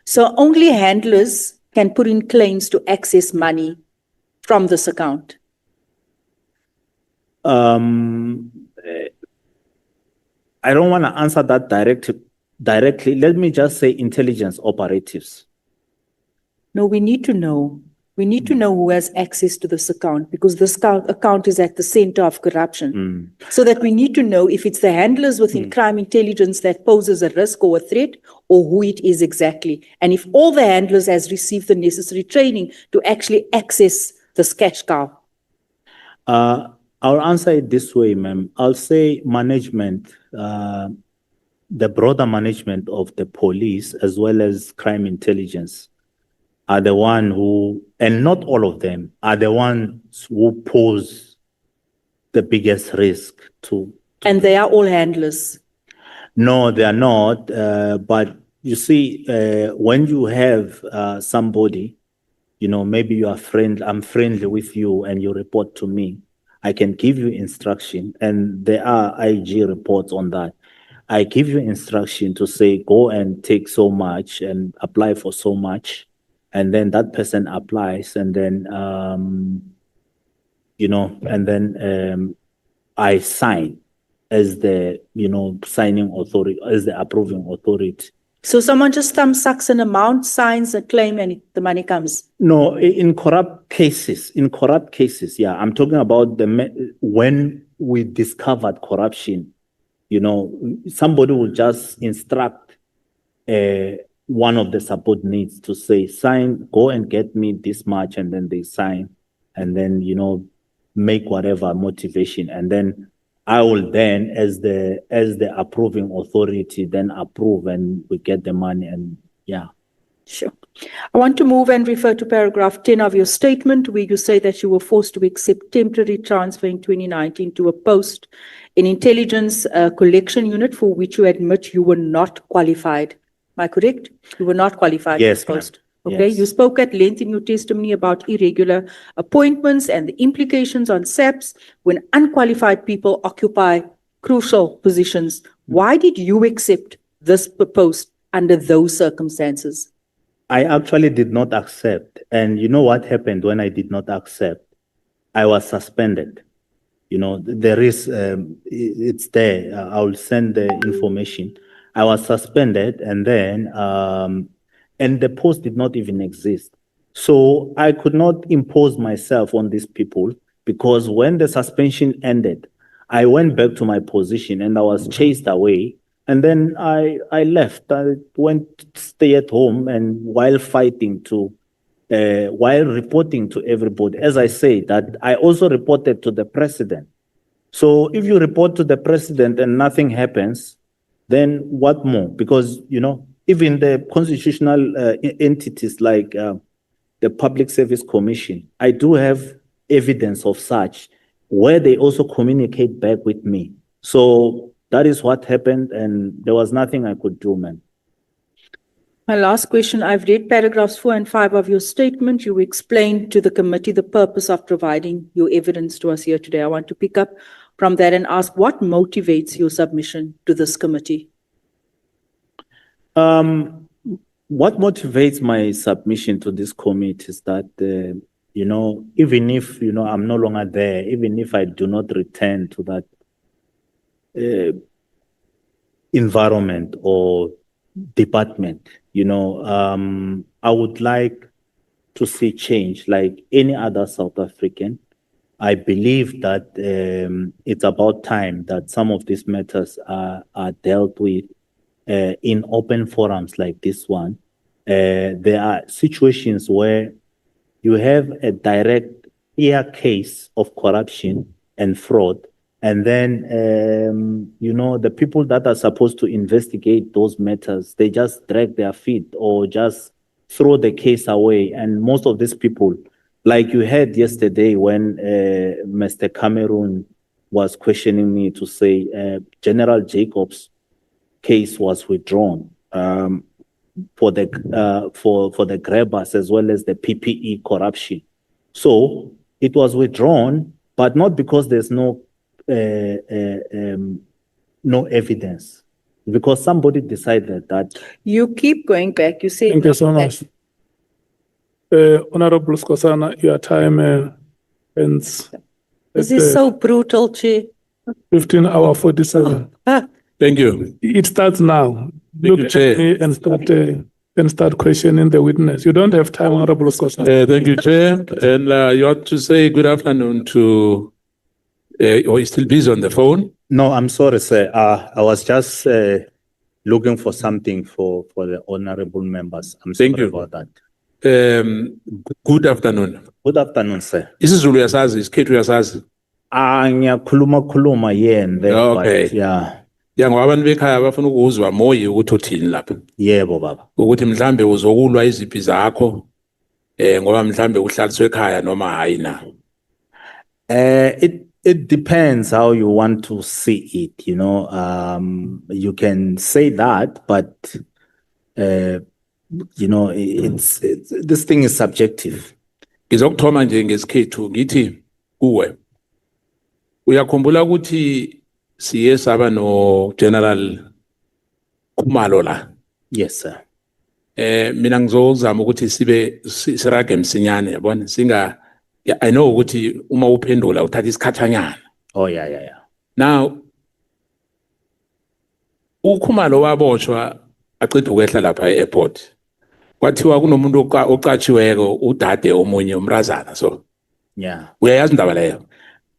So only handlers can put in claims to access money from this account? I don't want to answer that directly. Let me just say intelligence operatives. No, we need to know. We need to know who has access to this account, because this account is at the center of corruption. So that we need to know if it's the handlers within crime intelligence that poses a risk or a threat, or who it is exactly. And if all the handlers has received the necessary training to actually access this cash cow. I'll answer it this way, ma'am. I'll say management, the broader management of the police as well as crime intelligence are the one who, and not all of them, are the ones who pose the biggest risk to. And they are all handlers? No, they are not. But you see, when you have somebody, maybe you are I'm friendly with you and you report to me, I can give you instruction, and there are IG reports on that. I give you instruction to say, go and take so much and apply for so much. And then that person applies, and then, I sign as the, signing authority, as the approving authority. So someone just sucks an amount, signs a claim, and the money comes? No, in corrupt cases, yeah. I'm talking about when we discovered corruption, somebody will just instruct one of the subordinates to say, sign, go and get me this much, and then they sign, and then, make whatever motivation. And then I will then, as the approving authority, then approve, and we get the money, and yeah. Sure. I want to move and refer to paragraph 10 of your statement, where you say that you were forced to accept temporary transfer in 2019 to a post in intelligence collection unit for which you admit you were not qualified. Am I correct? You were not qualified yes, for the post. Okay. Yes. You spoke at length in your testimony about irregular appointments and the implications on SAPS when unqualified people occupy crucial positions. Why did you accept this post under those circumstances? I actually did not accept. And you know what happened when I did not accept? I was suspended. There is, it's there. I'll send the information. I was suspended, and then, and the post did not even exist. So I could not impose myself on these people, because when the suspension ended, I went back to my position and I was chased away. And then I left. I went to stay at home, and while fighting while reporting to everybody, as I say, that I also reported to the president. So if you report to the president and nothing happens, then what more? Because, even the constitutional entities like the Public Service Commission, I do have evidence of such, where they also communicate back with me. So that is what happened, and there was nothing I could do, man. My last question, I've read paragraphs 4 and 5 of your statement. You explained to the committee the purpose of providing your evidence to us here today. I want to pick up from that and ask what motivates your submission to this committee? What motivates my submission to this committee is that, even if, I'm no longer there, even if I do not return to that environment or department, I would like to see change like any other South African. I believe that it's about time that some of these matters are dealt with in open forums like this one. There are situations where you have a direct clear case of corruption and fraud, and then the people that are supposed to investigate those matters, they just drag their feet or just throw the case away. And most of these people, like you heard yesterday when Mr. Cameron was questioning me to say General Jacobs' case was withdrawn for the grabbers as well as the PPE corruption. So it was withdrawn, but not because there's no evidence, because somebody decided that. You keep going back. You say. Thank you so much. Honorable Skosana, your time ends. This is so brutal, Chair. 15:47. Thank you. It starts now. Look at Chair. me and start questioning the witness. You don't have time, Honorable Skosana. Thank you, Chair. And you ought to say good afternoon to, or he's still busy on the phone. No, I'm sorry, sir. I was just looking for something for the honorable members. I'm sorry Thank you about that. Good afternoon. Good afternoon, sir. isiZulu uyasazi, isikhethu uyasazi. Ngiyakhuluma here and there. Okay. But, yeah. Ya ngoba abantu bekhaya bafuna ukuzwa moya ukuthi uthini lapha. Yebo baba. Ukuthi mhlambe uzokulwa iziphi zakho ngoba mhlambe uhlaliswe ekhaya noma hayi na. It depends how you want to see it, you can say that, but it's this thing is subjective. Ngizokuthoma nje ngesikhethu ngithi kuwe. Uyakhumbula ukuthi siye saba no General Khumalo la. Yes, sir. Mina ngizozama ukuthi sibe sirage msinyane yabona singa. Yeah, I know ukuthi uma uphendula uthatha isikhathanyana. Oh yeah. Now uKhumalo waboshwa aqeda ukwehla lapha e-airport. Kwathiwa kunomuntu oqatshiweko udade omunye umrazana so. Yeah. Uyayazi indaba leyo?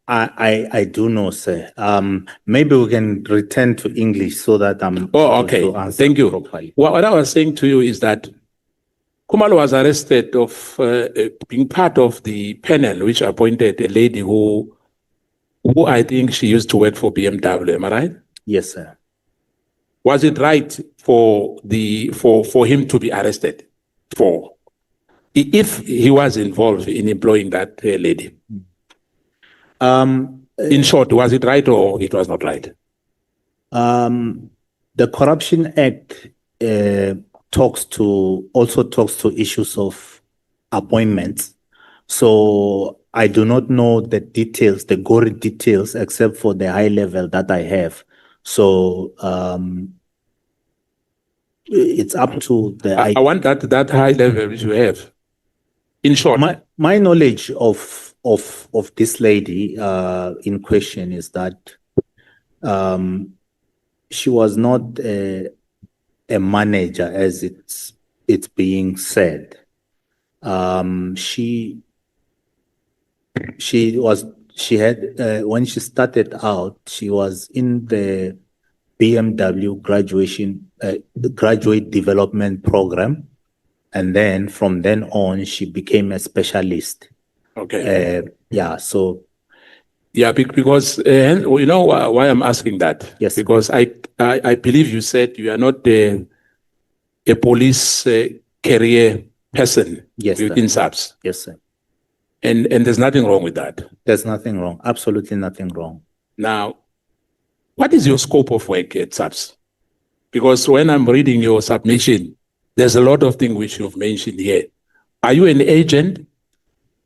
I do know, sir. Maybe we can return to English so that I'm okay. able to answer Thank you. properly. What I was saying to you is that Khumalo was arrested of being part of the panel which appointed a lady who I think she used to work for BMW. Am I right? Yes, sir. Was it right for him to be arrested if he was involved in employing that lady? In short, was it right or it was not right? The Corruption Act talks to issues of appointments. So I do not know the details, the gory details, except for the high level that I have. So it's up to the. I want that high level which you have. In short, my knowledge of this lady in question is that she was not a manager as it's being said. She had when she started out, she was in the BMW graduate development program, and then from then on she became a specialist. Okay. So. Yeah, because you know why I'm asking that? Yes. Because I believe you said you are not a police career person. Yes, within SAPS. Yes, sir. And there's nothing wrong with that. There's nothing wrong. Absolutely nothing wrong. Now, What is your scope of work at SAPS? Because when I'm reading your submission, there's a lot of things which you've mentioned here. Are you an agent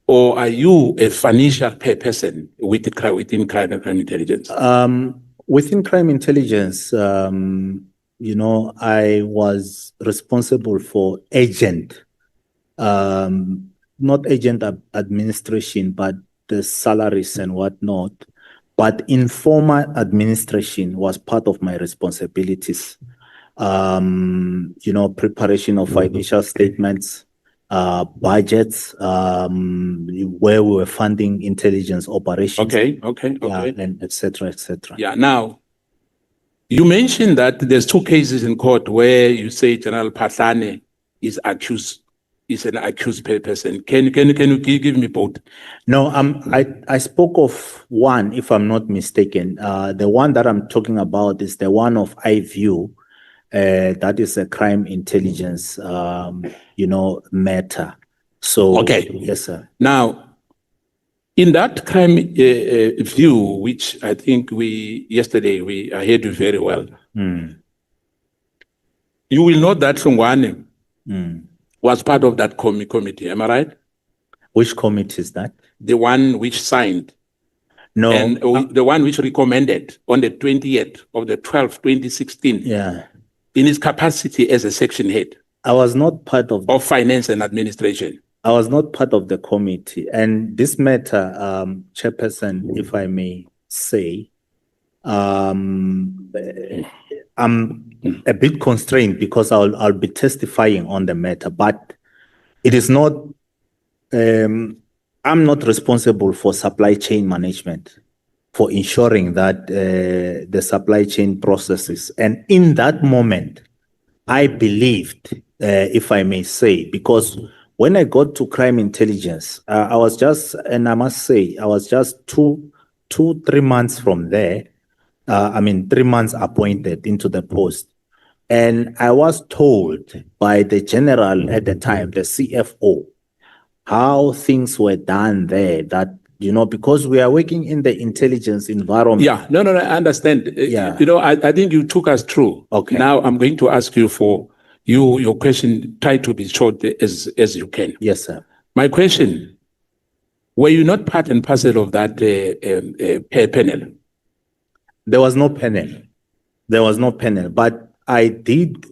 or are you a financial person within crime intelligence? Within crime intelligence, you know, I was responsible for agent, not agent administration, but the salaries and whatnot. But informal administration was part of my responsibilities. You know, preparation of financial statements, budgets, where we were funding intelligence operations. Okay. Yeah, and et cetera, et cetera. Yeah, now, you mentioned that there's 2 cases in court where you say General Patlane is an accused person. Can you give me both? No, I spoke of one, if I'm not mistaken. The one that I'm talking about is the one of iView. That is a crime intelligence, you know, matter. So, Okay. Yes, sir. Now, in that crime view, which I think yesterday I heard you very well, you will know that Songwane was part of that committee, am I right? Which committee is that? The one which signed. No. And the one which recommended on the 20th of the 12th, 2016. Yeah. In his capacity as a section head. I was not part of finance and administration. I was not part of the committee. And this matter, Chairperson, if I may say, I'm a bit constrained because I'll be testifying on the matter, but it is not, I'm not responsible for supply chain management, for ensuring that the supply chain processes. And in that moment, I believed, if I may say, because when I got to crime intelligence, I was just, and I must say, I was just 3 months from there. 3 months appointed into the post. And I was told by the general at the time, the CFO, how things were done there, that, you know, because we are working in the intelligence environment. Yeah, no, I understand. Yeah. You know, I think you took us through. Okay. Now I'm going to ask you for your question, try to be short as you can. Yes, sir. My question, were you not part and parcel of that panel? There was no panel. There was no panel, but I did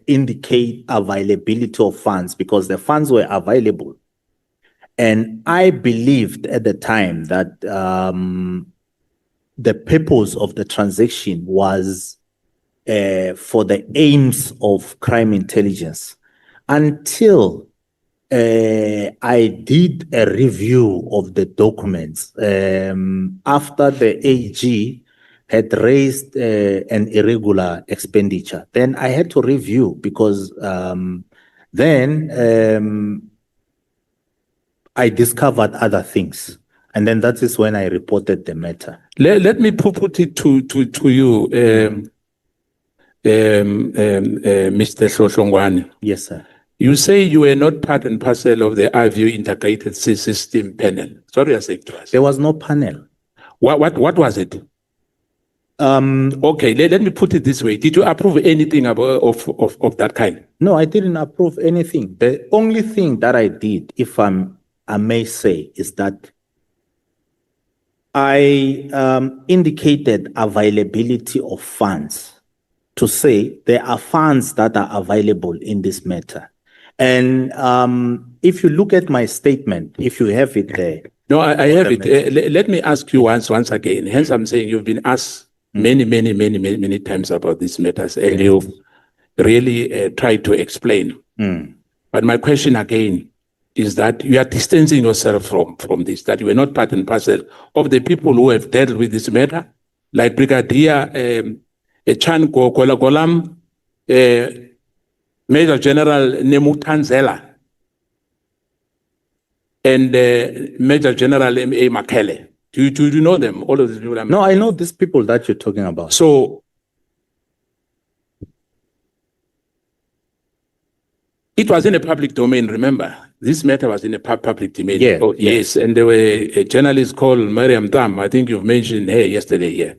indicate availability of funds because the funds were available. And I believed at the time that the purpose of the transaction was for the aims of crime intelligence until I did a review of the documents after the AG had raised an irregular expenditure. Then I had to review because then I discovered other things. And then that is when I reported the matter. Let me put it to you, Mr. Shoshongwane. Yes, sir. You say you were not part and parcel of the iView Integrated System panel. Sorry, I said to us. There was no panel. What was it? Okay, let me put it this way. Did you approve anything of that kind? No, I didn't approve anything. The only thing that I did, if I may say, is that I indicated availability of funds to say there are funds that are available in this matter. And if you look at my statement, if you have it there. No, I have it. Let me ask you once again. Hence, I'm saying you've been asked many times about these matters, and you've really tried to explain. But my question again is that you are distancing yourself from this, that you are not part and parcel of the people who have dealt with this matter, like Brigadier Chan Golam, Major General Nemutanzela, and Major General M.A. Makele. Do you know them? All of these people? No, I know these people that you're talking about. So it was in a public domain, remember? This matter was in a public domain. Yeah, yes, and there were a journalist called Mariam Tam. I think you've mentioned her yesterday here.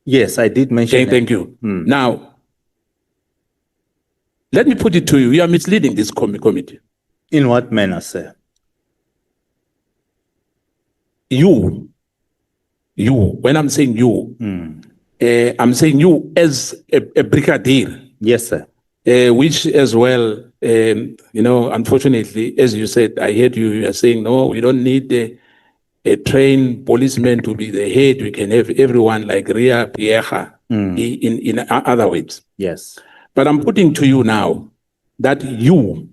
Yes, I did mention Thank you. Now, let me put it to you. You are misleading this committee. In what manner, sir? You, when I'm saying you, I'm saying you as a brigadier, Yes, sir. which as well, unfortunately, as you said, I heard you are saying, no, we don't need a trained policeman to be the head. We can have everyone like Ria Piecha in other words. Yes. But I'm putting to you now that you,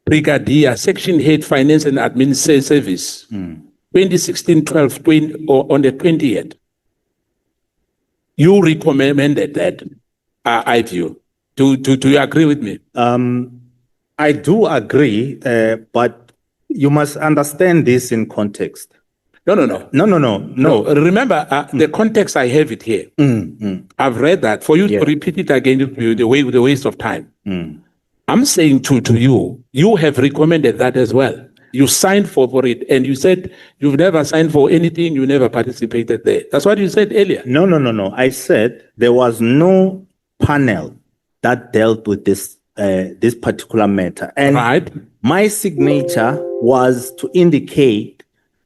Brigadier, Section Head, Finance and Administration Service, 2016-12, or on the 20th, you recommended that, I view. Do you agree with me? I do agree, but you must understand this in context. No. No. Remember, the context, I have it here. I've read that. For you to repeat it again, it will be the waste of time. I'm saying to you, you have recommended that as well. You signed for it, and you said you've never signed for anything, you never participated there. That's what you said earlier. No. I said there was no panel that dealt with this this particular matter. And my signature was to indicate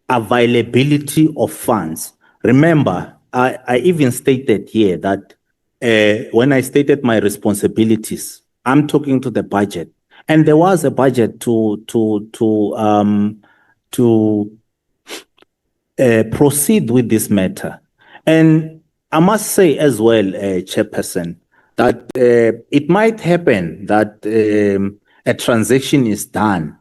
availability of funds. Remember, I even stated here that when I stated my responsibilities, I'm talking to the budget, and there was a budget to proceed with this matter. And I must say as well, Chairperson, that it might happen that a transaction is done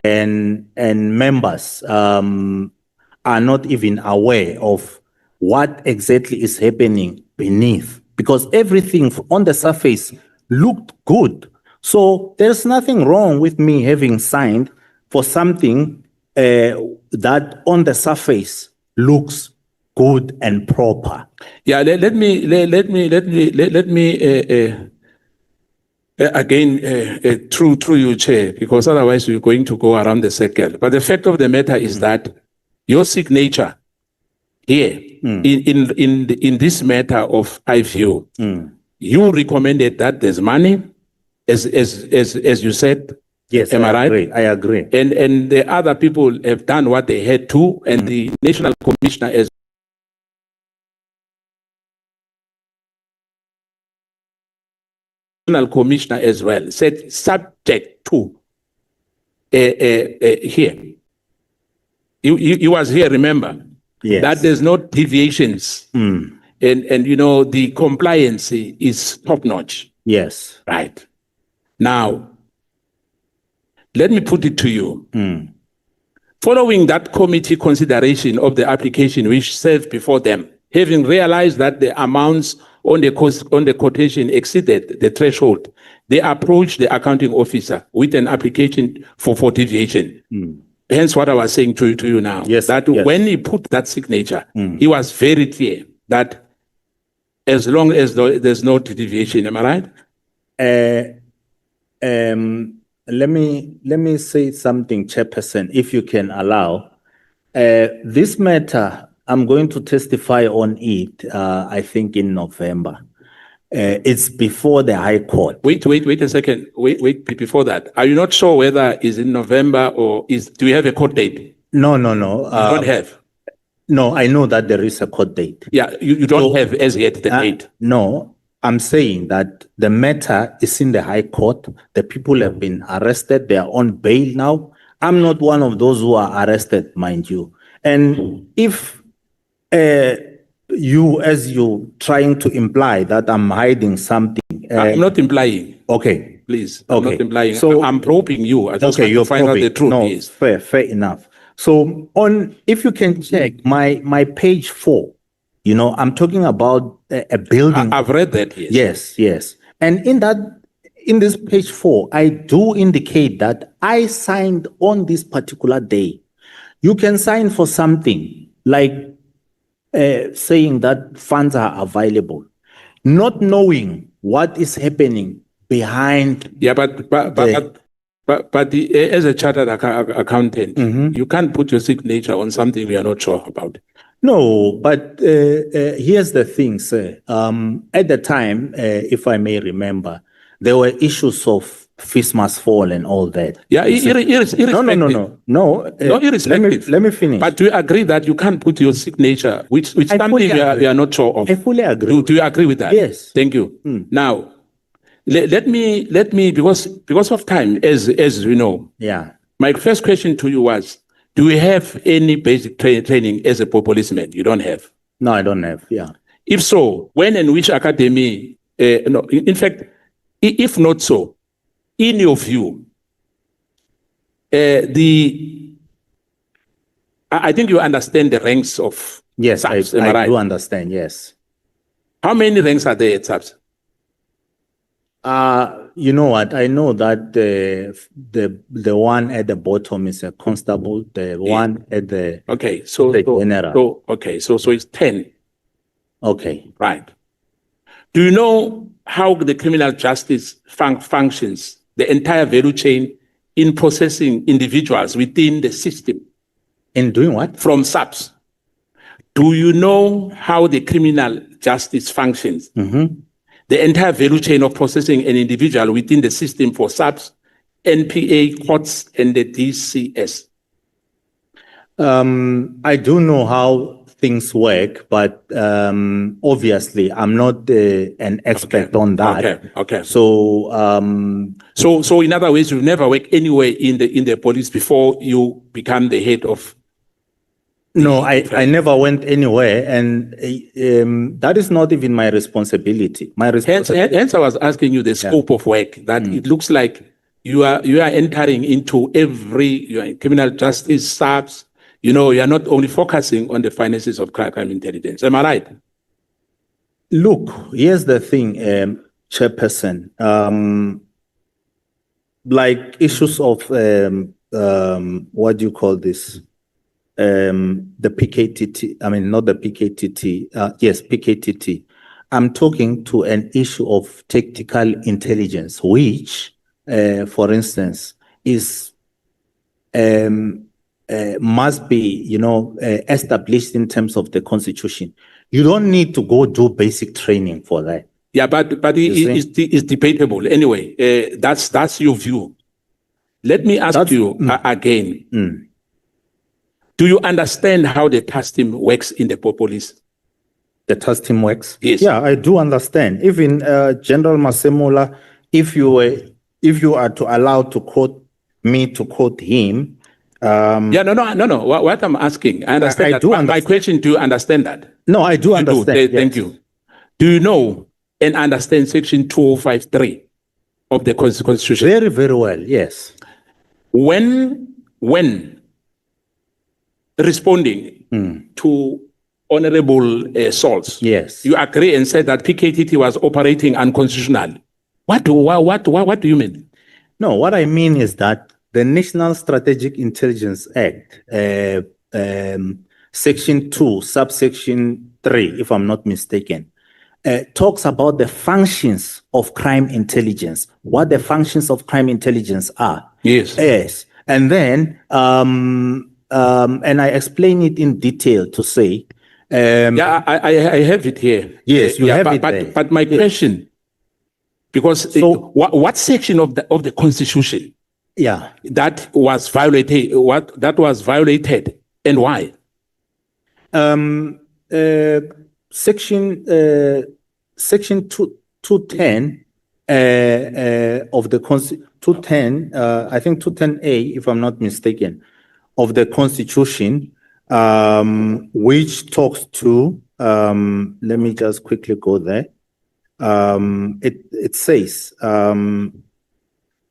and members are not even aware of what exactly is happening beneath, because everything on the surface looked good. So there's nothing wrong with me having signed for something that on the surface looks good and proper. Yeah, let me again through you, Chair, because otherwise we're going to go around the circle. But the fact of the matter is that your signature here in this matter of IVU, you recommended that there's money, as you said. Yes, am I right? I agree. And the other people have done what they had to, and the National Commissioner as well said subject to here. You was here, remember? Yes. That there's no deviations. And the compliance is top notch. Yes. Right. Now, let me put it to you. Following that committee consideration of the application which served before them, having realized that the amounts on the quotation exceeded the threshold, they approached the accounting officer with an application for deviation. Hence what I was saying to you now. Yes, that yes. When he put that signature, he was very clear that as long as there's no deviation, am I right? Let me say something, Chairperson, if you can allow. This matter, I'm going to testify on it, I think in November. It's before the High Court. Wait a second. Wait, before that. Are you not sure whether it's in November or do you have a court date? No. You don't have? No, I know that there is a court date. Yeah, you don't have as yet the date. No, I'm saying that the matter is in the High Court. The people have been arrested. They are on bail now. I'm not one of those who are arrested, mind you. And if you trying to imply that I'm hiding something. I'm not implying. Okay. Please. I'm Okay. not implying. So I'm probing you. I just okay, want to you're find out the probing. truth. No, Yes. fair enough. So if you can check my page 4, I'm talking about a building. I've read that. Yes. Yes. And in this page 4, I do indicate that I signed on this particular day. You can sign for something like saying that funds are available, not knowing what is happening behind. Yeah, but as a chartered accountant, you can't put your signature on something we are not sure about. No, but here's the thing, sir. At the time, if I may remember, there were issues of Fees Must Fall and all that. Yeah, irrespective. No, irrespective. let me finish. But do you agree that you can't put your signature, which I something fully we are not sure of? I fully agree. Do you agree with that? Yes. Thank you. Now, let me because of time, as you know. Yeah. My first question to you was: do you have any basic training as a policeman? You don't have. No, I don't have. Yeah. If so, when and which academy? No, in fact, if not so, in your view, I think you understand the ranks of Yes, SAPS, I right? do understand. Yes. How many ranks are there at SAPS? You know what? I know that the one at the bottom is a constable. The one at the general. So it's 10. Okay. Right. Do you know how the criminal justice functions, the entire value chain in processing individuals within the system? In doing what? From SAPS. Do you know how the criminal justice functions? Mm-hmm. The entire value chain of processing an individual within the system for SAPS, NPA, courts, and the DCS? I do know how things work, but obviously I'm not an expert on that. Okay. So, so in other words, you've never worked anywhere in the police before you become the head of. No, I never went anywhere, and that is not even my responsibility. Hence, I was asking you the scope of work. That it looks like you are entering into every criminal justice, SAPS. You know, you are not only focusing on the finances of crime intelligence. Am I right? Look, here's the thing, Chairperson. Like issues of what do you call this? The PKTT, I mean, not the PKTT, yes, PKTT. I'm talking to an issue of tactical intelligence, which, for instance, is must be, established in terms of the Constitution. You don't need to go do basic training for that. Yeah, but it's debatable. Anyway, that's your view. Let me ask you again. Do you understand how the task team works in the police? The task team works? Yes. Yeah, I do understand. Even General Masemola, if you are to allow to quote him. No. What I'm asking, I understand that. My question, do you understand that? No, I do understand. Yes. Thank you. Do you know and understand Section 2053 of the Constitution? Very, very well, yes. When responding to Honorable Salts, yes, you agree and said that PKTT was operating unconstitutional. What do you mean? No, what I mean is that the National Strategic Intelligence Act, Section 2, subsection 3, if I'm not mistaken, talks about the functions of crime intelligence, what the functions of crime intelligence are. Yes. Yes. And then, and I explain it in detail to say. I have it here. Yes, you have it there. But my question, because what section of the Constitution? Yeah, that was violated. And why? Section 210 of the 210, I think 210A, if I'm not mistaken, of the Constitution, which talks to. Let me just quickly go there. It says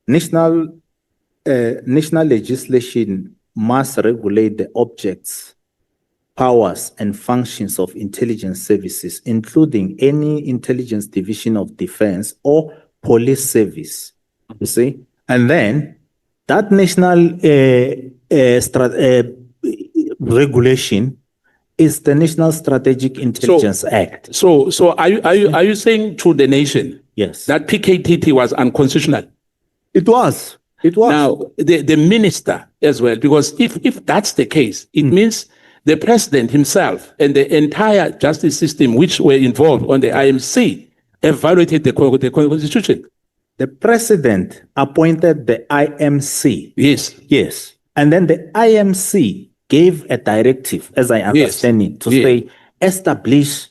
national legislation must regulate the objects, powers, and functions of intelligence services, including any intelligence division of defense or police service. You see? And then that national regulation is the National Strategic Intelligence Act. So are you saying to the nation, yes, that PKTT was unconstitutional? It was. It was. Now the minister as well, because if that's the case, it means the president himself and the entire justice system which were involved on the IMC have violated the constitution. The president appointed the IMC. Yes. Yes. And then the IMC gave a directive, as I understand it, to say establish,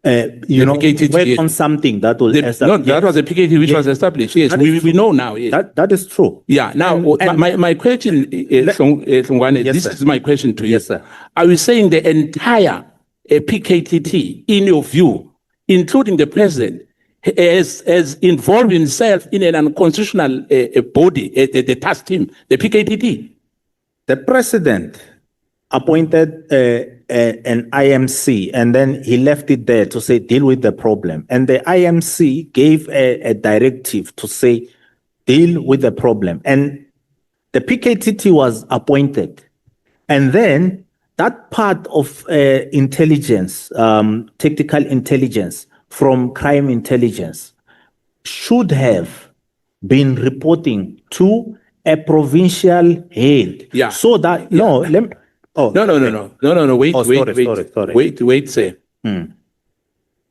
PKTT, work yes. on something that will No, establish. that was the PKT which was established. Yes, That we is know now. Yes. That is true. Yeah. Now, And- my question, Hlongwane, Yes, this sir. is my question to you. Yes, sir. Are you saying the entire PKTT, in your view, including the president, has involved himself in an unconstitutional body, the task team, the PKTT? The president appointed an IMC, and then he left it there to say, deal with the problem. And the IMC gave a directive to say, deal with the problem. And the PKTT was appointed. And then that part of intelligence, tactical intelligence from crime intelligence, should have been reporting to a provincial head. Yeah. So that, no, let me, oh. No, wait, Oh, wait, sorry. wait, sir.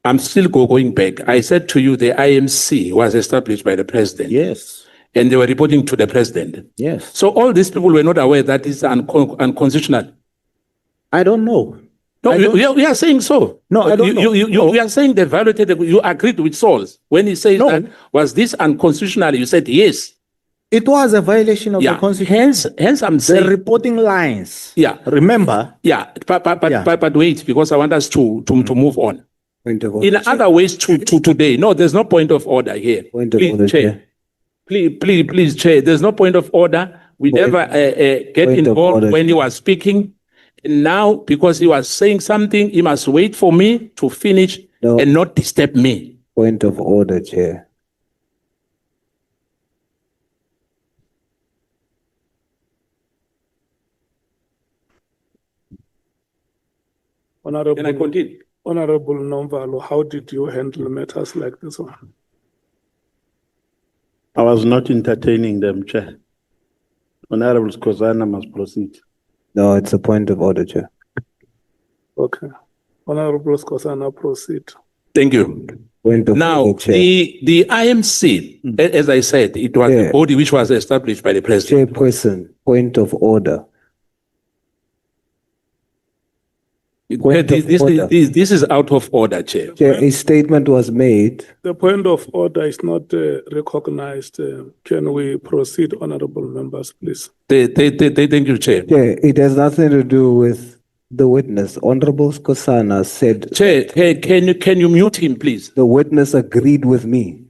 I'm still going back. I said to you, the IMC was established by the president. Yes, And they were reporting to the president. yes. So all these people were not aware that it's unconstitutional. I don't know. No, I don't- we are saying so. No, I don't know. We are saying they violated, you agreed with Sauls. When he says No. that, was this unconstitutional? You said yes. It was a violation of Yeah. the constitution. Hence I'm The saying, reporting lines. yeah. Remember, Yeah, but Yeah. wait, because I want us to move on. Point of In order. other ways to today, no, there's no point of order here. Point of Please, order, Chair. Chair. Please, Chair, there's no point of order. We never get point of involved order, when he was speaking. And now, because he was saying something, he must wait for me to finish No. and not disturb me. Point of order, Chair. Can I Honorable, continue? Honorable Nomvalo, how did you handle matters like this one? I was not entertaining them, Chair. Honorable Skozana must proceed. No, it's a point of order, Chair. Okay. Honorable Skosana, proceed. Thank you. Point of Now, order, Chair. the IMC, as I said, it was Yeah. the body which was established by the president. Chairperson, point of order. Point of order. This is out of order, Chair. Chair, a statement was made. The point of order is not recognized. Can we proceed, honorable members, please? Thank you, Chair. Chair, it has nothing to do with the witness. Honorable Skosana said Chair, can you mute him, please? the witness agreed with me.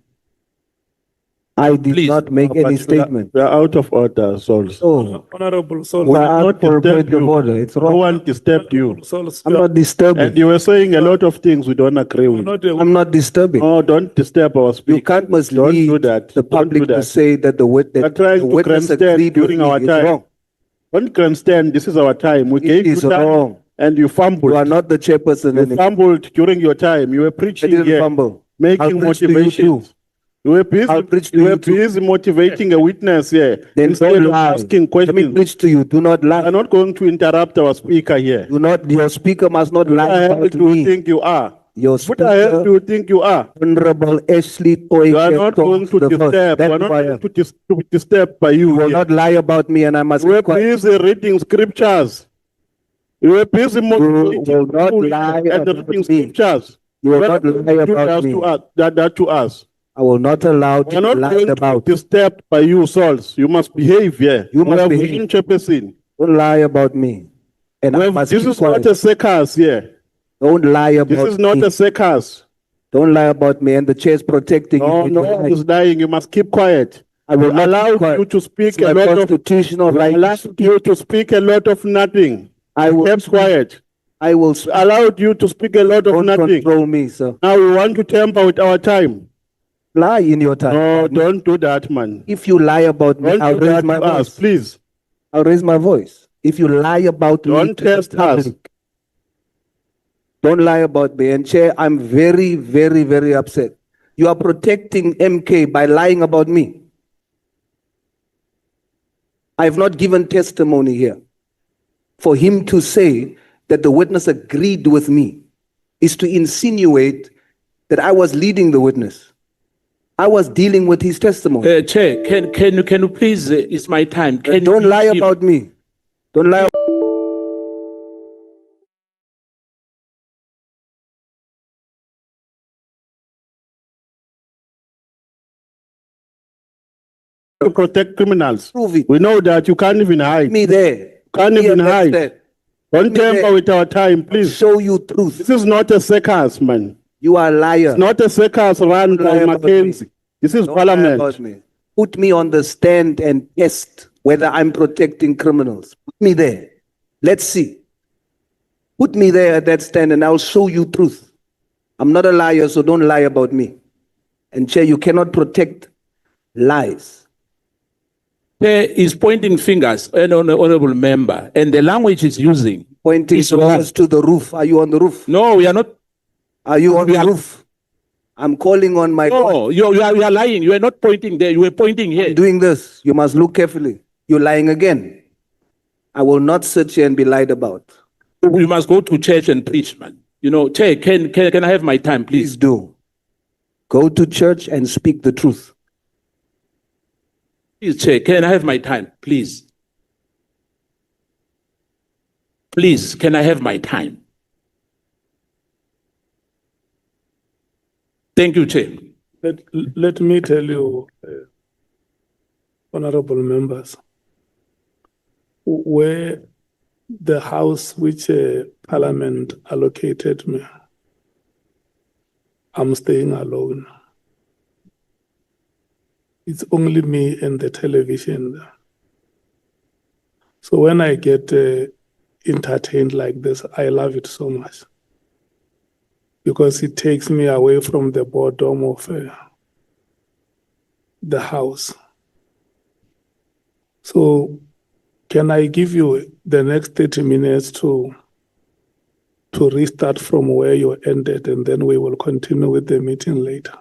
I did Please. not make any statement. We are out of order, Sauls. So, Honorable Sol. we are not out for a disturb point of you. order. It's No wrong. one disturbed you. I'm not And disturbing. you were saying a lot of things we don't agree with. I'm not disturbing. No, don't disturb our speech. You can't Don't mislead do that. the Don't do public to that. say that the You're trying the to witness grandstand agreed with during me. our It's time. wrong. Don't grandstand. This is our time. We It gave you is time wrong. and you fumbled. You are not the chairperson You anymore. fumbled during your time. You were I preaching didn't here, fumble. making Outreach to you motivations. too. You were busy. Outreach to You you were too. busy motivating a witness here. Then instead don't of lie. asking Let me questions. preach to you. Do not lie. I'm not going to interrupt our speaker here. Do not. Your speaker must not What the lie hell about do you me. think you are? Your What the hell do speaker, you think you are? Honorable Ashley Toy, You are not going to disturb. You are That's not why going to to be disturbed by you. you will here. not lie about me, and I must You were be quiet. busy reading scriptures. You were busy motivating will not people lie and about reading me. scriptures. You will We're not going lie to do about that me. to us. That to us. I will not allow to We're be not lied going to about. be disturbed by you, Sauls. You must behave here. You must We have behave. one chairperson. Don't lie about me. And I must This keep is not quiet. a circus here. Don't lie This about is not me. a circus. Don't lie about me. And the chair is protecting No, you. no one is lying. You must keep quiet. I will not Allow keep quiet. you to speak It's a my lot of. constitutional right. Allow you to speak a lot of nothing. I will. Kept quiet. I will. Speak. Allowed you to speak a lot of Don't nothing. control me, sir. Now we want to tamper with our time. Lie in your time. No, don't do that, man. If you lie about me, Don't I'll do raise that my to us, voice. please. I'll raise my voice. If you lie about me, Don't to the test us. public, don't lie about me. And Chair, I'm very, very, very upset. You are protecting MK by lying about me. I have not given testimony here. For him to say that the witness agreed with me is to insinuate that I was leading the witness. I was dealing with his testimony. Chair, can you please, it's my time. Don't lie about me. Don't lie. To protect criminals. Prove it. We know that you can't even hide. Me there. Can't even hide. Don't Me there. tamper with our time, please. Show you truth. This is not a circus, man. You are a liar. It's not a circus run Don't lie by about Mackenzie. This is Don't lie about parliament. me. Put me on the stand and test whether I'm protecting criminals. Put me there. Let's see. Put me there at that stand and I'll show you truth. I'm not a liar, so don't lie about me. And Chair, you cannot protect lies. Chair is pointing fingers, an honorable member, and the language he's using. Pointing is wrong. fingers to the roof. Are you on the roof? No, we are not. Are you on We the are- roof? I'm calling on my No, you are lying. You are not pointing there. You were pointing here. doing this. You must look carefully. You're lying again. I will not sit here and be lied about. We must go to church and preach, man. You know, Chair, can I have my time, Please please? do. Go to church and speak the truth. Please, Chair, can I have my time, please? Please, can I have my time? Thank you, Chair. Let me tell you, honorable members, where the house which Parliament allocated me, I'm staying alone. It's only me and the television there. So when I get entertained like this, I love it so much because it takes me away from the boredom of the house. So can I give you the next 30 minutes to restart from where you ended, and then we will continue with the meeting later?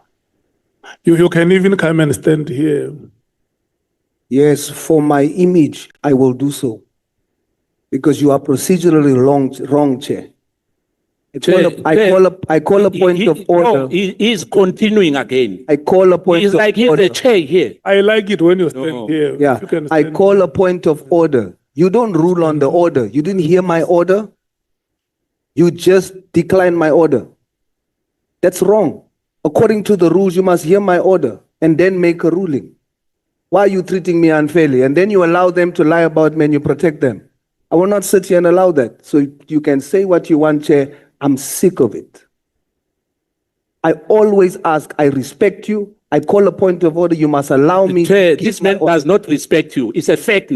You can even come and stand here. Yes, for my image, I will do so. Because you are procedurally wrong, Chair. I call a point of order. No, he is continuing again. I call a point He's of like he's order. the chair here. I like it when you stand No. here. Yeah, You can I stand call a point of order. You don't rule on the order. You didn't hear my order. You just decline my order. That's wrong. According to the rules, you must hear my order and then make a ruling. Why are you treating me unfairly? And then you allow them to lie about me and you protect them. I will not sit here and allow that. So you can say what you want, Chair. I'm sick of it. I always ask, I respect you. I call a point of order. You must allow me. Chair, to this give my man does not respect you. It's a fact.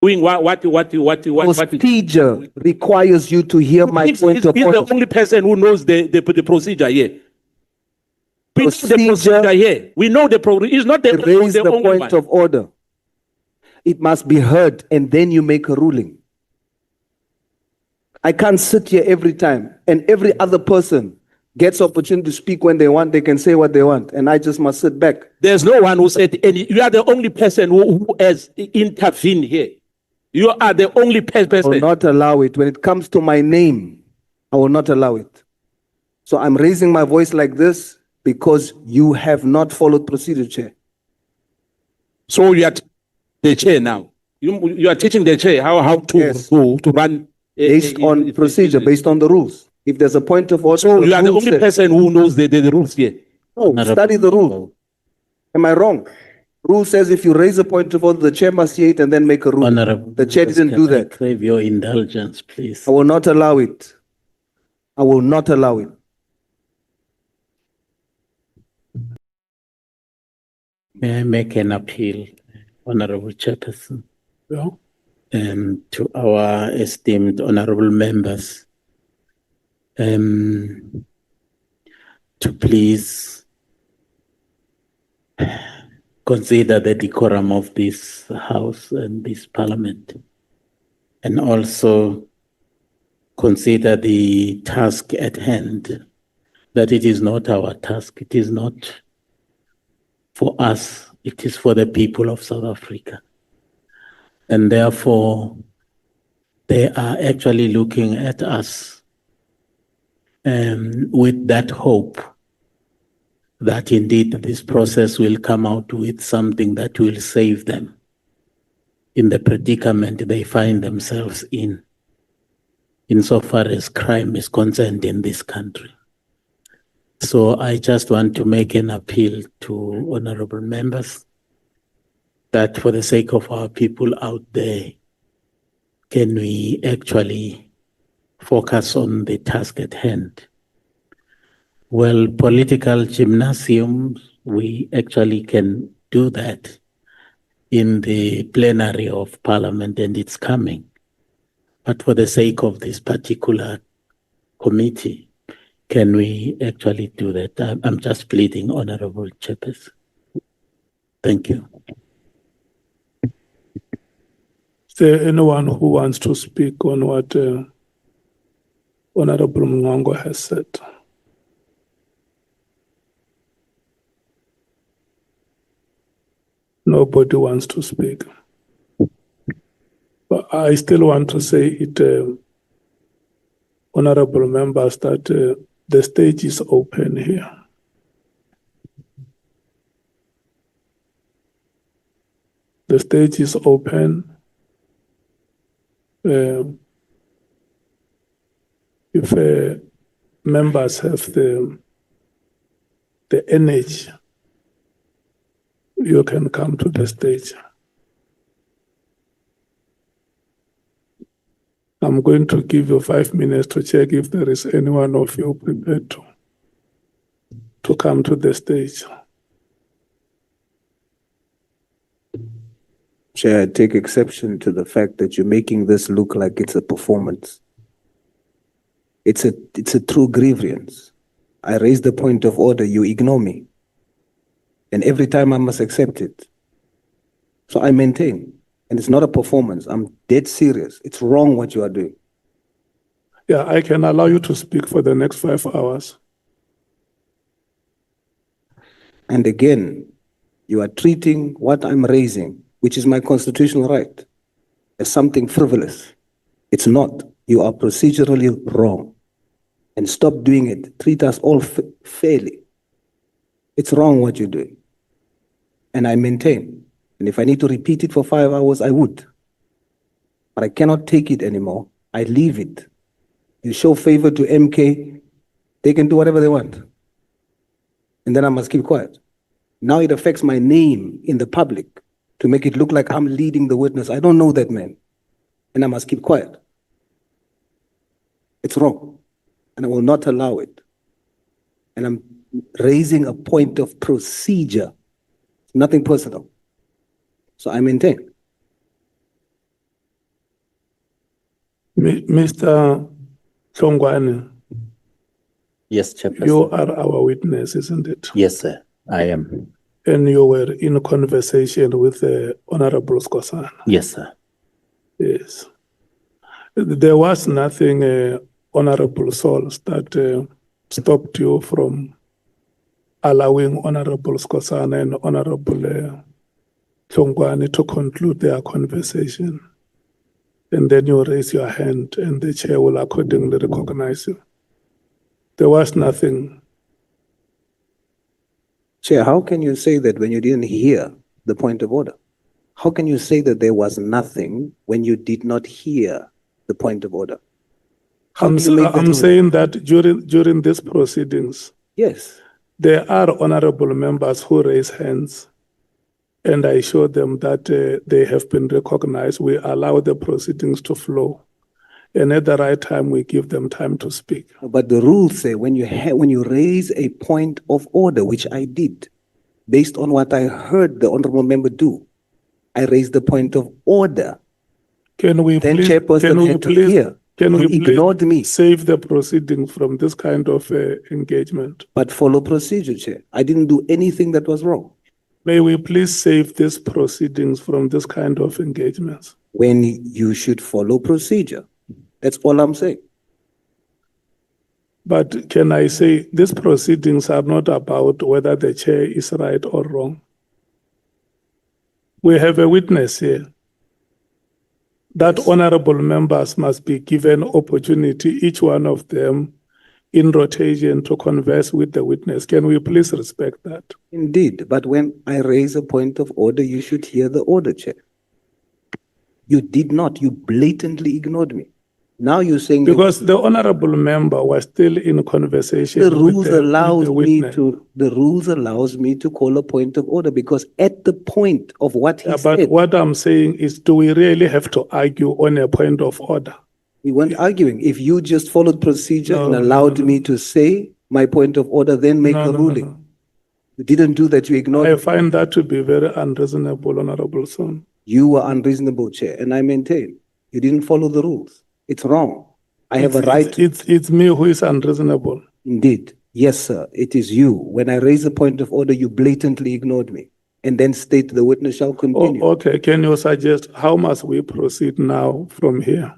Doing what procedure requires you to hear my point of He's order. the only person who knows the procedure here. We know the procedure here. We know the procedure. He's not the Raise the only point one. of order. It must be heard and then you make a ruling. I can't sit here every time and every other person gets opportunity to speak when they want. They can say what they want and I just must sit back. There's no one who said any. You are the only person who has intervened here. You are the only I will person. not allow it. When it comes to my name, I will not allow it. So I'm raising my voice like this because you have not followed procedure, Chair. So you are the chair now. You are teaching the chair how to Yes. to run. Based on procedure, based on the rules. If there's a point of order, So you are the rule only says- person who knows the rules here. No, study the rule. Am I wrong? Rule says if you raise a point of order, the chair must hear it and then make a rule. Honorable The chair members, didn't do can I that. crave your indulgence, please. I will not allow it. I will not allow it. May I make an appeal, Honorable Chairperson, Yeah. to our esteemed honorable members, to please consider the decorum of this House and this Parliament, and also consider the task at hand, that it is not our task, it is not for us, it is for the people of South Africa. And therefore, they are actually looking at us with that hope that indeed this process will come out with something that will save them in the predicament they find themselves insofar as crime is concerned in this country. So I just want to make an appeal to honorable members that for the sake of our people out there, can we actually focus on the task at hand? Well, political gymnasium, we actually can do that in the plenary of Parliament, and it's coming. But for the sake of this particular committee, can we actually do that? I'm just pleading, Honorable Chairperson. Thank you. Is there anyone who wants to speak on what Honorable Mngongo has said? Nobody wants to speak. But I still want to say it, honorable members, that the stage is open here. The stage is open. If members have the energy, you can come to the stage. I'm going to give you 5 minutes to check if there is anyone of you prepared to come to the stage. Chair, I take exception to the fact that you're making this look like it's a performance. It's a true grievance. I raise the point of order, you ignore me. And every time I must accept it. So I maintain. And it's not a performance. I'm dead serious. It's wrong what you are doing. Yeah, I can allow you to speak for the next 5 hours. And again, you are treating what I'm raising, which is my constitutional right, as something frivolous. It's not. You are procedurally wrong. And stop doing it. Treat us all fairly. It's wrong what you're doing. And I maintain. And if I need to repeat it for 5 hours, I would. But I cannot take it anymore. I leave it. You show favor to MK, they can do whatever they want. And then I must keep quiet. Now it affects my name in the public to make it look like I'm leading the witness. I don't know that man. And I must keep quiet. It's wrong. And I will not allow it. And I'm raising a point of procedure. Nothing personal. So I maintain. Mr. Hlongwane, Yes, Chairperson. you are our witness, isn't it? Yes, sir, I am. And you were in conversation with the Honorable Skosana. Yes, sir. Yes. There was nothing, Honorable Souls, that stopped you from allowing Honorable Skosana and Honorable Hlongwane to conclude their conversation. And then you raise your hand and the chair will accordingly recognize you. There was nothing. Chair, how can you say that when you didn't hear the point of order? How can you say that there was nothing when you did not hear the point of order? I'm saying that during these proceedings, yes, there are honorable members who raise hands, and I show them that they have been recognized. We allow the proceedings to flow, and at the right time, we give them time to speak. But the rules say when you raise a point of order, which I did, based on what I heard the honorable member do, I raised the point of order. Can we then please, chairperson had to hear. Can we ignored me. Save the proceedings from this kind of engagement? But follow procedure, Chair. I didn't do anything that was wrong. May we please save these proceedings from this kind of engagements? When you should follow procedure. That's all I'm saying. But can I say these proceedings are not about whether the chair is right or wrong. We have a witness here. that honorable members must be given opportunity, each one of them in rotation, to converse with the witness. Can we please respect that? Indeed, but when I raise a point of order, you should hear the order, Chair. You did not. You blatantly ignored me. Now you're saying Because the honorable member was still in conversation. the rules with the allows me witness. to. The rules allows me to call a point of order because at the point of what he Yeah, but said, what I'm saying is, do we really have to argue on a point of order? we weren't arguing. If you just followed procedure No, and no, allowed no, me to say my point of order, then make No, a no, no, ruling. no. You didn't do that. You ignored. I find that to be very unreasonable, honorable son. You were unreasonable, Chair, and I maintain you didn't follow the rules. It's wrong. I have a right to. It's me who is unreasonable. Indeed. Yes, sir. It is you. When I raise a point of order, you blatantly ignored me and then state the witness shall continue. Okay, can you suggest how must we proceed now from here?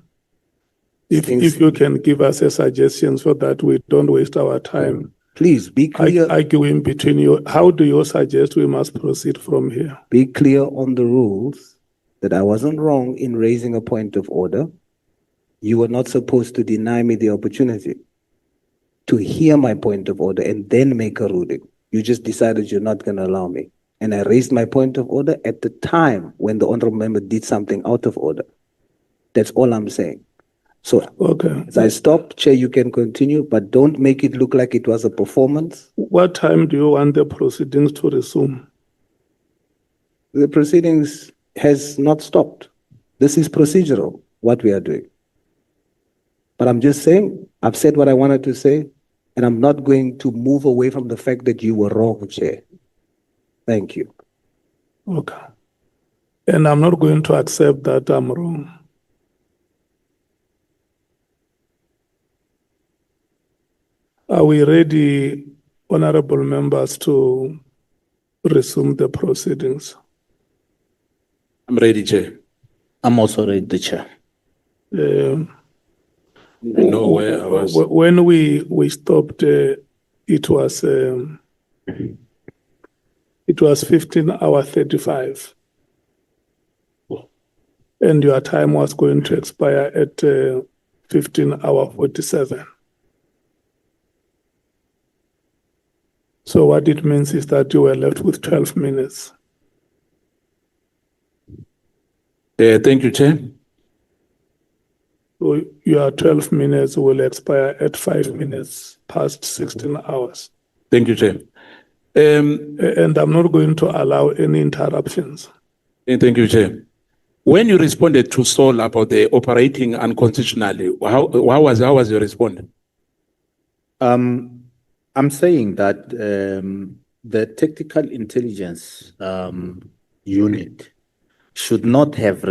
If you can give us a suggestion so that we don't waste our time. Please be clear. Arguing between you. How do you suggest we must proceed from here? Be clear on the rules that I wasn't wrong in raising a point of order. You were not supposed to deny me the opportunity to hear my point of order and then make a ruling. You just decided you're not going to allow me. And I raised my point of order at the time when the honorable member did something out of order. That's all I'm saying. So Okay. as I stop, Chair, you can continue, but don't make it look like it was a performance. What time do you want the proceedings to resume? The proceedings has not stopped. This is procedural, what we are doing. But I'm just saying, I've said what I wanted to say, and I'm not going to move away from the fact that you were wrong, Chair. Thank you. Okay. And I'm not going to accept that I'm wrong. Are we ready, honorable members, to resume the proceedings? I'm ready, Chair. I'm also ready, Chair. Um, I know where I was. When we stopped, it was 15:35, and your time was going to expire at 15:47. So what it means is that you were left with 12 minutes. Thank you, Chair. So your 12 minutes will expire at 5 minutes past 16 hours. Thank you, Chair. And I'm not going to allow any interruptions. Thank you, Chair. When you responded to Saul about the operating unconstitutionally, how was your response? I'm saying that the tactical intelligence unit should not have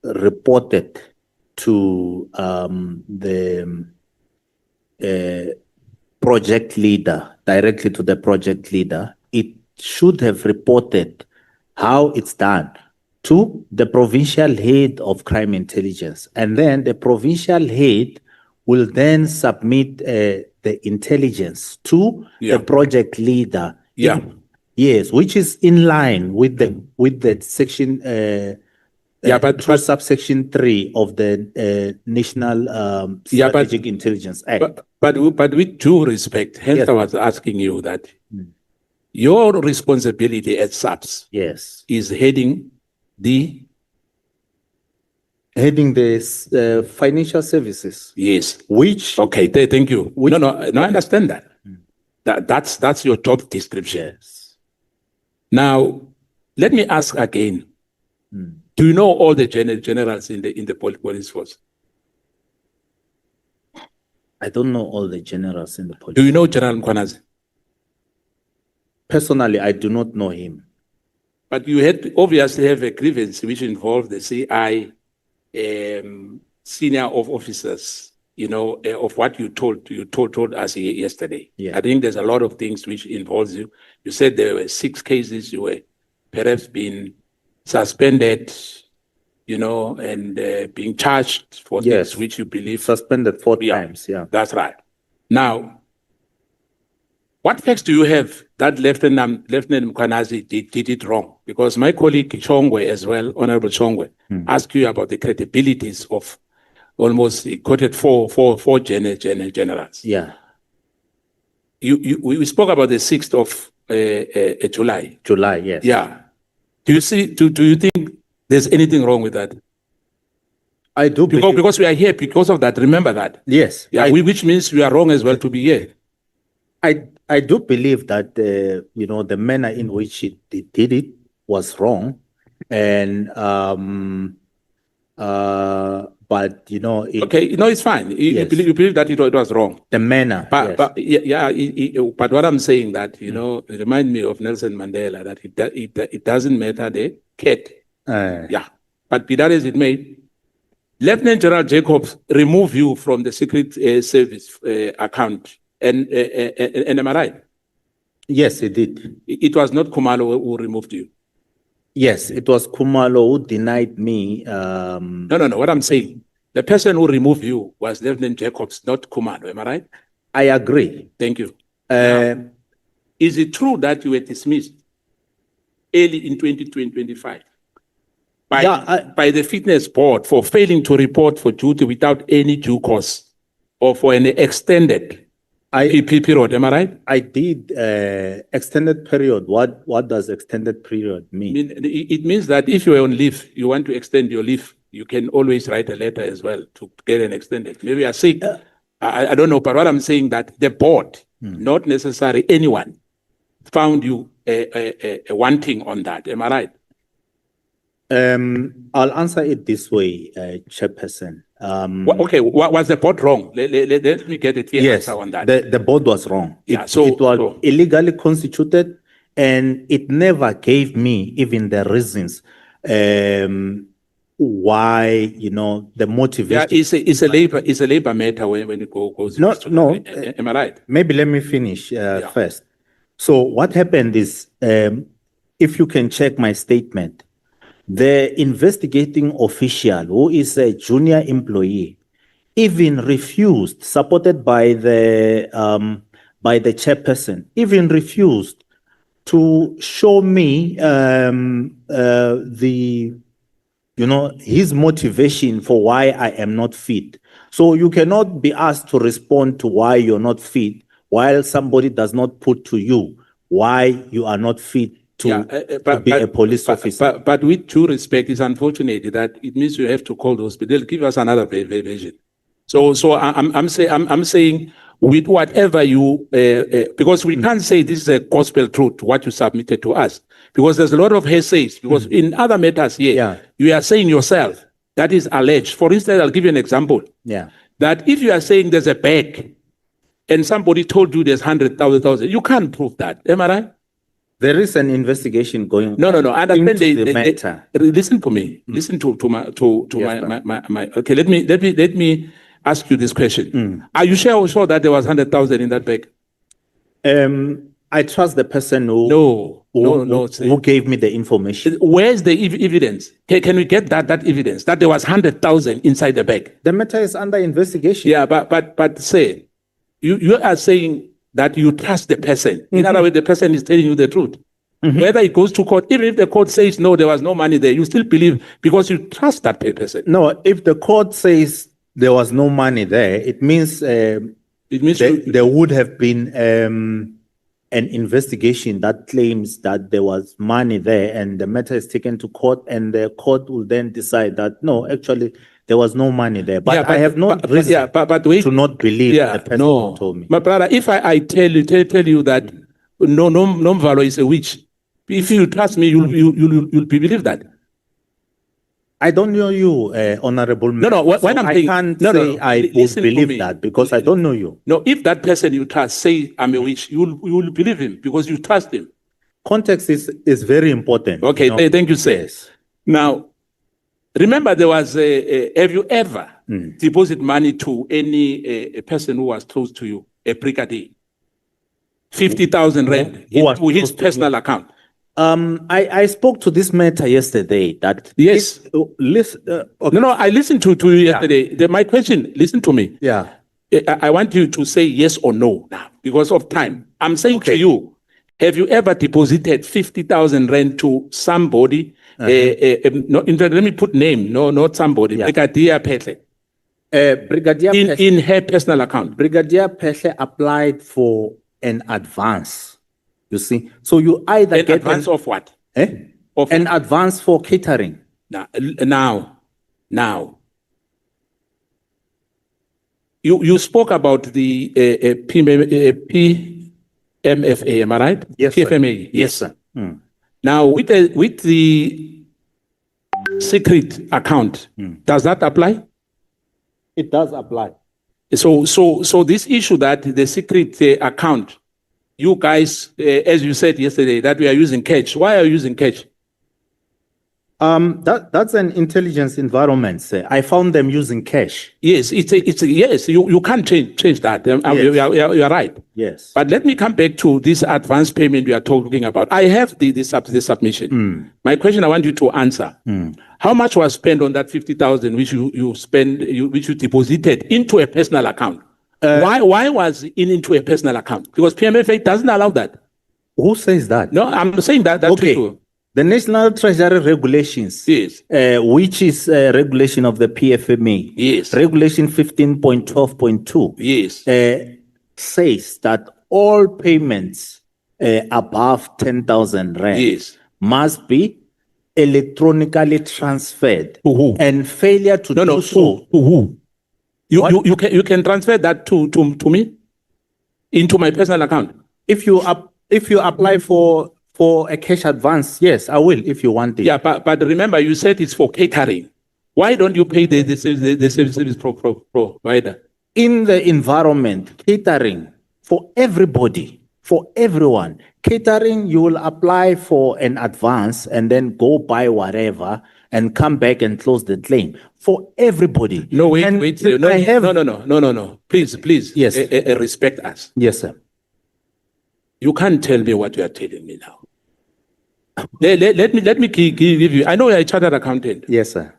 reported to the project leader, directly to the project leader. It should have reported how it's done to the provincial head of crime intelligence. And then the provincial head will then submit the intelligence to the project leader. Yeah. Yes, which is in line with the section but subsection 3 of the National Strategic Intelligence Act. But with due respect, hence Yes. I was asking you that your responsibility at SAPS is heading the financial services. Yes. Which okay, thank you. No, I understand that. That's your job description. Yes. Now, let me ask again. Do you know all the generals in the police force? I don't know all the generals in the police. Do you know General Mkhwanazi? Personally, I do not know him. But you had obviously have a grievance which involved the CI, senior officers, of what you told us yesterday. Yeah. I think there's a lot of things which involves you. You said there were 6 cases you were perhaps being suspended, and being charged for things which you believe. Suspended 4 times, yeah. That's right. Now, What facts do you have that Lieutenant Mkhwanazi did it wrong? Because my colleague Chongwe as well, Honorable Chongwe, asked you about the credibilities of almost, he quoted four generals. Yeah. We spoke about the 6th of July. July, yes. Yeah. Do you think there's anything wrong with that? I do because we are here because of that. Remember that. Yes. Yeah. Which means we are wrong as well to be here. I do believe that the manner in which it did it was wrong, and but okay, it's fine. You believe that it was wrong. The manner, but but what I'm saying that it remind me of Nelson Mandela that it doesn't matter the cat. But be that as it may, Lieutenant General Jacobs remove you from the Secret Service account. And am I right? Yes, it did. It was not Khumalo who removed you. Yes, it was Khumalo who denied me. No. What I'm saying, the person who removed you was Lieutenant Jacobs, not Khumalo. Am I right? I agree. Thank you. Is it true that you were dismissed early in 2025 by the fitness board for failing to report for duty without any due cause or for an extended period? Am I right? I did extended period. What does extended period mean? It means that if you are on leave, you want to extend your leave, you can always write a letter as well to get an extended. Maybe you are sick. I don't know, but what I'm saying that the board, not necessarily anyone, found you wanting on that. Am I right? I'll answer it this way, Chairperson. Okay, was the board wrong? Let me get a clear answer on that. The board was wrong. Yeah, it was illegally constituted, and it never gave me even the reasons why the motivation. Yeah, it's a labor matter when it goes. No. Am I right? Maybe let me finish first. So what happened is, if you can check my statement. The investigating official, who is a junior employee, even refused, supported by the chairperson, even refused to show me his motivation for why I am not fit. So you cannot be asked to respond to why you're not fit while somebody does not put to you why you are not fit to be a police officer. But with due respect, it's unfortunate that it means you have to call those, but they'll give us another version. So I'm saying with whatever you, because we can't say this is a gospel truth, what you submitted to us, because there's a lot of hearsays, because in other matters here, you are saying yourself, that is alleged. For instance, I'll give you an example. Yeah. That if you are saying there's a bag and somebody told you there's 100,000, you can't prove that. Am I right? There is an investigation going on. No. I understand the matter. Listen to me. Listen to my. Okay, let me ask you this question. Are you sure that there was 100,000 in that bag? I trust the person who gave me the information. Where's the evidence? Can we get that evidence that there was 100,000 inside the bag? The matter is under investigation. Yeah, but say you are saying that you trust the person. In other words, the person is telling you the truth. Whether it goes to court, even if the court says no, there was no money there, you still believe because you trust that person. No, if the court says there was no money there, it means there would have been an investigation that claims that there was money there, and the matter is taken to court, and the court will then decide that no, actually there was no money there. But I have not reason to not believe the person who told me. My brother, if I tell you that no Mvalo is a witch, if you trust me, you'll believe that. I don't know you, Honorable. No. When I'm saying, I can't say I would believe that because I don't know you. No, if that person you trust say I'm a witch, you will believe him because you trust him. Context is very important. Okay, thank you, sir. Yes. Now, remember, there was have you ever deposit money to any person who was close to you, a brigadier? 50,000 rand into his personal account. I spoke to this matter yesterday. That yes, No, I listened to you yesterday. My question, listen to me. Yeah, I want you to say yes or no now because of time. I'm saying to you, have you ever deposited 50,000 rand to somebody? Let me put name, not somebody. Brigadier Pehle. Brigadier Pehle, In her personal account. Brigadier Pehle applied for an advance. You see, so you either An get advance of what? of an advance for catering. Now. You spoke about the PMFA, am I right? Yes, sir. PFMA. Yes, sir. Now, with the secret account, does that apply? It does apply. So this issue that the secret account, you guys, as you said yesterday, that we are using cash. Why are you using cash? That's an intelligence environment, sir. I found them using cash. Yes, yes. You can't change that. Yes. You are right. Yes. But let me come back to this advance payment we are talking about. I have the submission. My question I want you to answer. How much was spent on that 50,000 which which you deposited into a personal account? Why was it into a personal account? Because PMFA doesn't allow that. Who says that? No, I'm saying that. Okay. Too. The National Treasury Regulations, yes, which is a regulation of the PFMA, yes, Regulation 15.12.2, yes, says that all payments above 10,000 rand yes, must be electronically transferred. To who? And failure to do so. To who? You can transfer that to me into my personal account. If you apply for a cash advance, yes, I will if you want it. Yeah, but remember, you said it's for catering. Why don't you pay the service provider? In the environment, catering for everybody, for everyone. Catering, you will apply for an advance and then go buy whatever and come back and close the claim for everybody. No, wait. No. Please. Yes. Respect us. Yes, sir. You can't tell me what you are telling me now. Let me give you. I know you're a chartered accountant. Yes, sir.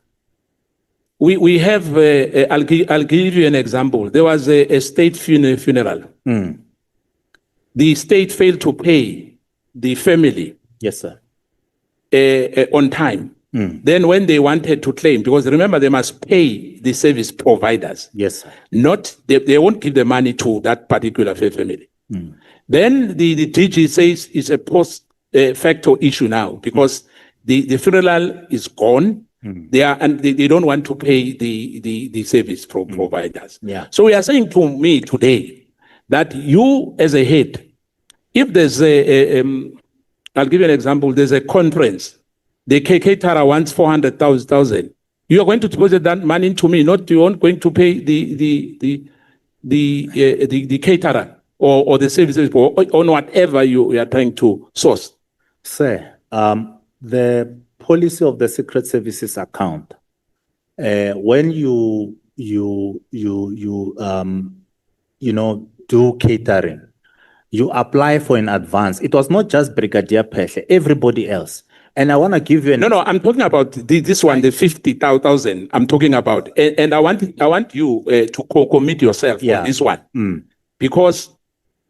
We have. I'll give you an example. There was a state funeral. The state failed to pay the family. Yes, sir. On time. Then when they wanted to claim, because remember they must pay the service providers. Yes, sir. Not they won't give the money to that particular family. Then the DG says it's a post factor issue now because the funeral is gone. They don't want to pay the service providers. Yeah. So we are saying to me today that you as a head, if there's I'll give you an example. There's a conference. The caterer wants 400,000. You are going to deposit that money into me, not you aren't going to pay the caterer or the services on whatever you are trying to source. Sir, the policy of the Secret Services account, when you do catering, you apply for an advance. It was not just Brigadier Pehle, everybody else. And I want to give you No, I'm talking about this one, the 50,000 I'm talking about. And I want you to commit yourself on this one. Because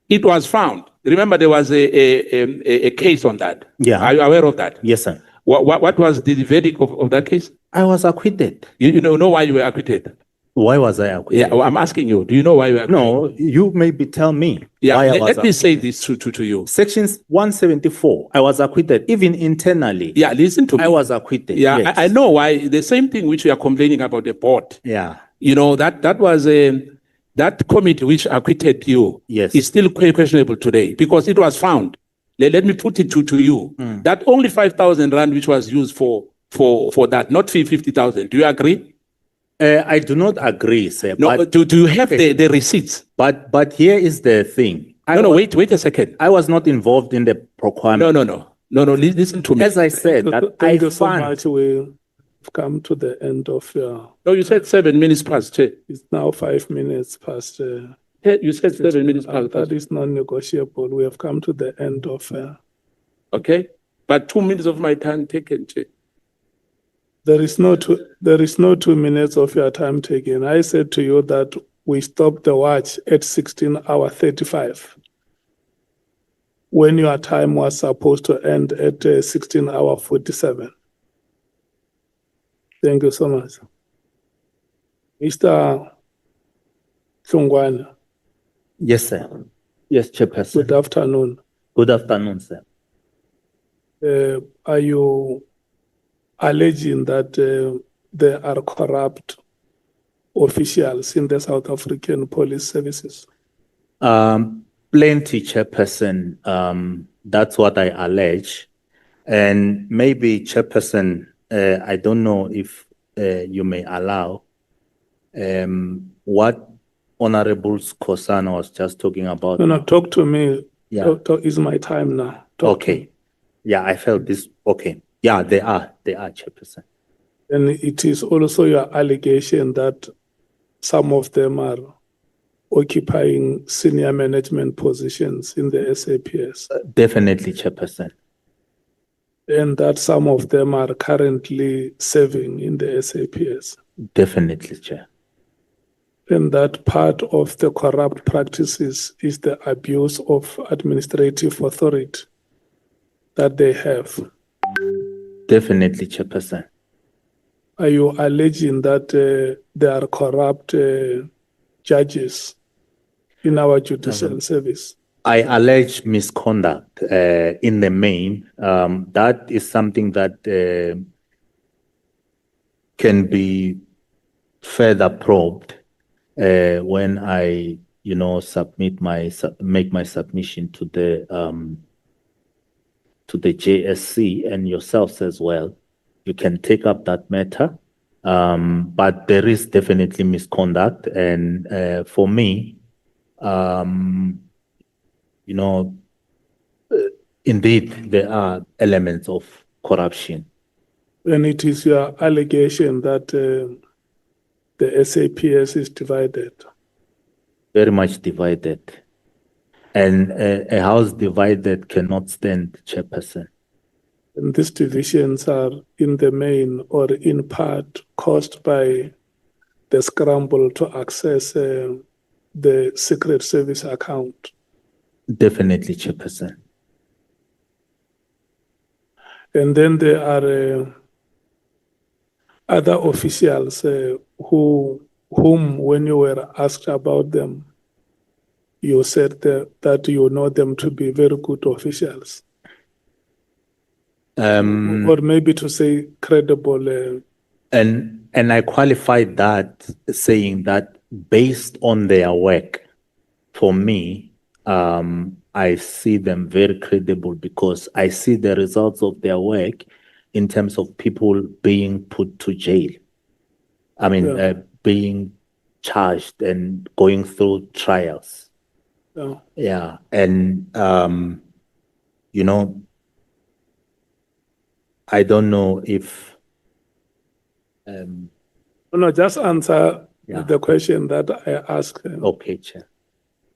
it was found. Remember, there was a case on that. Yeah. Are you aware of that? Yes, sir. What was the verdict of that case? I was acquitted. You know why you were acquitted? Why was I acquitted? Yeah, well, I'm asking you. Do you know why you were acquitted? No, you maybe tell me. Yeah, why let me say this to you. Sections 174, I was acquitted, even internally. Yeah, listen to me. I was acquitted. Yeah, yes. I know why. The same thing which we are complaining about the board. Yeah. You know, that was that committee which acquitted you. Yes. Is still questionable today because it was found. Let me put it to you. That only 5,000 rand which was used for that, not 50,000. Do you agree? I do not agree, sir. No, but, do you have the receipts? But here is the thing. Wait a second. I was not involved in the procurement. No, listen to me. As I said, that Thank you so much. We've come to the end of your... No, you said 7 minutes past, Chair. It's now 5 minutes past... you said 7 minutes past. That is non-negotiable. We have come to the end of... Okay, but 2 minutes of my time taken, Chair. There is no 2 minutes of your time taken. I said to you that we stopped the watch at 16:35. when your time was supposed to end at 16:47. Thank you so much. Mr. Hlongwane, Yes, sir. Yes, Chairperson. good afternoon. Good afternoon, sir. Are you alleging that there are corrupt officials in the South African police services? Plenty, Chairperson. That's what I allege. And maybe, Chairperson, I don't know if you may allow what Honorable Skosana was just talking about. No, talk to me. Yeah. Is my time now. Talk to me. Okay. Yeah, I felt this. Okay. Yeah, they are, Chairperson. And it is also your allegation that some of them are occupying senior management positions in the SAPS. Definitely, Chairperson. And that some of them are currently serving in the SAPS. Definitely, Chair. And that part of the corrupt practices is the abuse of administrative authority that they have. Definitely, Chairperson. Are you alleging that there are corrupt judges in our judicial service? I allege misconduct in the main. That is something that can be further probed when I, make my submission to the JSC and yourselves as well. You can take up that matter, but there is definitely misconduct, and for me, indeed, there are elements of corruption. And it is your allegation that the SAPS is divided. Very much divided. And a house divided cannot stand, Chairperson. And these divisions are in the main or in part caused by the scramble to access the Secret Service account. Definitely, Chairperson. And then there are other officials whom, when you were asked about them, you said that you know them to be very good officials. Or maybe to say credible. And I qualified that saying that based on their work, for me, I see them very credible because I see the results of their work in terms of people being put to jail. I mean, being charged and going through trials. Yeah. And, I don't know if... No, just answer the question that I asked. Okay, Chair.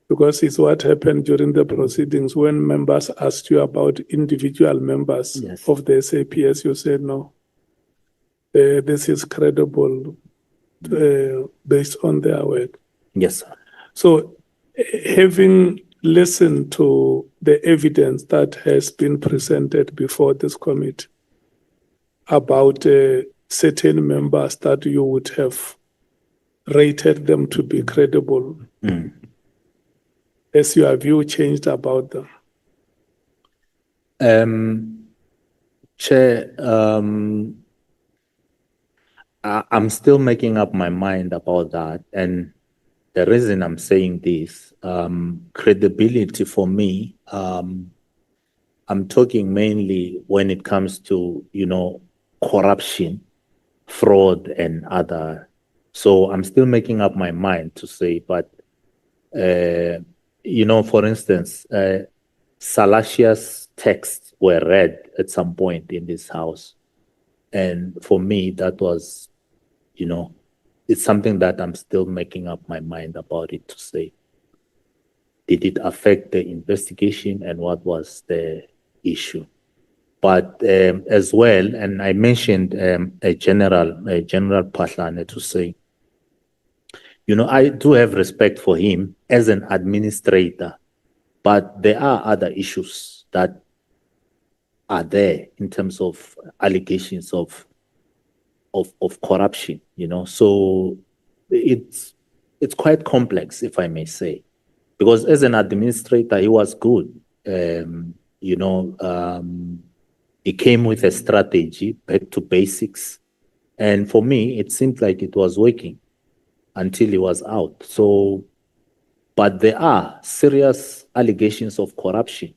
Because it's what happened during the proceedings when members asked you about individual members of the SAPS. You said, no, this is credible based on their work. Yes, sir. So having listened to the evidence that has been presented before this committee about certain members that you would have rated them to be credible, has your view changed about them? Chair, I'm still making up my mind about that. And the reason I'm saying this, credibility for me, I'm talking mainly when it comes to, corruption, fraud, and other. So I'm still making up my mind to say, but, for instance, salacious texts were read at some point in this house. And for me, that was, it's something that I'm still making up my mind about it to say. Did it affect the investigation and what was the issue? But as well, and I mentioned a General Pahlane to say, I do have respect for him as an administrator. But there are other issues that are there in terms of allegations of corruption, So it's quite complex, if I may say, because as an administrator, he was good. He came with a strategy back to basics. And for me, it seemed like it was working until he was out. So, but there are serious allegations of corruption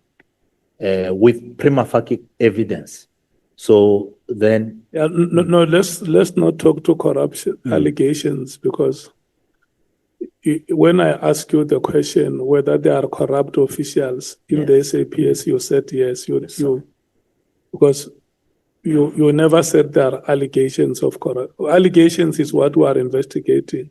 with prima facie evidence. So then, no, let's not talk to corruption allegations, because when I ask you the question whether there are corrupt officials in the SAPS, you said yes. Because you never said there are allegations of corruption. Allegations is what we are investigating.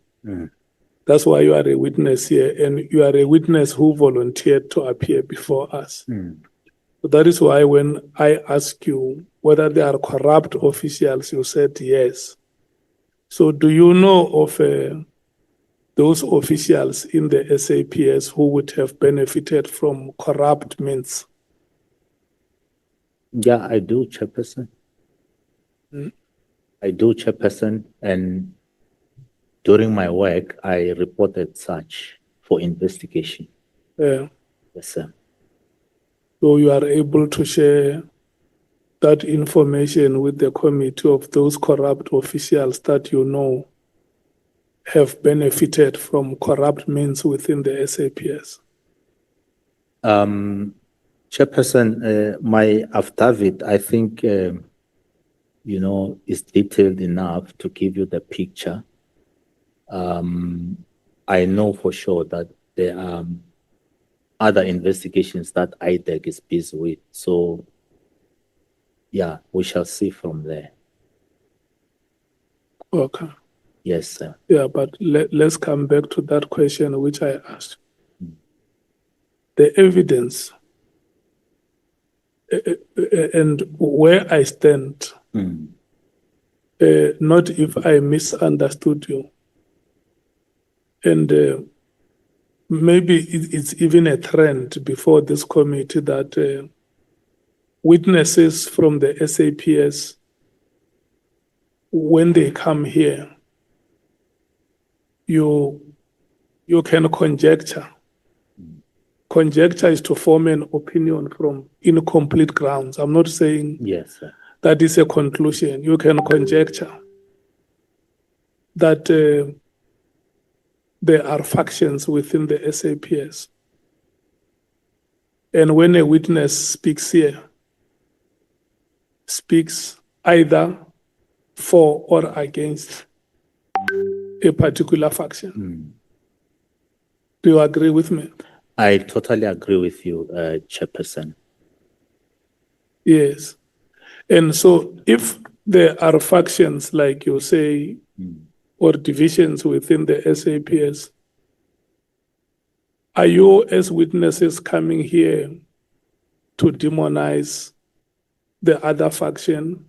That's why you are a witness here, and you are a witness who volunteered to appear before us. So that is why when I ask you whether there are corrupt officials, you said yes. So do you know of those officials in the SAPS who would have benefited from corrupt means? Yeah, I do, Chairperson. I do, Chairperson, and during my work, I reported such for investigation. Yeah. Yes, sir. So you are able to share that information with the committee of those corrupt officials that you know have benefited from corrupt means within the SAPS? Chairperson, my affidavit, I think, is detailed enough to give you the picture. I know for sure that there are other investigations that IDEC is busy with. So, yeah, we shall see from there. Okay. Yes, sir. Yeah, but let's come back to that question which I asked. The evidence and where I stand, not if I misunderstood you. And maybe it's even a trend before this committee that witnesses from the SAPS, when they come here, you can conjecture. Conjecture is to form an opinion from incomplete grounds. I'm not saying yes, sir. That is a conclusion. You can conjecture that there are factions within the SAPS. And when a witness speaks here, speaks either for or against a particular faction. Do you agree with me? I totally agree with you, Chairperson. Yes. And so if there are factions, like you say, or divisions within the SAPS, are you as witnesses coming here to demonize the other faction,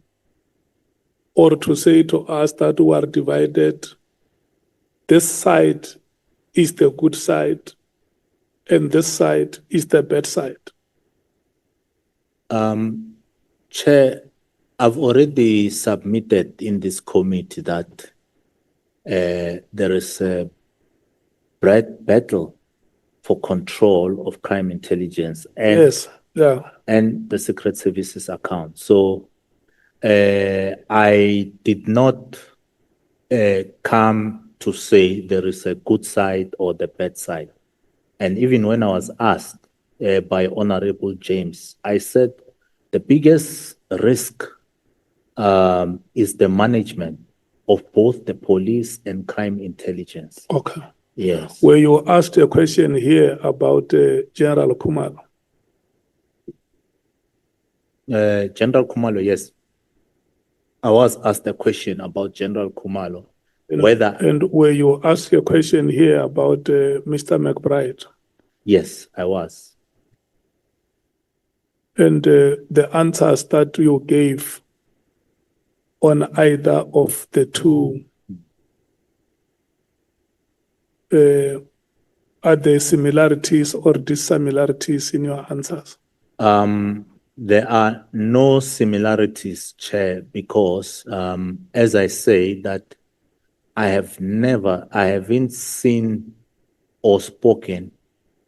or to say to us that we are divided, this side is the good side and this side is the bad side? Chair, I've already submitted in this committee that there is a battle for control of crime intelligence and, yes, yeah, and the Secret Services account. So I did not come to say there is a good side or the bad side. And even when I was asked by Honorable James, I said the biggest risk is the management of both the police and crime intelligence. Okay. Yes. Where you asked a question here about General Khumalo. General Khumalo, yes. I was asked a question about General Khumalo. And where you asked a question here about Mr. McBride. Yes, I was. And the answers that you gave on either of the two Are there similarities or dissimilarities in your answers? There are no similarities, Chair, because as I say that I haven't seen or spoken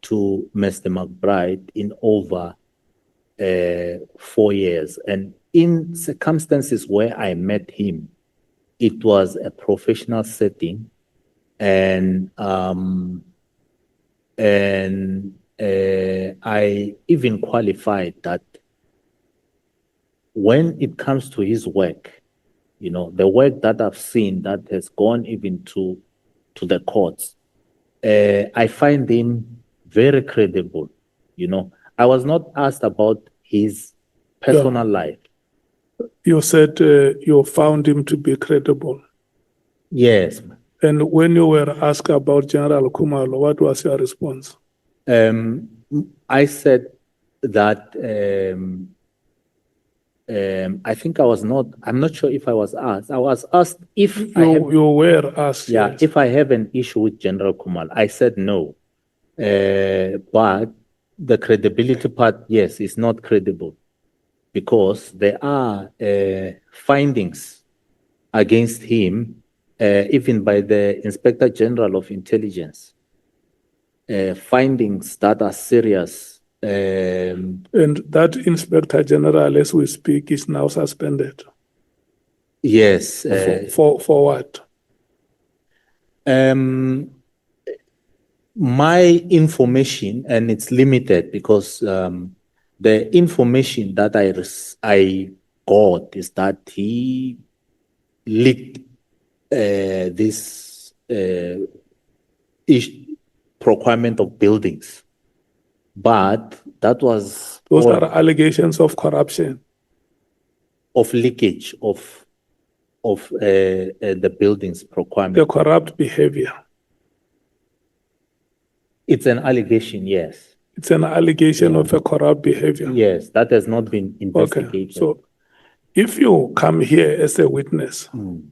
to Mr. McBride in over 4 years. And in circumstances where I met him, it was a professional setting, and I even qualified that when it comes to his work, you know, the work that I've seen that has gone even to the courts, I find him very credible. You know, I was not asked about his personal life. You said you found him to be credible. Yes. And when you were asked about General Khumalo, what was your response? I said that I think I'm not sure if I was asked. I was asked if you were asked. Yeah, yes. if I have an issue with General Khumalo. I said no. But the credibility part, yes, is not credible because there are findings against him, even by the Inspector General of Intelligence, findings that are serious. And that Inspector General, as we speak, is now suspended. Yes. For what? My information, and it's limited because the information that I got is that he leaked this procurement of buildings, but that was those are allegations of corruption, of leakage of the buildings procurement. The corrupt behavior. It's an allegation, yes. It's an allegation of a corrupt behavior. Yes, that has not been investigated. Okay. So if you come here as a witness, and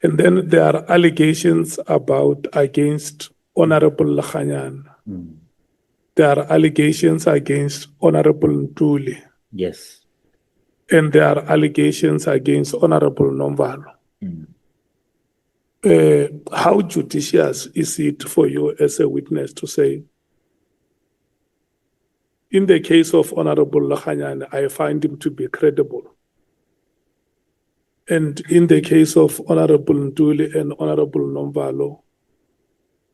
then there are allegations against Honorable Nhlanhla, there are allegations against Honorable Ntuli. Yes. And there are allegations against Honorable Nomvalo. How judicious is it for you as a witness to say, in the case of Honorable Nhlanhla, I find him to be credible. And in the case of Honorable Ntuli and Honorable Nomvalo,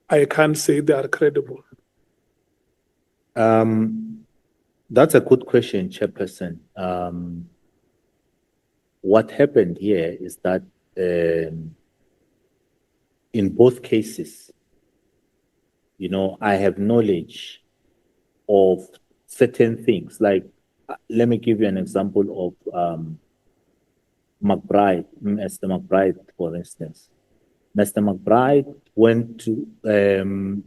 I can't say they are credible. That's a good question, Chairperson. What happened here is that in both cases, you know, I have knowledge of certain things. Like, let me give you an example of McBride, Mr. McBride, for instance. Mr. McBride went to,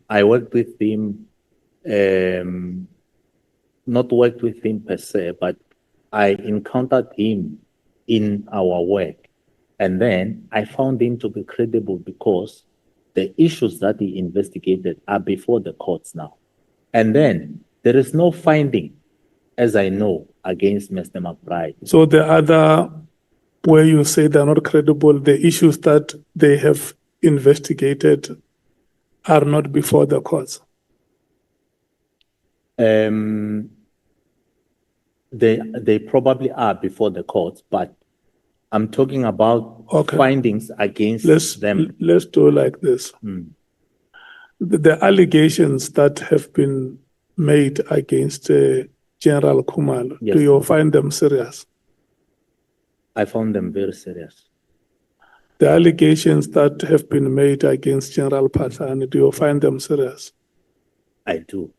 I worked with him, not worked with him per se, but I encountered him in our work. And then I found him to be credible because the issues that he investigated are before the courts now. And then there is no finding, as I know, against Mr. McBride. So the other, where you say they're not credible, the issues that they have investigated are not before the courts? They probably are before the courts, but I'm talking about findings against them. Let's do like this. The allegations that have been made against General Khumalo, Yes. do you find them serious? I found them very serious. The allegations that have been made against General Patani, do you find them serious? I do.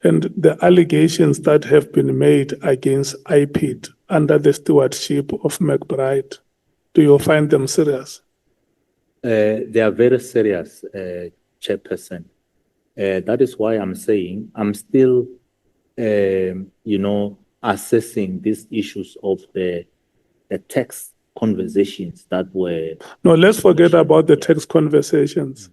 And the allegations that have been made against IPID under the stewardship of McBride, do you find them serious? They are very serious, Chairperson. That is why I'm saying I'm still, assessing these issues of the text conversations that were... No, let's forget about the text conversations.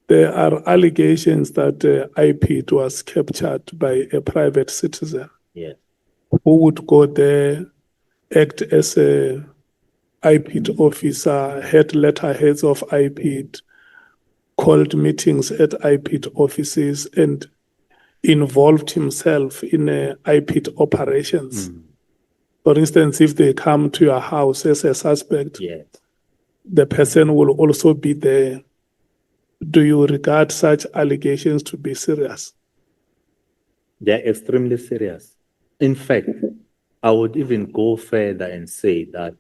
there are allegations that IPID was captured by a private citizen Yes. who would go there, act as a IPID officer, had letterheads of IPID, called meetings at IPID offices, and involved himself in IPID operations. For instance, if they come to your house as a suspect, Yes. the person will also be there. Do you regard such allegations to be serious? They're extremely serious. In fact, I would even go further and say that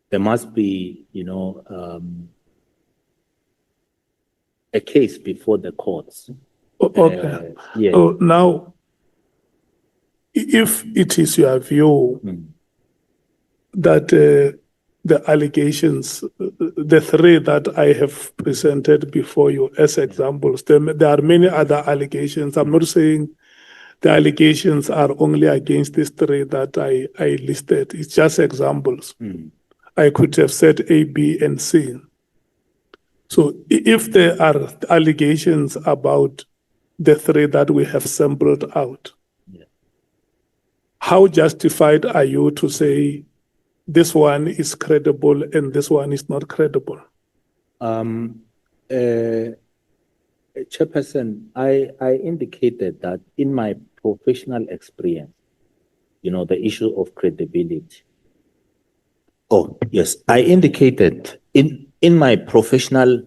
there must be, a case before the courts. Okay. Yes. So now, if it is your view that the allegations, the three that I have presented before you as examples, there are many other allegations. I'm not saying the allegations are only against these three that I listed. It's just examples. I could have said A, B, and C. So if there are allegations about the three that we have sampled out, how justified are you to say this one is credible and this one is not credible? Chairperson, I indicated that in my professional experience, the issue of credibility. Oh, yes. I indicated in my professional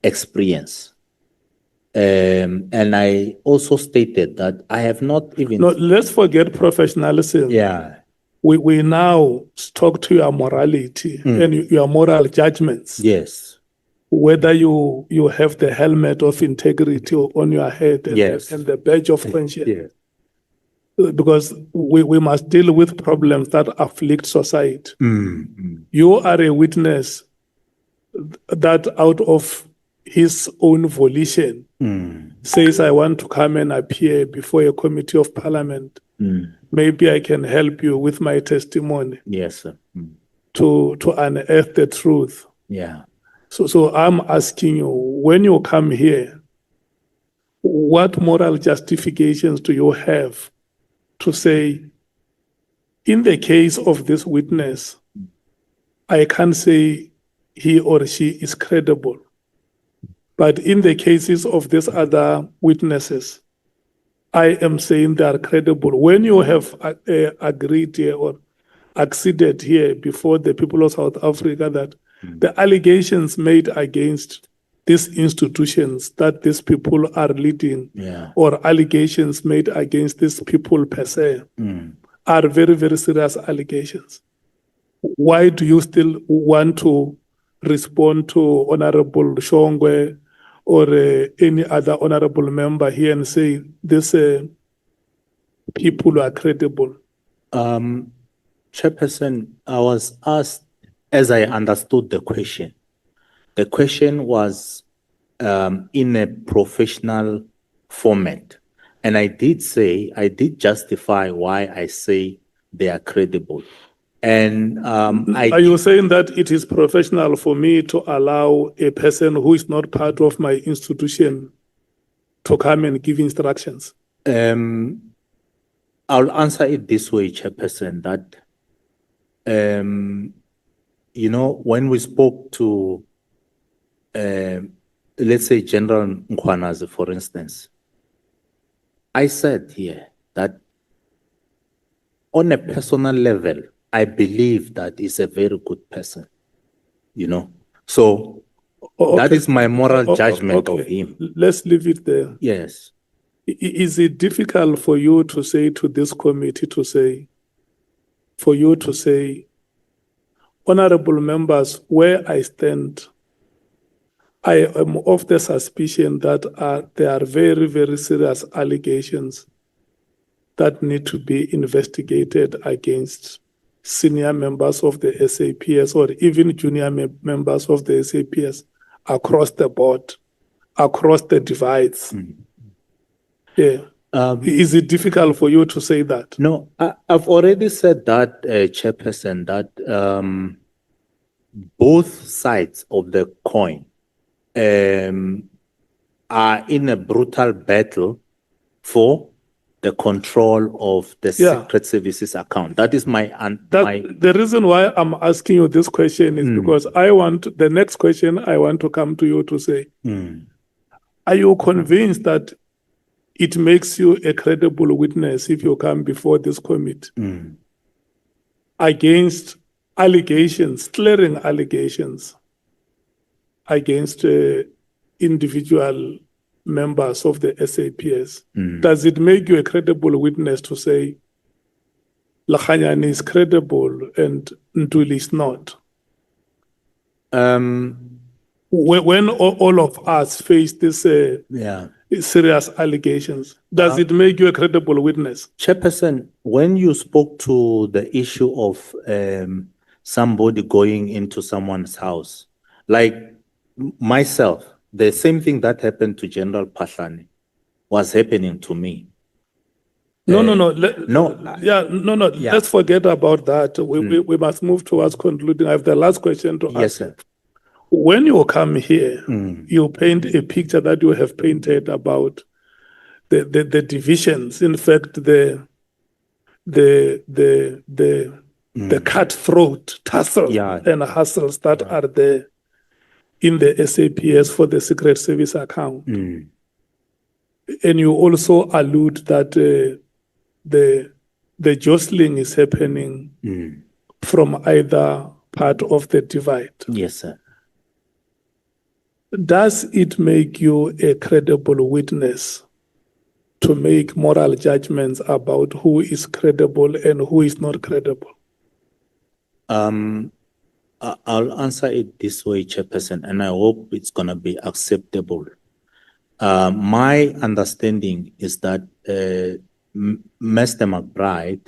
experience, and I also stated that I have not even... No, let's forget professionalism. Yeah. We now talk to your morality and your moral judgments. Yes. Whether you have the helmet of integrity on your head and, Yes. and the badge of conscience. Yes. Because we must deal with problems that afflict society. You are a witness that out of his own volition says, I want to come and appear before a committee of parliament. Maybe I can help you with my testimony. Yes, sir. To unearth the truth. Yeah. So I'm asking you, when you come here, what moral justifications do you have to say, in the case of this witness, I can't say he or she is credible. But in the cases of these other witnesses, I am saying they are credible. When you have agreed here or acceded here before the people of South Africa that the allegations made against these institutions that these people are leading, or allegations made against these people per se, are very, very serious allegations. Why do you still want to respond to Honorable Shongwe or any other honorable member here and say these people are credible? Chairperson, I was asked, as I understood the question was in a professional format. And I did justify why I say they are credible. And are you saying that it is professional for me to allow a person who is not part of my institution to come and give instructions? I'll answer it this way, Chairperson, that when we spoke to, let's say, General Mkhwanazi, for instance, I said here that on a personal level, I believe that he's a very good person, So that is my moral judgment of him. Let's leave it there. Yes. Is it difficult for you to say to this committee honorable members, where I stand, I am of the suspicion that there are very, very serious allegations that need to be investigated against senior members of the SAPS or even junior members of the SAPS across the board, across the divides. Yeah. Is it difficult for you to say that? No, I've already said that, Chairperson, that both sides of the coin are in a brutal battle for the control of the Yeah. Secret Services account. That is my The reason why I'm asking you this question is because the next question I want to come to you to say, are you convinced that it makes you a credible witness if you come before this committee against allegations, clearing allegations against individual members of the SAPS? Does it make you a credible witness to say Nhlanhla is credible and Ntuli is not? When all of us face this serious allegations, does it make you a credible witness? Chairperson, when you spoke to the issue of somebody going into someone's house, like myself, the same thing that happened to General Pahlani was happening to me. No. Yeah. Let's forget about that. We must move towards concluding. I have the last question to ask. Yes, sir. When you come here, you paint a picture that you have painted about the divisions. In fact, the cutthroat tussle and hassles that are there in the SAPS for the Secret Service account. And you also allude that the jostling is happening from either part of the divide. Yes, sir. Does it make you a credible witness to make moral judgments about who is credible and who is not credible? I'll answer it this way, Chairperson, and I hope it's going to be acceptable. My understanding is that Mr. McBride,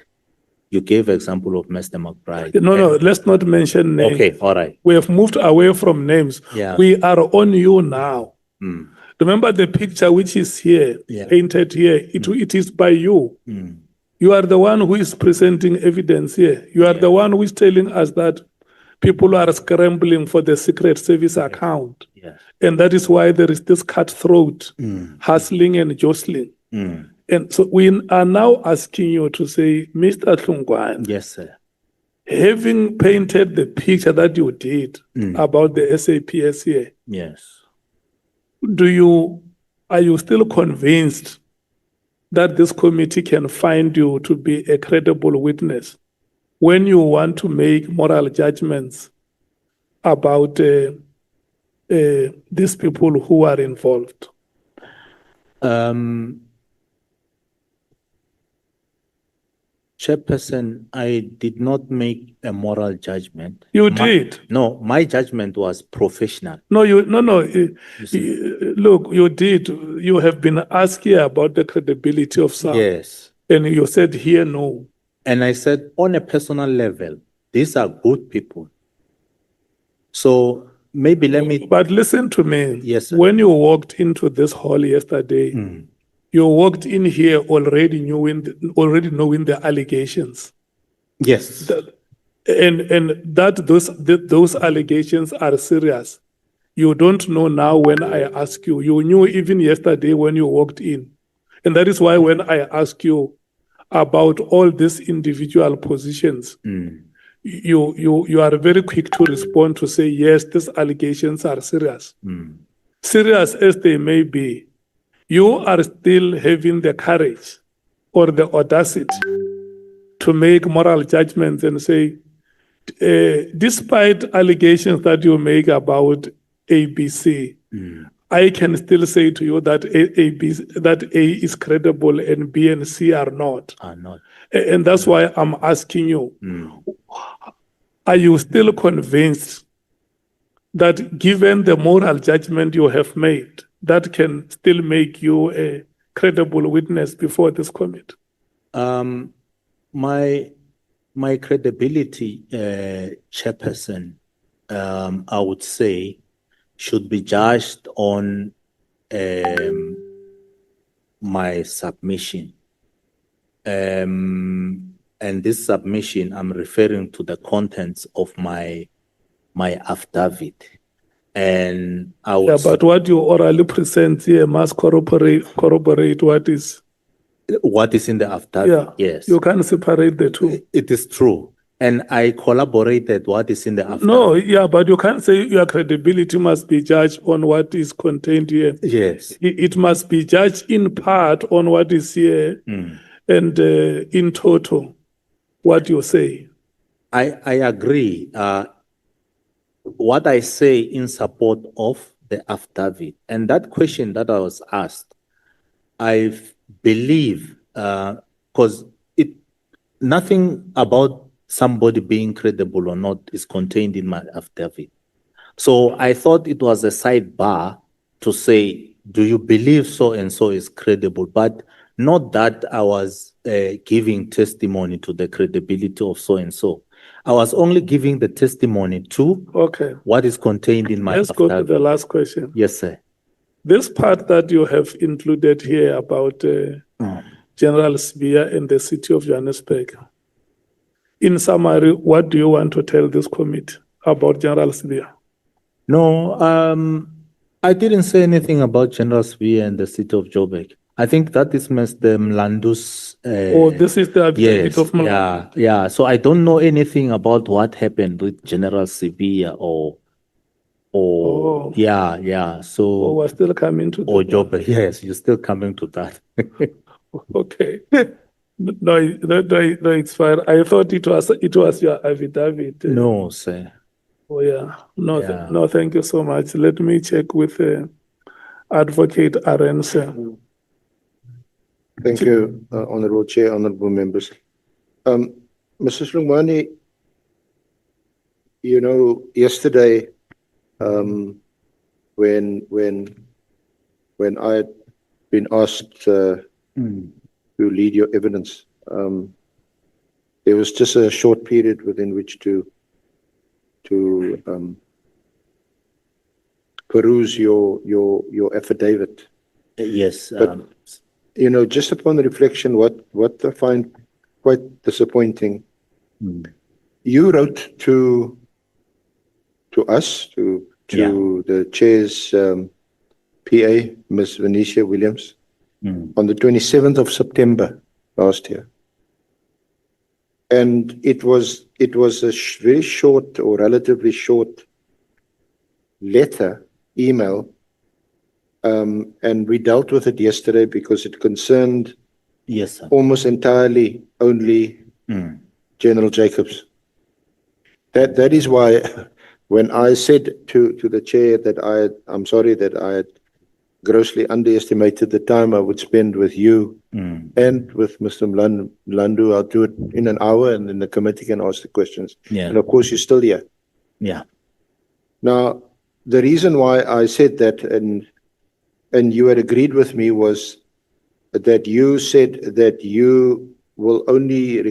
you gave example of Mr. McBride. No, let's not mention names. Okay, all right. We have moved away from names. Yeah. We are on you now. Remember the picture which is here, painted here, it is by you. You are the one who is presenting evidence here. You are the one who is telling us that people are scrambling for the Secret Service account. Yes. And that is why there is this cutthroat, hustling and jostling. And so we are now asking you to say, Mr. Hlungwane, Yes, sir. having painted the picture that you did about the SAPS here, Yes. are you still convinced that this committee can find you to be a credible witness when you want to make moral judgments about these people who are involved? Chairperson, I did not make a moral judgment. You did. No, my judgment was professional. Look, you did. You have been asked here about the credibility of some. Yes. And you said here, no. And I said, on a personal level, these are good people. So maybe let me... But listen to me. Yes, sir. When you walked into this hall yesterday, you walked in here already knowing the allegations. Yes. And that those allegations are serious. You don't know now when I ask you. You knew even yesterday when you walked in. And that is why when I ask you about all these individual positions, you are very quick to respond to say, yes, these allegations are serious. Serious as they may be, you are still having the courage or the audacity to make moral judgments and say, despite allegations that you make about ABC, I can still say to you that A is credible and B and C are not. And that's why I'm asking you, are you still convinced that given the moral judgment you have made, that can still make you a credible witness before this committee? My credibility, Chairperson, I would say, should be judged on my submission. And this submission, I'm referring to the contents of my affidavit. And I Yeah, was, but what you orally present here must corroborate what is. what is in the affidavit? Yeah. Yes. You can't separate the two. It is true. And I collaborated what is in the affidavit. No, yeah, but you can't say your credibility must be judged on what is contained here. Yes. It must be judged in part on what is here and in total, what you say. I agree. What I say in support of the affidavit, and that question that I was asked, I believe, because nothing about somebody being credible or not is contained in my affidavit. So I thought it was a sidebar to say, do you believe so and so is credible? But not that I was giving testimony to the credibility of so and so. I was only giving the testimony to what is contained in my Let's affidavit. go to the last question. Yes, sir. This part that you have included here about General Sibia and the city of Johannesburg. In summary, what do you want to tell this committee about General Sibia? No, I didn't say anything about General Sibia and the city of Joburg. I think that is Mr. Mlandu's. This is the affidavit of Mlandu. Yeah. So I don't know anything about what happened with General Sibia or yeah. So we're still coming to or Joburg. Yes, you're still coming to that. Okay. No, it's fine. I thought it was your affidavit. No, sir. Oh yeah. No, thank you so much. Let me check with Advocate Arendse. Thank you, Honorable Chair, Honorable Members. Mr. Slungwani, you know, yesterday, when I had been asked to lead your evidence, there was just a short period within which to peruse your affidavit. Yes. But, you know, just upon reflection, what I find quite disappointing, you wrote to us, to the chair's PA, Ms. Venetia Williams, on the 27th of September last year. And it was a very short or relatively short letter, email, and we dealt with it yesterday because it concerned almost entirely only General Jacobs. That is why when I said to the chair that I'm sorry that I had grossly underestimated the time I would spend with you and with Mr. Mlandu, I'll do it in an hour and then the committee can ask the questions. Yeah. And of course, you're still here. Yeah. Now, the reason why I said that and you had agreed with me was that you said that you will only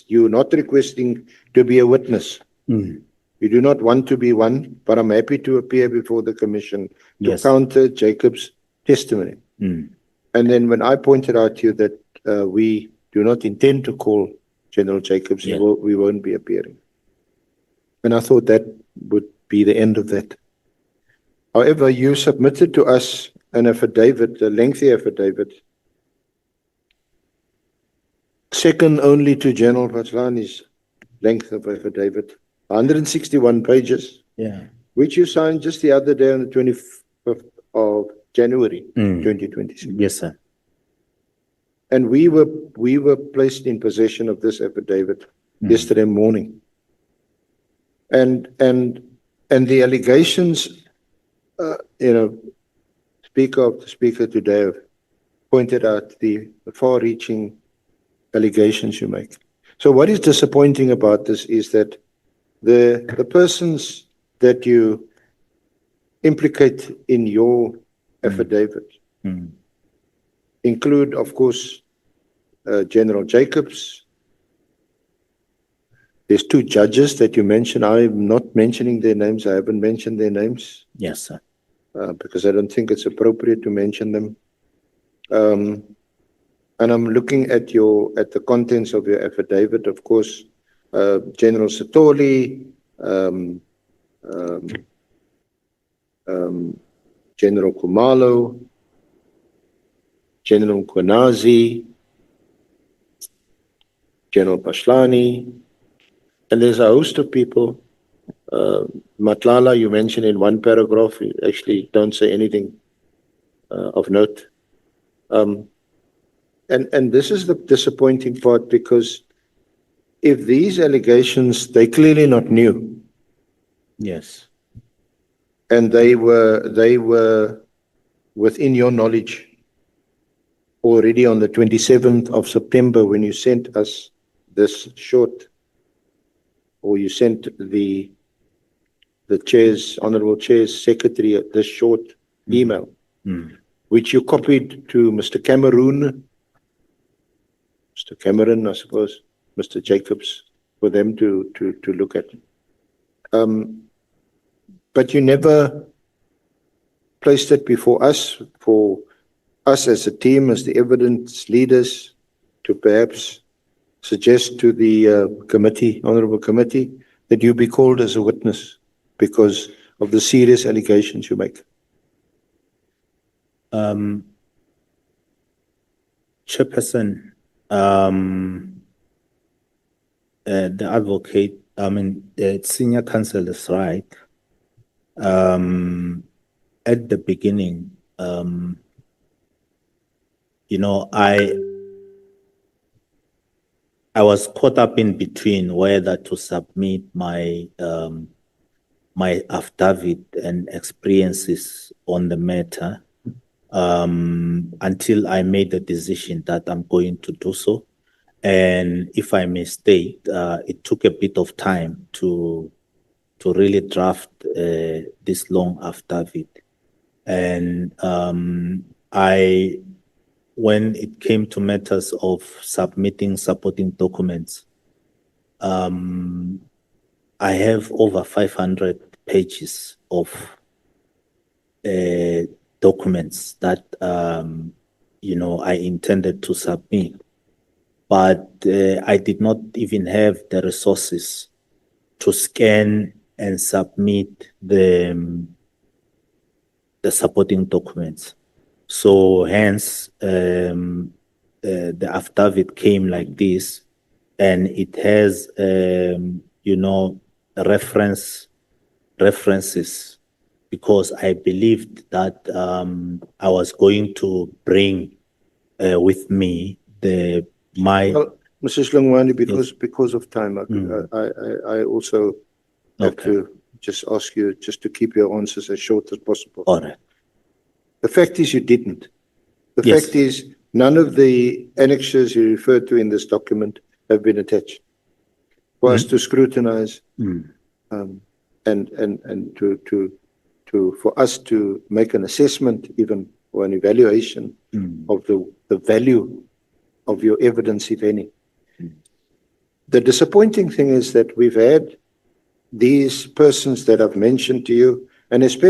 you're not requesting to be a witness. You do not want to be one, but I'm happy to appear before the commission to counter Jacob's testimony. And then when I pointed out to you that we do not intend to call General Jacobs, we won't be appearing. And I thought that would be the end of that. However, you submitted to us an affidavit, a lengthy affidavit, second only to General Patslani's length of affidavit, 161 pages, which you signed just the other day on the 25th of January, 2026. Yes, sir. And we were placed in possession of this affidavit yesterday morning. And the allegations, you know, the speaker today have pointed out the far-reaching allegations you make. So what is disappointing about this is that the persons that you implicate in your affidavit include, of course, General Jacobs. There's two judges that you mentioned. I'm not mentioning their names. I haven't mentioned their names. Yes, sir. Because I don't think it's appropriate to mention them. And I'm looking at the contents of your affidavit. Of course, General Satoli, General Khumalo, General Mkhwanazi, General Pashlani, and there's a host of people. Matlala, you mentioned in one paragraph, you actually don't say anything of note. And this is the disappointing part, because if these allegations, they're clearly not new. Yes. And they were within your knowledge already on the 27th of September when you sent us this short, or you sent the chair's, honorable chair's secretary this short email, which you copied to Mr. Cameron, I suppose, Mr. Jacobs, for them to look at. But you never placed it before us, for us as a team, as the evidence leaders, to perhaps suggest to the committee, honorable committee, that you be called as a witness because of the serious allegations you make. Chairperson, the advocate, the senior counsel is right. At the beginning, I was caught up in between whether to submit my my affidavit and experiences on the matter until I made the decision that I'm going to do so. And if I may state, it took a bit of time to really draft this long affidavit. And when it came to matters of submitting supporting documents, I have over 500 pages of documents that I intended to submit, but I did not even have the resources to scan and submit the supporting documents. So hence, the affidavit came like this, and it has, references, because I believed that I was going to bring with me Well, Mrs. Lungwani, because of time, I also have to just ask you just to keep your answers as short as possible. All right. The fact is you didn't. The fact is none of the annexures you referred to in this document have been attached for us to scrutinize and for us to make an assessment even, or an evaluation of the value of your evidence, if any. The disappointing thing is that we've had these persons that I've mentioned to you, and especially